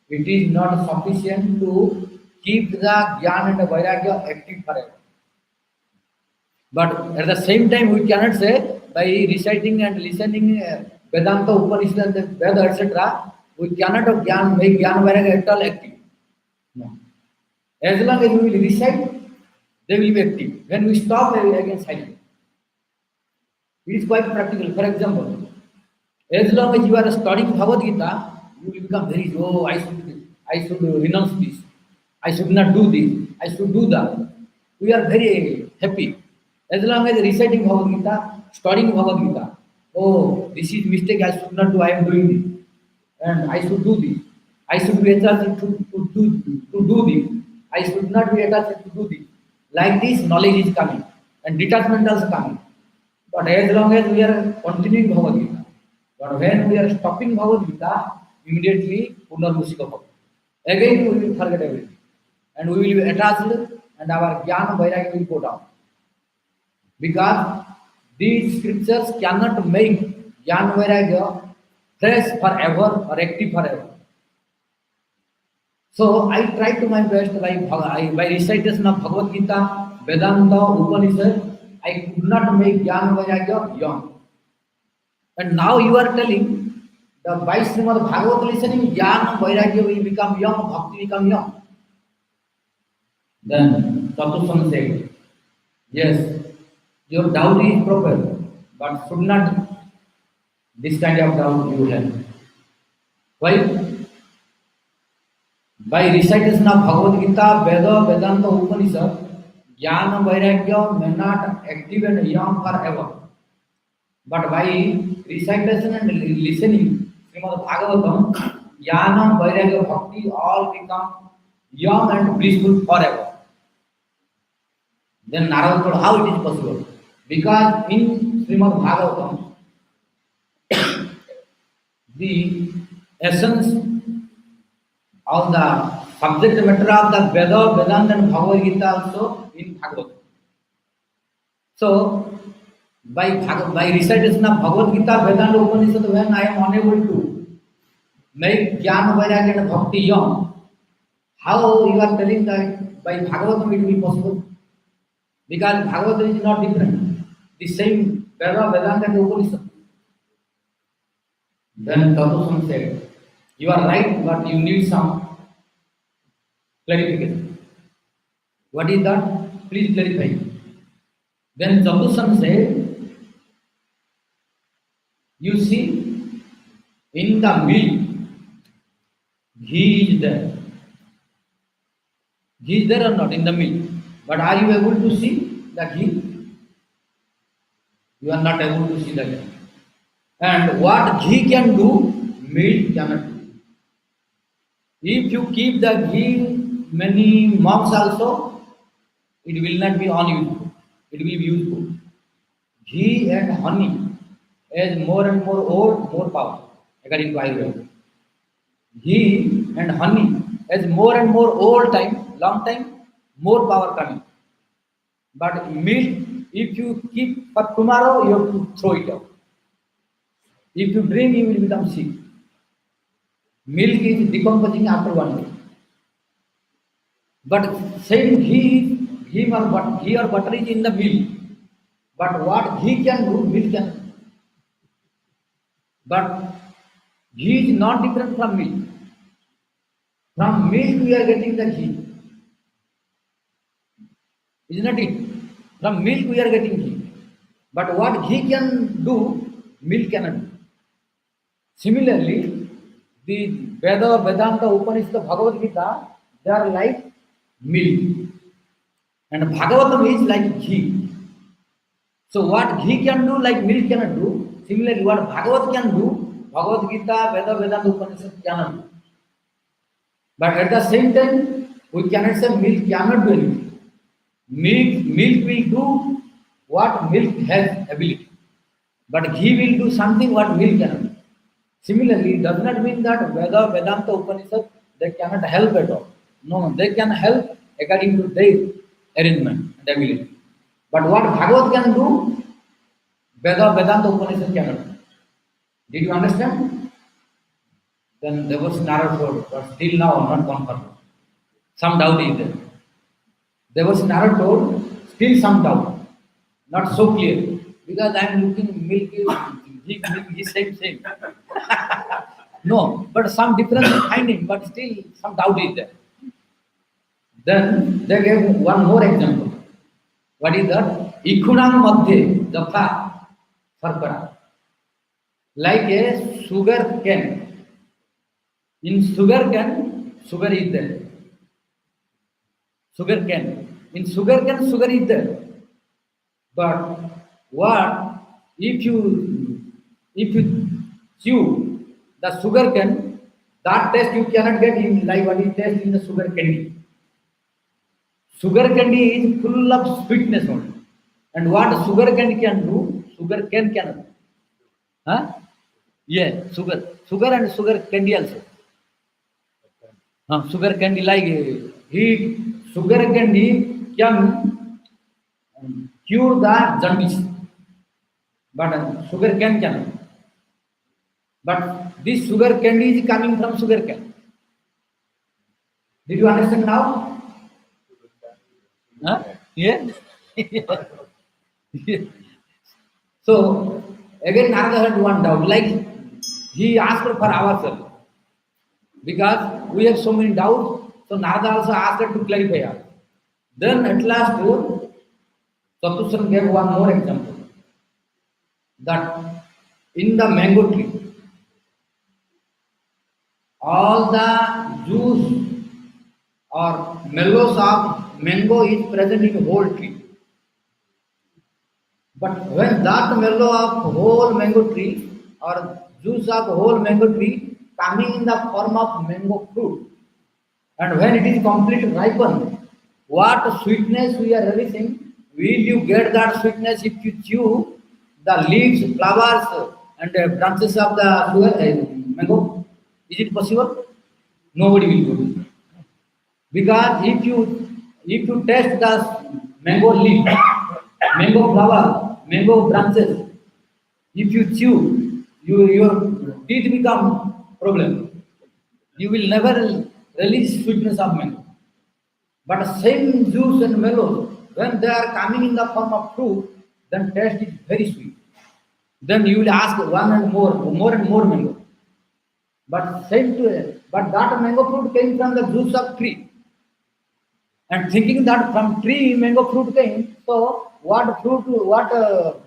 it is not sufficient to keep the Jnana and Vairagya active forever. But at the same time, we cannot say by reciting and listening Vedanta, Upanishad and Veda etc., we cannot make Jnana Vairagya at all active. No. As long as we will recite, they will be active. When we stop, they will again silent. It is quite practical. For example, as long as you are studying Bhagavad Gita, you will become very, I should renounce this. I should not do this. I should do that. We are very happy. As long as reciting Bhagavad Gita, studying Bhagavad Gita, oh, this is mistake, I should not do, I am doing this. And I should do this. I should be attached to do this. I should not be attached to do this. Like this, knowledge is coming. And detachment is coming. But as long as we are continuing Bhagavad Gita, but when we are stopping Bhagavad Gita, immediately Punarmusika Bhagavad. Again we will forget everything. And we will be attached and our Jnana Vairagya will go down. Because these scriptures cannot make Jnana Vairagya fresh forever or active forever. So I try to my best by recitation of Bhagavad Gita, Vedanta, Upanishad, I could not make Jnana Vairagya young. And now you are telling that by Srimad Bhagavad listening, Jnana Vairagya will become young, Bhakti will become young. Then Satusana said, yes, your doubt is proper, but should not this kind of doubt you have. Why? By recitation of Bhagavad Gita, Veda, Vedanta, Upanishad, Jnana Vairagya may not active and young forever. But by recitation and listening Srimad Bhagavatam, Jnana, Vairagya, Bhakti all become young and blissful forever. Then Narada told how it is possible. Because in Srimad Bhagavatam, the essence of the subject matter of the Veda, Vedanta and Bhagavad Gita also in Bhagavatam. So, by recitation of Bhagavad Gita, Vedanta, Upanishad, when I am unable to make Jnana, Vairagya and Bhakti young, how you are telling that by Bhagavatam it will be possible? Because Bhagavatam is not different. The same Veda, Vedanta and Upanishad. Then Tadusan said, "You are right, but you need some clarification." What is that? Please clarify. Then Tadusan said, "You see, in the milk, ghee is there. Ghee is there or not in the milk? But are you able to see the ghee? You are not able to see the ghee. And what ghee can do, milk cannot do. If you keep the ghee many months also, it will not be unuseful. It will be useful. Ghee and honey, as more and more old, more power, according to Ayurveda. Ghee and honey, as more and more old time, long time, more power coming. But milk, if you keep for tomorrow, you have to throw it out. If you drink, you will become sick. Milk is decomposing after 1 day. But same ghee or butter is in the milk. But what ghee can do, milk can do. But ghee is not different from milk. From milk we are getting the ghee. Isn't that it? From milk we are getting ghee. But what ghee can do, milk cannot do. Similarly, the Veda or Vedanta Upanishad, Bhagavad Gita, they are like milk. And Bhagavatam is like ghee. So what ghee can do, like milk cannot do. Similarly, what Bhagavat can do, Bhagavad Gita, Veda, Vedanta Upanishad cannot do. But at the same time, we cannot say milk cannot do anything. Milk will do what milk has ability. But ghee will do something what milk cannot do. Similarly, it does not mean that Veda, Vedanta, Upanishad, they cannot help at all. No, they can help according to their arrangement and ability. But what Bhagavat can do, Veda, Vedanta, Upanishad cannot do. Did you understand? Then there was narrow road, but still now not confirmed. Some doubt is there. There was narrow road, still some doubt. Not so clear. Because I am looking milk, same. No, but some difference is finding, but still some doubt is there. Then they gave one more example. What is that? Ikhunam madhye japha sarkara. Like a sugar cane. In sugar cane, sugar is there. Sugar cane. In sugar cane, sugar is there. But what if you chew the sugar cane, that taste you cannot get in like what is taste in the sugar candy. Sugar candy is full of sweetness only. And what sugar candy can do, sugar cane cannot do. Huh? Yeah, sugar and sugar candy also. Sugar candy like heat, sugar candy can cure the jaundice. But sugar cane cannot. But this sugar candy is coming from sugar cane. Did you understand now? Huh? Yeah? So, again Narada had one doubt, like he asked for ourselves. Because we have so many doubts, so Narada also asked her to clarify us. Then at last, Chatusran gave one more example. That in the mango tree, all the juice or mellows of mango is present in the whole tree. But when that mellow of whole mango tree or juice of whole mango tree coming in the form of mango fruit, and when it is completely ripened, what sweetness we are relishing, will you get that sweetness if you chew the leaves, flowers and branches of the sugar, mango? Is it possible? Nobody will do it. Because if you taste the mango leaf, mango flower, mango branches, if you chew, your teeth become problem. You will never release sweetness of mango. But same juice and mellow, when they are coming in the form of fruit, then taste is very sweet. Then you will ask one and more and more mango. But but that mango fruit came from the juice of tree. And thinking that from tree mango fruit came, so what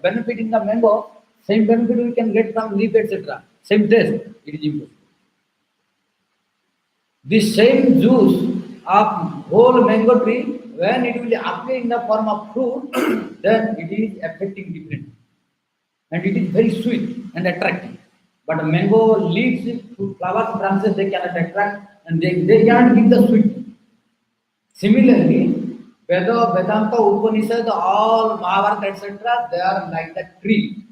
benefit in the mango, same benefit we can get from leaf, etc. Same taste, it is impossible. This same juice of whole mango tree, when it will appear in the form of fruit, then it is affecting different. And it is very sweet and attractive. But mango leaves, flowers, branches, they cannot attract and they cannot give the sweet. Similarly, Veda, Vedanta, Upanishad, all Mahabharata, etc., they are like the tree.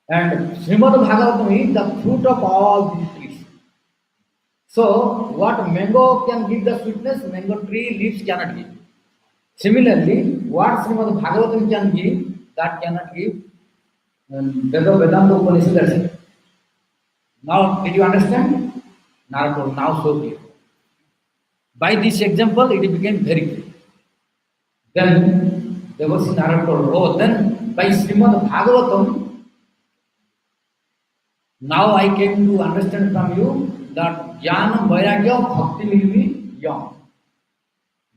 And Srimad Bhagavatam is the fruit of all these trees. So, what mango can give the sweetness, mango tree leaves cannot give. Similarly, what Srimad Bhagavatam can give, that cannot give Veda, Vedanta, Upanishad, etc. Now, did you understand? Now so clear. By this example, it became very clear. Then there was Narada told, oh, then by Srimad Bhagavatam, now I came to understand from you that Jnana, Vairagya, Bhakti will be young.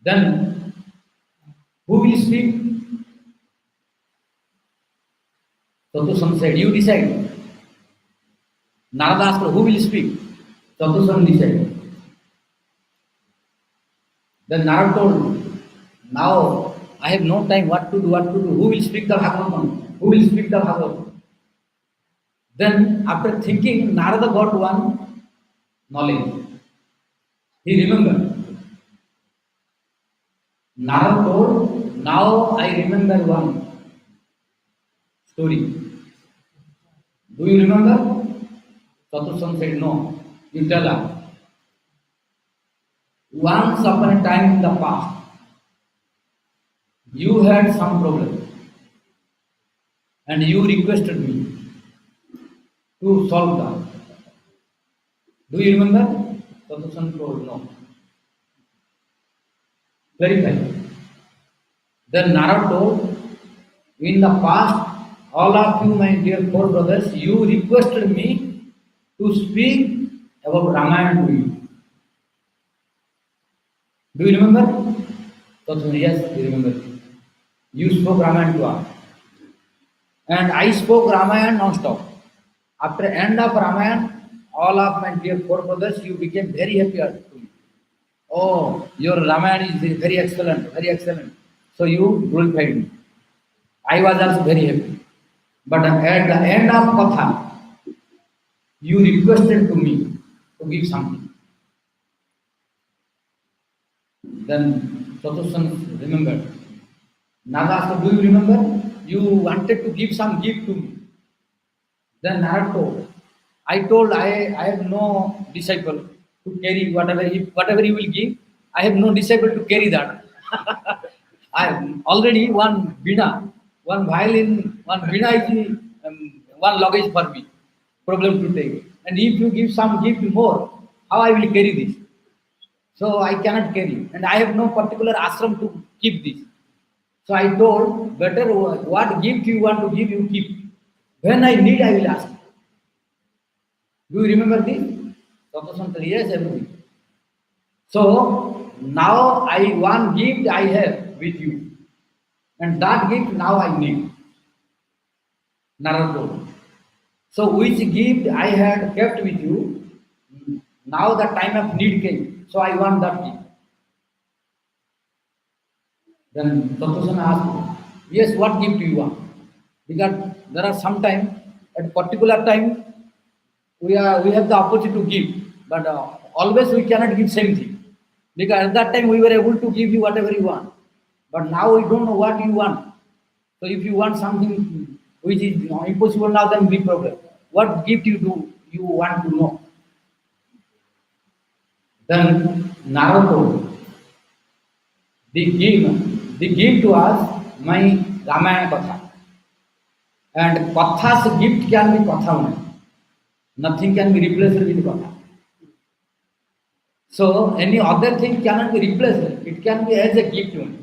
Then who will speak? Chatushan said, you decide. Narada asked, who will speak? Chatushan decided. Then Narada told, now I have no time what to do. Who will speak the Bhagavatam? Who will speak the Bhagavatam? Then after thinking, Narada got one knowledge. He remembered. Narada told, now I remember one story. Do you remember? Chatushan said, no. You tell her. Once upon a time in the past, you had some problem and you requested me to solve that. Do you remember? Chatushan told, no. Clarify. Then Narada told, in the past, all of you, my dear four brothers, you requested me to speak about Ramayana to you. Do you remember? Chatushan, yes, you remember. You spoke Ramayana to us. And I spoke Ramayana non-stop. After end of Ramayana, all of my dear four brothers, you became very happy to me. Oh, your Ramayana is very excellent, very excellent. So you glorified me. I was also very happy. But at the end of Katha, you requested to me to give something. Then Chatushan remembered. Narada asked, do you remember? You wanted to give some gift to me. Then Narada told, I have no disciple to carry whatever you will give. I have no disciple to carry that. I have already one Veena, one violin, one Veena is one luggage for me. Problem to take. And if you give some gift more, how I will carry this? So I cannot carry. And I have no particular ashram to keep this. So I told, better what gift you want to give, you keep. When I need, I will ask. Do you remember this? Chatushan said, yes, everything. So now one gift I have with you. And that gift now I need. Narada told. So which gift I had kept with you, now the time of need came. So I want that gift. Then Chatushan asked, yes, what gift do you want? Because there are some time, at particular time, we have the opportunity to give, but always we cannot give same thing. Because at that time we were able to give you whatever you want. But now we don't know what you want. So if you want something which is impossible now, then big problem. What gift you want to know? Then Narada told, they give to us my Ramayana Katha. And Katha's gift can be Katha only. Nothing can be replaced with Katha. So any other thing cannot be replaced. It can be as a gift only.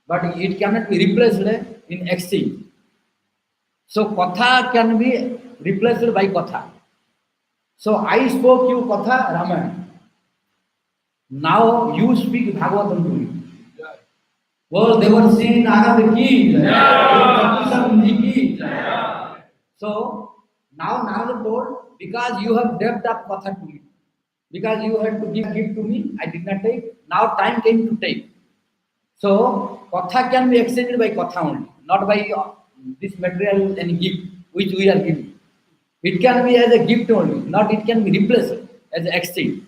But it cannot be replaced in exchange. So Katha can be replaced by Katha. So I spoke you Katha Ramayana. Now you speak Bhagavatam to me. Well, they were seen Narada ki, Chatusam ji ki. So now Narada told, because you have debt of Katha to me, because you had to give gift to me, I did not take. Now time came to take. So Katha can be exchanged by Katha only, not by this material and gift which we are giving. It can be as a gift only, not it can be replaced as an exchange.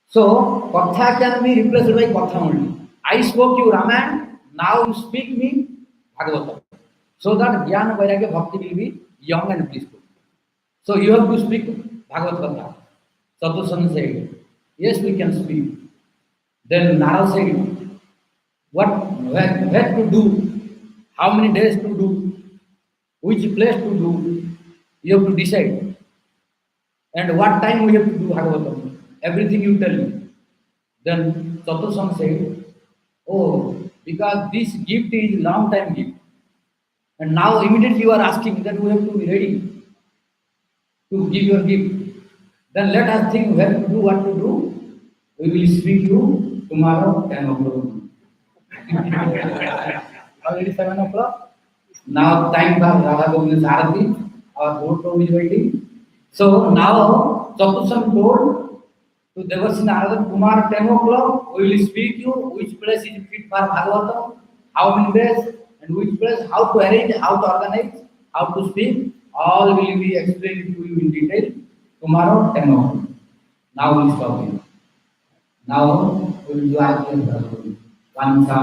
So Katha can be replaced by Katha only. I spoke you Ramayana, now you speak me Bhagavatam. So that Jnana Vairagya Bhakti will be young and peaceful. So you have to speak Bhagavad Gita. Sadhusan said, yes, we can speak. Then Nara said, what, where to do, how many days to do, which place to do, you have to decide. And what time we have to do Bhagavatam. Everything you tell me. Then Sadhusan said, oh, because this gift is long time gift. And now immediately you are asking that we have to be ready to give your gift. Then let us think where to do, what to do. We will speak you tomorrow 10 o'clock. Already 7 o'clock. Now time for Radha Govind Sarati. Our board program is waiting. So now Chatusam told to Devarsi Narada tomorrow 10 o'clock we will speak you which place is fit for Bhagavatam, how many days and which place, how to arrange, how to organize, how to speak. All will be explained to you in detail tomorrow 10 o'clock. Now we stop here. Now we will do Adhyaya Vancha